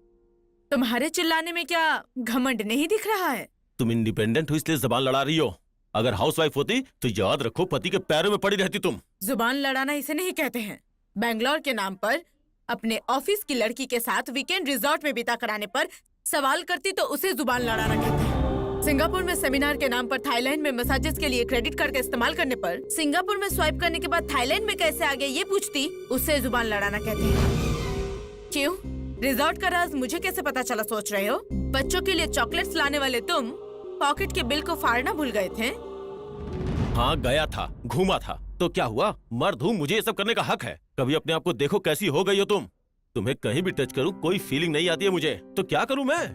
तुम्हारे चिल्लाने में क्या घमंड नहीं दिख रहा है? तुम इंडिपेंडेंट हो इसलिए जबान लड़ा रही हो। अगर हाउसवाइफ होती तो याद रखो पति के पैरों में पड़ी रहती तुम। जुबान लड़ाना इसे नहीं कहते हैं। बैंगलोर के नाम पर अपने ऑफिस की लड़की के साथ वीकेंड रिजॉर्ट में बिता कराने पर सवाल करती तो उसे जुबान लड़ाना कहते हैं। सिंगापुर में सेमिनार के नाम पर थाईलैंड में मसाजेस के लिए क्रेडिट कार्ड का इस्तेमाल करने पर सिंगापुर में स्वाइप करने के बाद थाईलैंड में कैसे आ गया ये पूछती, उसे जुबान लड़ाना कहते हैं। क्यों? रिजॉर्ट का राज मुझे कैसे पता चला सोच रहे हो? बच्चों के लिए चॉकलेट्स लाने वाले तुम पॉकेट के बिल को फाड़ना भूल गए थे। हाँ गया था, घूमा था, तो क्या हुआ? मर्द हूँ, मुझे ये सब करने का हक है। कभी अपने आप को देखो कैसी हो गई हो तुम। तुम्हें कहीं भी टच करूँ कोई फीलिंग नहीं आती है मुझे, तो क्या करूँ मैं?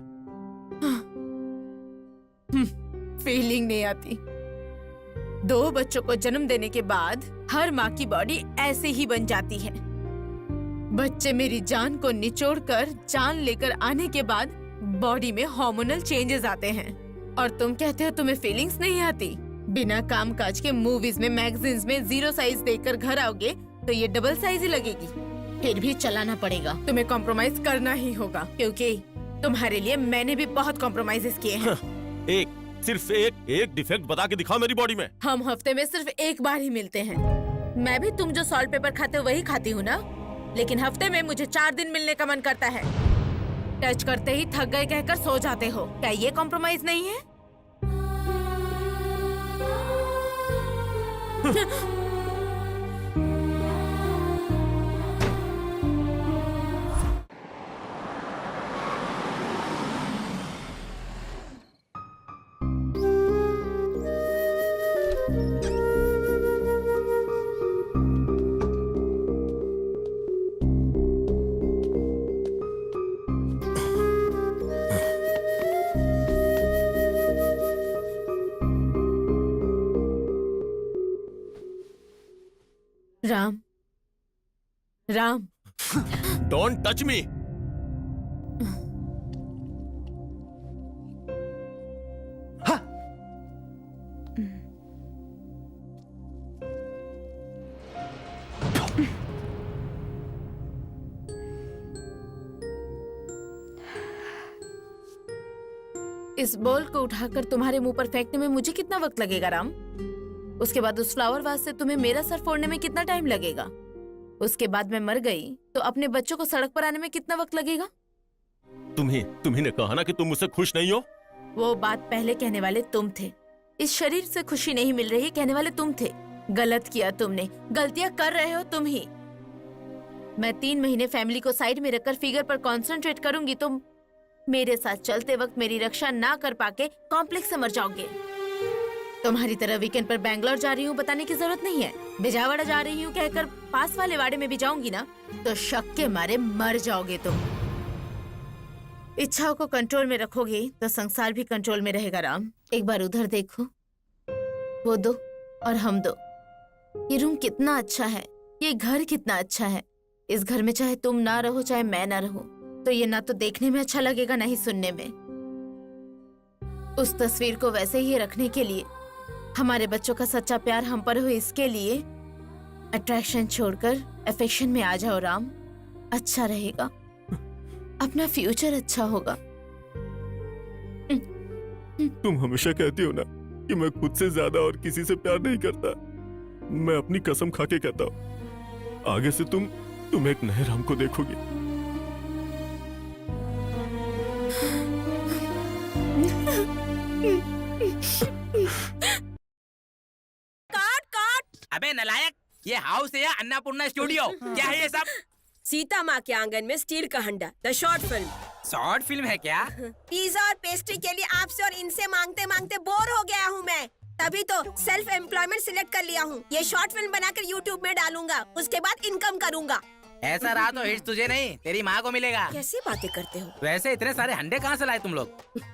फीलिंग नहीं आती। 2 बच्चों को जन्म देने के बाद हर माँ की बॉडी ऐसे ही बन जाती है। बच्चे मेरी जान को निचोड़कर जान लेकर आने के बाद बॉडी में हार्मोनल चेंजेस आते हैं, और तुम कहते हो तुम्हें फीलिंग्स नहीं आती। बिना काम काज के मूवीज में मैगजीन्स में 0 साइज देखकर घर आओगे तो ये डबल साइज ही लगेगी। फिर भी चलाना पड़ेगा, तुम्हें कॉम्प्रोमाइज करना ही होगा, क्योंकि तुम्हारे लिए मैंने भी बहुत कॉम्प्रोमाइजेस किए हैं। सिर्फ एक डिफेक्ट बता के दिखाओ मेरी बॉडी में। हम हफ्ते में सिर्फ 1 बार ही मिलते हैं। मैं भी तुम जो सॉल्ट पेपर खाते हो वही खाती हूँ ना, लेकिन हफ्ते में मुझे 4 दिन मिलने का मन करता है। टच करते ही थक गए कहकर सो जाते हो, क्या ये कॉम्प्रोमाइज नहीं है? Ram, Ram, don't touch me. इस बॉल को उठाकर तुम्हारे मुंह पर फेंकने में मुझे कितना वक्त लगेगा राम? उसके बाद उस फ्लावर वाज से तुम्हें मेरा सर फोड़ने में कितना टाइम लगेगा? उसके बाद मैं मर गई तो अपने बच्चों को सड़क पर आने में कितना वक्त लगेगा? तुम्ही ने कहा ना कि तुम मुझसे खुश नहीं हो। वो बात पहले कहने वाले तुम थे। इस शरीर से खुशी नहीं मिल रही कहने वाले तुम थे। गलत किया तुमने, गलतियां कर रहे हो तुम ही। मैं 3 महीने फैमिली को साइड में रखकर फिगर पर कंसंट्रेट करूंगी तो मेरे साथ चलते वक्त मेरी रक्षा ना कर पाके कॉम्प्लेक्स से मर जाओगे। तुम्हारी तरह वीकेंड पर बैंगलोर जा रही हूँ बताने की जरूरत नहीं है। बिजावाड़ा जा रही हूँ कहकर पास वाले वाड़े में भी जाऊंगी ना तो शक के मारे मर जाओगे तुम। इच्छाओं को कंट्रोल में रखोगे तो संसार भी कंट्रोल में रहेगा राम। एक बार उधर देखो, वो 2 और हम 2। ये रूम कितना अच्छा है, ये घर कितना अच्छा है। इस घर में चाहे तुम ना रहो चाहे मैं ना रहूं, तो ये ना तो देखने में अच्छा लगेगा ना ही सुनने में। उस तस्वीर को वैसे ही रखने के लिए, हमारे बच्चों का सच्चा प्यार हम पर हो इसके लिए अट्रैक्शन छोड़कर अफेक्शन में आ जाओ राम। अच्छा रहेगा, अपना फ्यूचर अच्छा होगा। तुम हमेशा कहती हो ना कि मैं खुद से ज्यादा और किसी से प्यार नहीं करता। मैं अपनी कसम खा के कहता हूँ, आगे से तुम एक नए राम को देखोगी। काट काट। अबे नलायक, ये हाउस है या अन्नपूर्णा स्टूडियो? क्या है ये सब? सीता माँ के आंगन में स्टील का हंडा, the short film. Short film है क्या? पिज्जा और पेस्ट्री के लिए आपसे और इनसे मांगते मांगते बोर हो गया हूँ मैं, तभी तो सेल्फ एम्प्लॉयमेंट सिलेक्ट कर लिया हूँ। ये शॉर्ट फिल्म बनाकर यूट्यूब में डालूंगा, उसके बाद इनकम करूँगा। ऐसा रहा तो हिट तुझे नहीं, तेरी माँ को मिलेगा। कैसी बातें करते हो? वैसे इतने सारे हंडे कहाँ से लाए तुम लोग?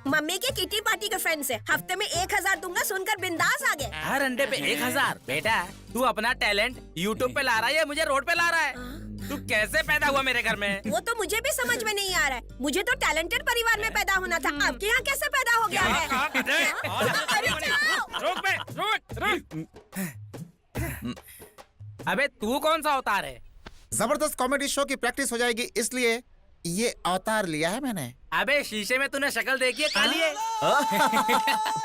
मम्मी के किटी पार्टी के फ्रेंड से। हफ्ते में 1000 दूंगा, सुनकर बिंदास आ गए। हर अंडे पे 1000? बेटा तू अपना टैलेंट यूट्यूब पे ला रहा है या मुझे रोड पे ला रहा है? तू कैसे पैदा हुआ मेरे घर में? वो तो मुझे भी समझ में नहीं आ रहा है। मुझे तो टैलेंटेड परिवार में पैदा होना था, आपके यहाँ कैसे पैदा हो गया है? अबे तू कौन सा अवतार है? जबरदस्त कॉमेडी शो की प्रैक्टिस हो जाएगी, इसलिए ये अवतार लिया है मैंने। अबे शीशे में तूने शक्ल देखी है काली है?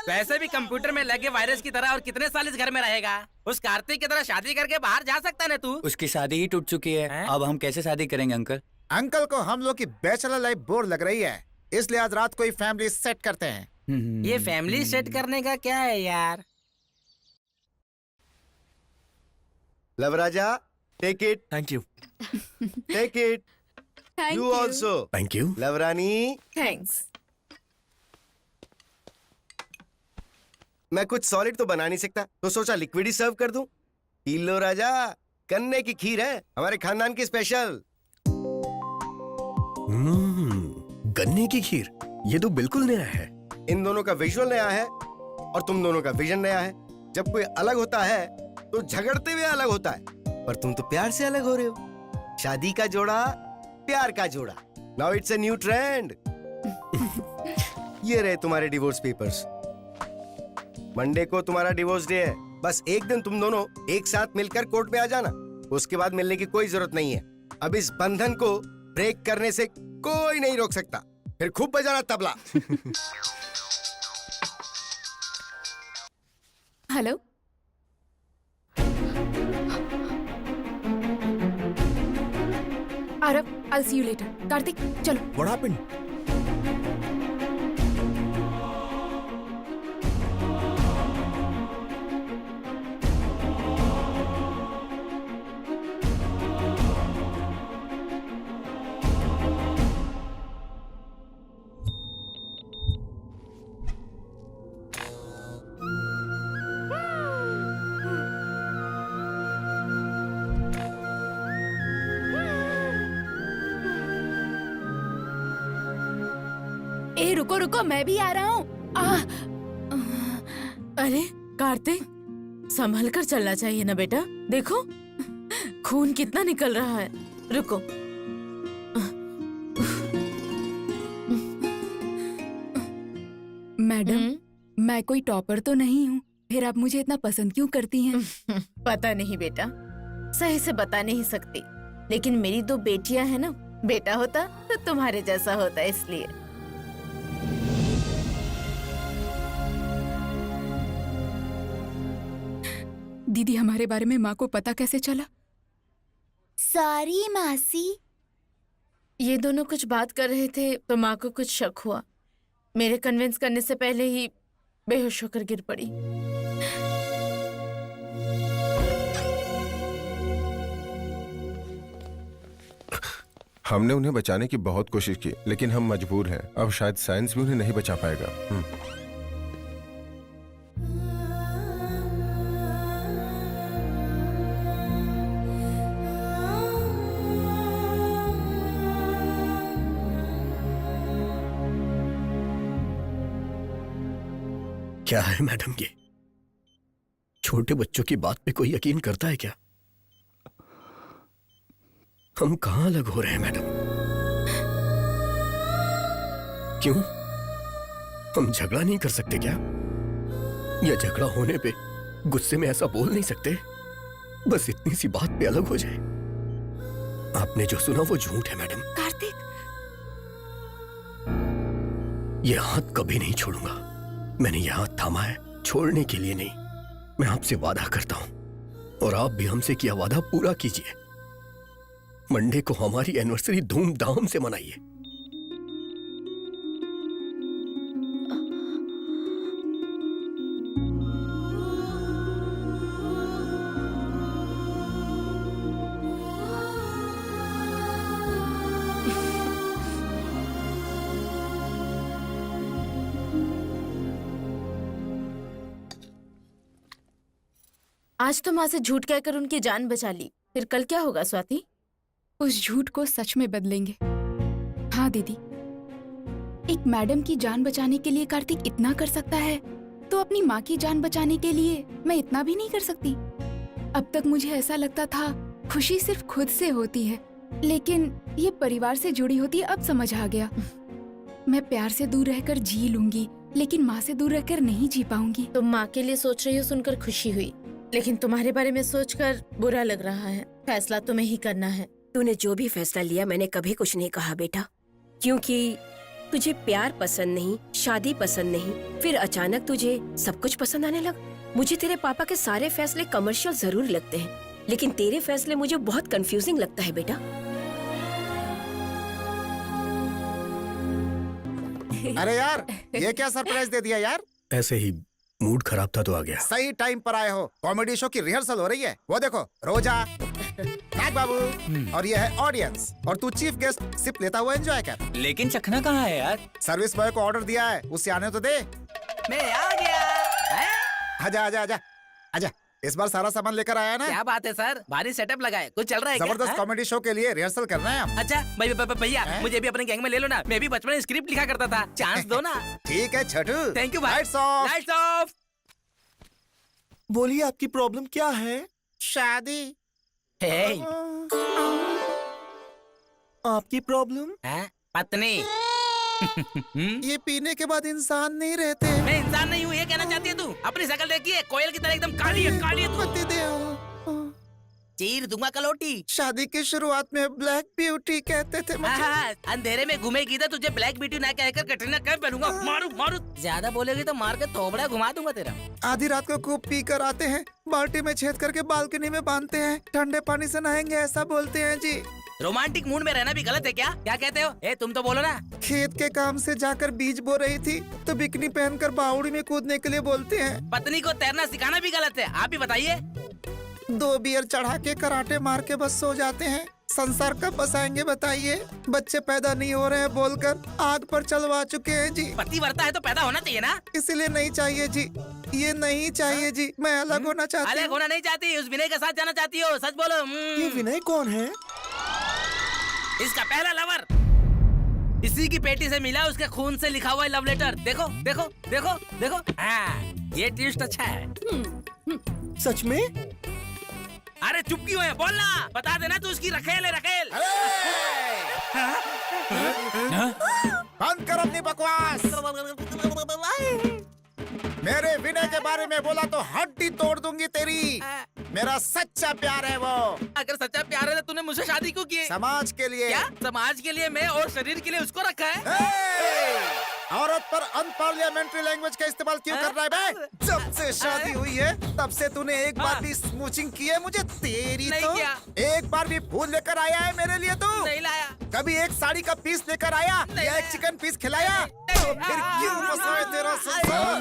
वैसे भी कंप्यूटर में लगे वायरस की तरह और कितने साल इस घर में रहेगा? उस कार्तिक की तरह शादी करके बाहर जा सकता है तू? उसकी शादी ही टूट चुकी है, अब हम कैसे शादी करेंगे अंकल? अंकल को हम लोग की बैचलर लाइफ बोर लग रही है, इसलिए आज रात को ही फैमिली सेट करते हैं। ये फैमिली सेट करने का क्या है यार? लव राजा, take it. Thank you. Take it. You also. Thank you. Love रानी। थैंक्स। मैं कुछ सॉलिड तो बना नहीं सकता, तो सोचा लिक्विड ही सर्व कर दूं। पी लो राजा, गन्ने की खीर है, हमारे खानदान की स्पेशल। गन्ने की खीर, ये तो बिल्कुल नया है। इन दोनों का विजुअल नया है और तुम दोनों का विजन नया है। जब कोई अलग होता है तो झगड़ते हुए अलग होता है, पर तुम तो प्यार से अलग हो रहे हो। शादी का जोड़ा, प्यार का जोड़ा। Now it's a new trend. ये रहे तुम्हारे डिवोर्स पेपर्स। मंडे को तुम्हारा डिवोर्स डे है। बस एक दिन तुम दोनों एक साथ मिलकर कोर्ट में आ जाना, उसके बाद मिलने की कोई जरूरत नहीं है। अब इस बंधन को ब्रेक करने से कोई नहीं रोक सकता। फिर खूब बजाना tabla. Hello, Aarav, I'll see you later. Kartik, चलो। What happened? ए रुको रुको, मैं भी आ रहा हूँ। अरे कार्तिक, संभल कर चलना चाहिए ना बेटा। देखो खून कितना निकल रहा है। रुको। मैडम, मैं कोई टॉपर तो नहीं हूँ, फिर आप मुझे इतना पसंद क्यों करती हैं? पता नहीं बेटा, सही से बता नहीं सकती, लेकिन मेरी दो बेटियां हैं ना। बेटा होता तो तुम्हारे जैसा होता, इसलिए। दीदी, हमारे बारे में माँ को पता कैसे चला? सॉरी मासी। ये दोनों कुछ बात कर रहे थे तो माँ को कुछ शक हुआ। मेरे कन्विंस करने से पहले ही बेहोश होकर गिर पड़ी। हमने उन्हें बचाने की बहुत कोशिश की, लेकिन हम मजबूर हैं। अब शायद साइंस भी उन्हें नहीं बचा पाएगा। क्या है मैडम ये? छोटे बच्चों की बात पे कोई यकीन करता है क्या? हम कहाँ अलग हो रहे हैं मैडम? क्यों? हम झगड़ा नहीं कर सकते क्या? या झगड़ा होने पे गुस्से में ऐसा बोल नहीं सकते? बस इतनी सी बात पे अलग हो जाए। आपने जो सुना वो झूठ है मैडम। कार्तिक, ये हाथ कभी नहीं छोड़ूंगा। मैंने ये हाथ थामा है छोड़ने के लिए नहीं। मैं आपसे वादा करता हूं और आप भी हमसे किया वादा पूरा कीजिए। मंडे को हमारी एनिवर्सरी धूमधाम से मनाइए। आज तो माँ से झूठ कहकर उनकी जान बचा ली, फिर कल क्या होगा स्वाति? उस झूठ को सच में बदलेंगे। हाँ दीदी, एक मैडम की जान बचाने के लिए कार्तिक इतना कर सकता है, तो अपनी माँ की जान बचाने के लिए मैं इतना भी नहीं कर सकती। अब तक मुझे ऐसा लगता था खुशी सिर्फ खुद से होती है, लेकिन ये परिवार से जुड़ी होती है। अब समझ आ गया। मैं प्यार से दूर रहकर जी लूंगी, लेकिन माँ से दूर रहकर नहीं जी पाऊंगी। तुम माँ के लिए सोच रही हो सुनकर खुशी हुई, लेकिन तुम्हारे बारे में सोचकर बुरा लग रहा है। फैसला तुम्हें ही करना है। तूने जो भी फैसला लिया मैंने कभी कुछ नहीं कहा बेटा, क्योंकि तुझे प्यार पसंद नहीं, शादी पसंद नहीं, फिर अचानक तुझे सब कुछ पसंद आने लगा। मुझे तेरे पापा के सारे फैसले कमर्शियल जरूर लगते हैं, लेकिन तेरे फैसले मुझे बहुत कंफ्यूजिंग लगता है बेटा। अरे यार, ये क्या सरप्राइज दे दिया यार? ऐसे ही मूड खराब था तो आ गया। सही टाइम पर आए हो। कॉमेडी शो की रिहर्सल हो रही है। वो देखो, रोजा, नाग बाबू और ये है ऑडियंस, और तू चीफ गेस्ट सिप लेता हुआ एंजॉय कर। लेकिन चखना कहाँ है यार? सर्विस बॉय को ऑर्डर दिया है, उसे आने तो दे। मैं आ गया। आजा आजा आजा आजा। इस बार सारा सामान लेकर आया ना? क्या बात है सर, भारी सेटअप लगा है, कुछ चल रहा है क्या? जबरदस्त कॉमेडी शो के लिए रिहर्सल करना है हम। अच्छा भैया, मुझे भी अपने गैंग में ले लो ना। मैं भी बचपन में स्क्रिप्ट लिखा करता था, चांस दो ना। ठीक है छोटू। थैंक यू भाई। Lights off. Lights off. बोलिए, आपकी प्रॉब्लम क्या है? शादी। हे, आपकी प्रॉब्लम? पत्नी। ये पीने के बाद इंसान नहीं रहते। मैं इंसान नहीं हूँ, ये कहना चाहती है तू? अपनी शक्ल देखिए, कोयल की तरह एकदम काली है, काली है तू। पति देव। चीर दूंगा कलोटी। शादी की शुरुआत में ब्लैक ब्यूटी कहते थे मुझे। हाँ, अंधेरे में घूमेगी तो तुझे ब्लैक ब्यूटी ना कहकर कटरीना कैफ पहनूंगा। मारू मारू, ज्यादा बोलेगी तो मार के थोबड़ा घुमा दूंगा तेरा। आधी रात को खूब पी कर आते हैं, बाल्टी में छेद करके बालकनी में बांधते हैं, ठंडे पानी से नहाएंगे ऐसा बोलते हैं जी। रोमांटिक मूड में रहना भी गलत है क्या? क्या कहते हो? ए, तुम तो बोलो ना। खेत के काम से जाकर बीज बो रही थी तो बिकनी पहनकर बावड़ी में कूदने के लिए बोलते हैं। पत्नी को तैरना सिखाना भी गलत है, आप ही बताइए। 2 बियर चढ़ा के कराटे मार के बस सो जाते हैं। संसार कब बसाएंगे बताइए? बच्चे पैदा नहीं हो रहे हैं बोलकर आग पर चलवा चुके हैं जी। पति वरता है तो पैदा होना चाहिए ना। इसीलिए नहीं चाहिए जी, ये नहीं चाहिए जी। मैं अलग होना चाहती हूँ। अलग होना नहीं चाहती, उस विनय के साथ जाना चाहती हो? सच बोलो। ये विनय कौन है? इसका पहला लवर। इसी की पेटी से मिला, उसके खून से लिखा हुआ है लव लेटर। देखो देखो देखो देखो। हाँ, ये ट्विस्ट अच्छा है। सच में? अरे चुप क्यों है? बोलना, बता देना तू उसकी रखेल है, रखेल। बंद कर अपनी बकवास। मेरे विनय के बारे में बोला तो हड्डी तोड़ दूंगी तेरी। मेरा सच्चा प्यार है वो। अगर सच्चा प्यार है तो तूने मुझसे शादी क्यों की? समाज के लिए। क्या? समाज के लिए मैं, और शरीर के लिए उसको रखा है? औरत पर अनपार्लियामेंट्री लैंग्वेज का इस्तेमाल क्यों कर रहा है बे? जब से शादी हुई है तब से तूने एक बार भी स्मूचिंग की है मुझे? तेरी नहीं तो किया। एक बार भी फूल लेकर आया है मेरे लिए तू? नहीं लाया। कभी एक साड़ी का पीस लेकर आया या एक चिकन पीस खिलाया? तो फिर क्यों फंसा है तेरा संसार?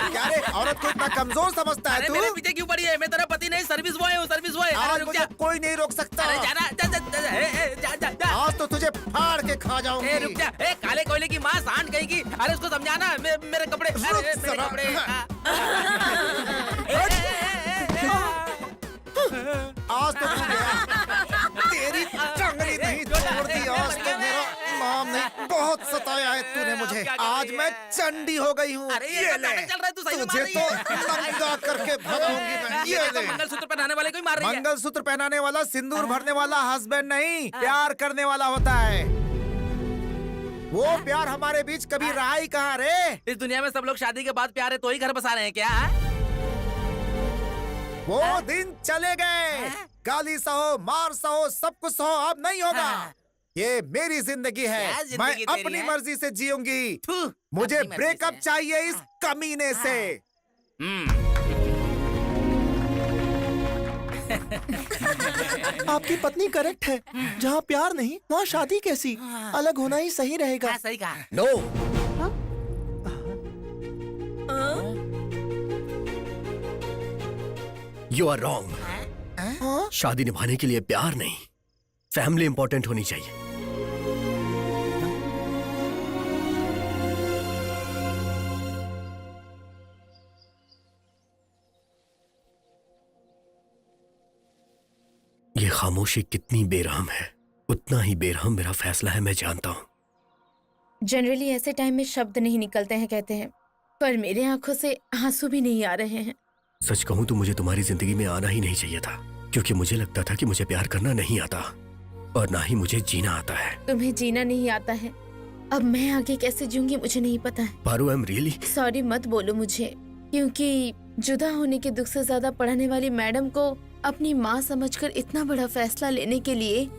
क्या रे, औरत को इतना कमजोर समझता है तू? मेरे पीछे क्यों पड़ी है? मैं तेरा पति नहीं, सर्विस बॉय हूँ, सर्विस बॉय। आज मुझे कोई नहीं रोक सकता। अरे जाना, जा। आज तो तुझे फाड़ के खा जाऊंगी। रुक जा। काले कोयले की माँ सांड कहेगी। अरे उसको समझाना, मेरे कपड़े। मेरे कपड़े। आज तो तू गया। तेरी टंगड़ी नहीं तोड़ दी आज तो। मेरा नाम नहीं, बहुत सताया है तूने मुझे। आज मैं मैं चंडी हो गई हूँ। अरे ये ये क्या ले। नाटक चल रहा है? तू सही में तुझे मार रही तो है। नंगा करके भगाऊंगी मैं। ये ये तो ले। मंगलसूत्र पहनाने वाले को ही मार रही है। मंगलसूत्र पहनाने वाला सिंदूर भरने वाला हस्बैंड नहीं, प्यार करने वाला होता है। वो प्यार हमारे बीच कभी रहा ही कहाँ रे? इस दुनिया में सब लोग शादी के बाद प्यार है तो ही घर बसा रहे हैं क्या? वो दिन चले गए। गाली सहो, मार सहो, सब कुछ सहो, अब नहीं होगा। ये मेरी जिंदगी है, क्या जिंदगी मैं तेरी अपनी है? मर्जी से जीऊंगी। मुझे अपनी मर्जी ब्रेकअप से। चाहिए इस कमीने से। आपकी पत्नी करेक्ट है, जहाँ प्यार नहीं वहाँ शादी कैसी? अलग होना ही सही रहेगा। सही कहा। No, you are wrong. शादी निभाने के लिए प्यार नहीं, फैमिली इंपॉर्टेंट होनी चाहिए। ये खामोशी कितनी बेरहम है, उतना ही बेरहम मेरा फैसला है, मैं जानता हूं। जनरली ऐसे टाइम में शब्द नहीं निकलते हैं कहते हैं, पर मेरे आंखों से आंसू भी नहीं आ रहे हैं। सच कहूं तो मुझे तुम्हारी जिंदगी में आना ही नहीं चाहिए था, क्योंकि मुझे लगता था कि मुझे प्यार करना नहीं आता और ना ही मुझे जीना आता है। तुम्हें जीना नहीं आता है, अब मैं आगे कैसे जीऊंगी मुझे नहीं पता है। Paru, I am really sorry मत बोलो मुझे, क्योंकि जुदा होने के दुख से ज्यादा पढ़ाने वाली मैडम को अपनी माँ समझकर इतना बड़ा फैसला लेने के लिए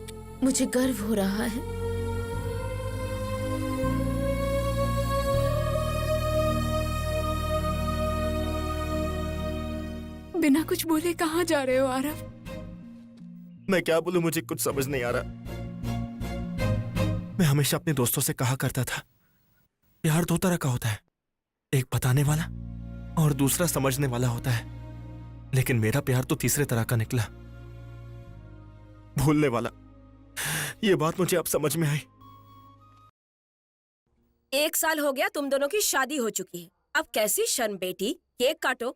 मुझे गर्व हो रहा है। बिना कुछ बोले कहाँ जा रहे हो आरव? मैं क्या बोलूं, मुझे कुछ समझ नहीं आ रहा। मैं हमेशा अपने दोस्तों से कहा करता था, प्यार दो तरह का होता है, एक बताने वाला और दूसरा समझने वाला होता है। लेकिन मेरा प्यार तो तीसरे तरह का निकला, भूलने वाला। ये बात मुझे अब समझ में आई। 1 साल हो गया तुम दोनों की शादी हो चुकी है, अब कैसी शर्म बेटी। केक काटो।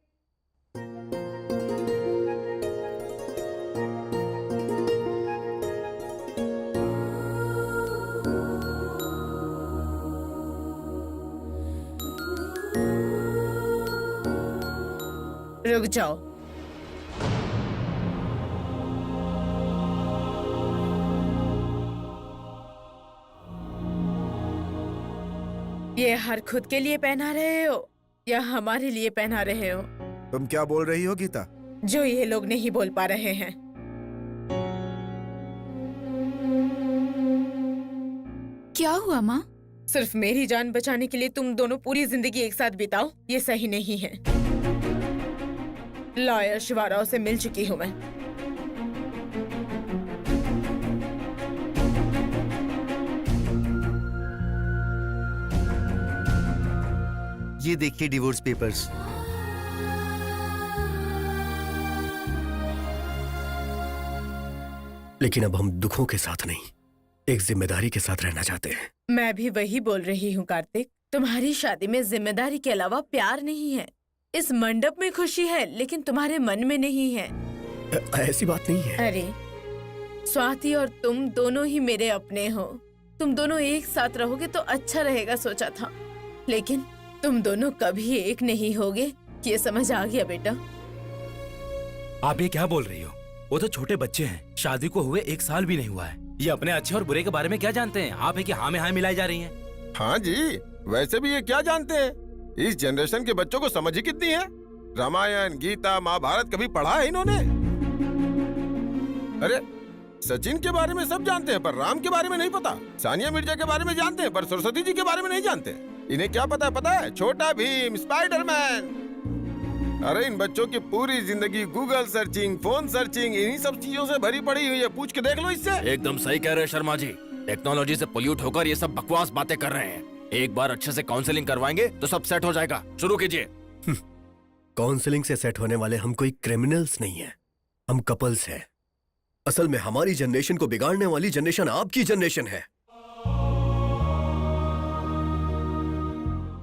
रुक जाओ, ये हर खुद के लिए पहना रहे हो या हमारे लिए पहना रहे हो? तुम क्या बोल रही हो गीता? जो ये लोग नहीं बोल पा रहे हैं। क्या हुआ माँ? सिर्फ मेरी जान बचाने के लिए तुम दोनों पूरी जिंदगी एक साथ बिताओ, ये सही नहीं है। लॉयर शिवाराव से मिल चुकी हूँ मैं। ये देखिए डिवोर्स पेपर्स। लेकिन अब हम दुखों के साथ नहीं, एक जिम्मेदारी के साथ रहना चाहते हैं। मैं भी वही बोल रही हूँ कार्तिक, तुम्हारी शादी में जिम्मेदारी के अलावा प्यार नहीं है। इस मंडप में खुशी है लेकिन तुम्हारे मन में नहीं है। ऐसी बात नहीं है। अरे स्वाति और तुम दोनों ही मेरे अपने हो, तुम दोनों एक साथ रहोगे तो अच्छा रहेगा सोचा था, लेकिन तुम दोनों कभी एक नहीं होगे, ये समझ आ गया बेटा। आप ये क्या बोल रही हो? वो तो छोटे बच्चे हैं, शादी को हुए 1 साल भी नहीं हुआ है। ये अपने अच्छे और बुरे के बारे में क्या जानते हैं? आप है कि हाँ में हाँ मिलाई जा रही हैं। हाँ जी, वैसे भी ये क्या जानते हैं? इस जनरेशन के बच्चों को समझ ही कितनी है। रामायण, गीता, महाभारत कभी पढ़ा है इन्होंने? अरे सचिन के बारे में सब जानते हैं पर राम के बारे में नहीं पता। सानिया मिर्जा के बारे में जानते हैं पर सरस्वती जी के बारे में नहीं जानते। इन्हें क्या पता है? छोटा भीम, स्पाइडरमैन। अरे इन बच्चों की पूरी जिंदगी गूगल सर्चिंग, फोन सर्चिंग, इन्हीं सब चीजों से भरी पड़ी हुई है। पूछ के देख लो इससे। एकदम सही कह रहे हैं शर्मा जी। टेक्नोलॉजी से पोल्यूट होकर ये सब बकवास बातें कर रहे हैं। एक बार अच्छे से काउंसलिंग करवाएंगे तो सब सेट हो जाएगा। शुरू कीजिए। काउंसलिंग से सेट होने वाले हम कोई क्रिमिनल्स नहीं है, हम कपल्स हैं। असल में हमारी जनरेशन को बिगाड़ने वाली जनरेशन आपकी जनरेशन है।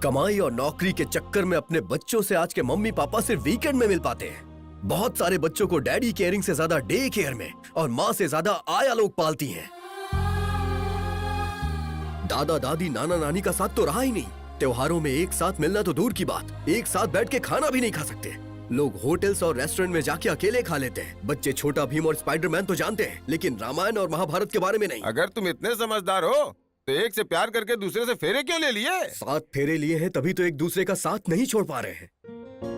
कमाई और नौकरी के चक्कर में अपने बच्चों से आज के मम्मी पापा सिर्फ वीकेंड में मिल पाते हैं। बहुत सारे बच्चों को डैडी केयरिंग से ज्यादा डे केयर में और माँ से ज्यादा आया लोग पालती हैं। दादा दादी नाना नानी का साथ तो रहा ही नहीं, त्योहारों में एक साथ मिलना तो दूर की बात, एक साथ बैठ के खाना भी नहीं खा सकते। लोग होटल्स और रेस्टोरेंट में जाके अकेले खा लेते हैं। बच्चे छोटा भीम और स्पाइडरमैन तो जानते हैं, लेकिन रामायण और महाभारत के बारे में नहीं। अगर तुम इतने समझदार हो तो एक से प्यार करके दूसरे से फेरे क्यों ले लिए? 7 फेरे लिए हैं तभी तो एक दूसरे का साथ नहीं छोड़ पा रहे हैं।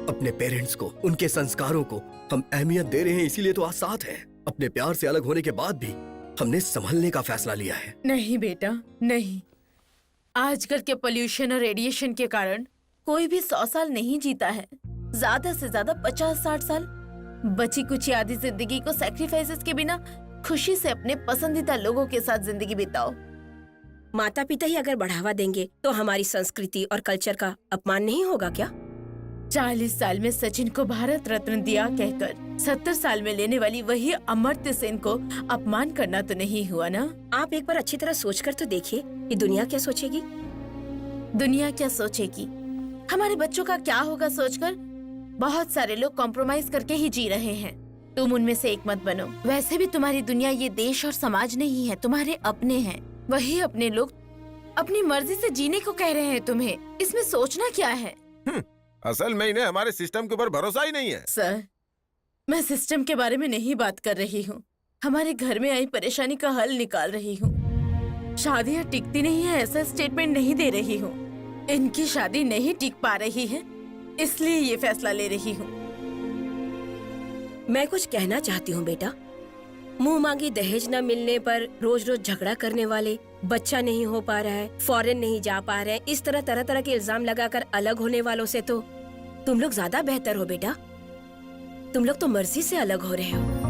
अपने पेरेंट्स को, उनके संस्कारों को हम अहमियत दे रहे हैं, इसीलिए तो आज साथ हैं। अपने प्यार से अलग होने के बाद भी हमने संभलने का फैसला लिया है। नहीं बेटा, नहीं। आजकल के पोल्यूशन और रेडिएशन के कारण कोई भी 100 साल नहीं जीता है, ज्यादा से ज्यादा 50-60 साल। बची कुछ आधी जिंदगी को सैक्रिफाइसेस के बिना खुशी से अपने पसंदीदा लोगों के साथ जिंदगी बिताओ। माता पिता ही अगर बढ़ावा देंगे तो हमारी संस्कृति और कल्चर का अपमान नहीं होगा क्या? 40 साल में सचिन को भारत रत्न दिया कहकर 70 साल में लेने वाली वही अमर्त्य सेन को अपमान करना तो नहीं हुआ ना? आप एक बार अच्छी तरह सोचकर तो देखिए कि दुनिया क्या सोचेगी। दुनिया क्या सोचेगी, हमारे बच्चों का क्या होगा सोचकर बहुत सारे लोग कॉम्प्रोमाइज करके ही जी रहे हैं। तुम उनमें से एक मत बनो। वैसे भी तुम्हारी दुनिया ये देश और समाज नहीं है, तुम्हारे अपने हैं। वही अपने लोग अपनी मर्जी से जीने को कह रहे हैं तुम्हें, इसमें सोचना क्या है? असल में इन्हें हमारे सिस्टम के ऊपर भरोसा ही नहीं है। सर, मैं सिस्टम के बारे में नहीं बात कर रही हूँ, हमारे घर में आई परेशानी का हल निकाल रही हूँ। शादियाँ टिकती नहीं है ऐसा स्टेटमेंट नहीं दे रही हूँ। इनकी शादी नहीं टिक पा रही है, इसलिए ये फैसला ले रही हूँ। मैं कुछ कहना चाहती हूँ बेटा। मुंह मांगी दहेज न मिलने पर रोज रोज झगड़ा करने वाले, बच्चा नहीं हो पा रहा है, फॉरेन नहीं जा पा रहे हैं, इस तरह तरह के इल्जाम लगाकर अलग होने वालों से तो तुम लोग ज्यादा बेहतर हो बेटा। तुम लोग तो मर्जी से अलग हो रहे हो।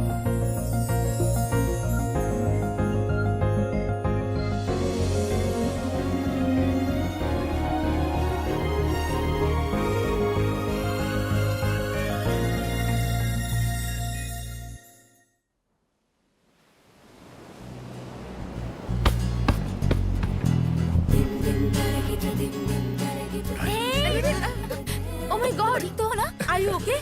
Oh my God, ठीक तो हो ना? Are you okay?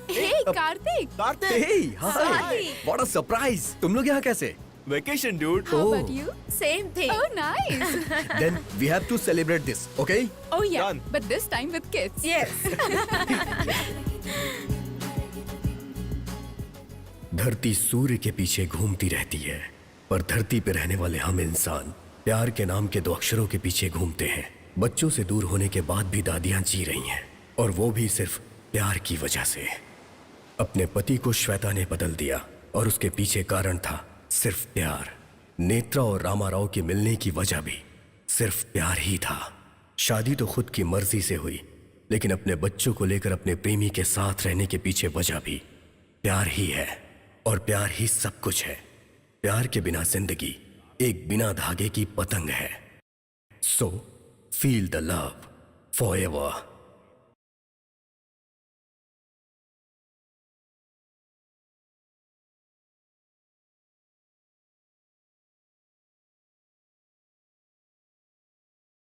Hey Kartik, Hey, hi! What a surprise! तुम लोग यहाँ कैसे? Vacation dude. how about you? Same thing. Oh nice. Then we have to celebrate this, okay? Oh yeah, Done. but this time with kids. Yes. धरती सूर्य के पीछे घूमती रहती है, पर धरती पे रहने वाले हम इंसान प्यार के नाम के 2 अक्षरों के पीछे घूमते हैं। बच्चों से दूर होने के बाद भी दादियां जी रही हैं, और वो भी सिर्फ प्यार की वजह से। अपने पति को श्वेता ने बदल दिया, और उसके पीछे कारण था सिर्फ प्यार। नेत्रा और रामाराव के मिलने की वजह भी सिर्फ प्यार ही था। शादी तो खुद की मर्जी से हुई, लेकिन अपने बच्चों को लेकर अपने प्रेमी के साथ रहने के पीछे वजह भी प्यार ही है, और प्यार ही सब कुछ है। प्यार के बिना जिंदगी एक बिना धागे की पतंग है। So feel the love forever.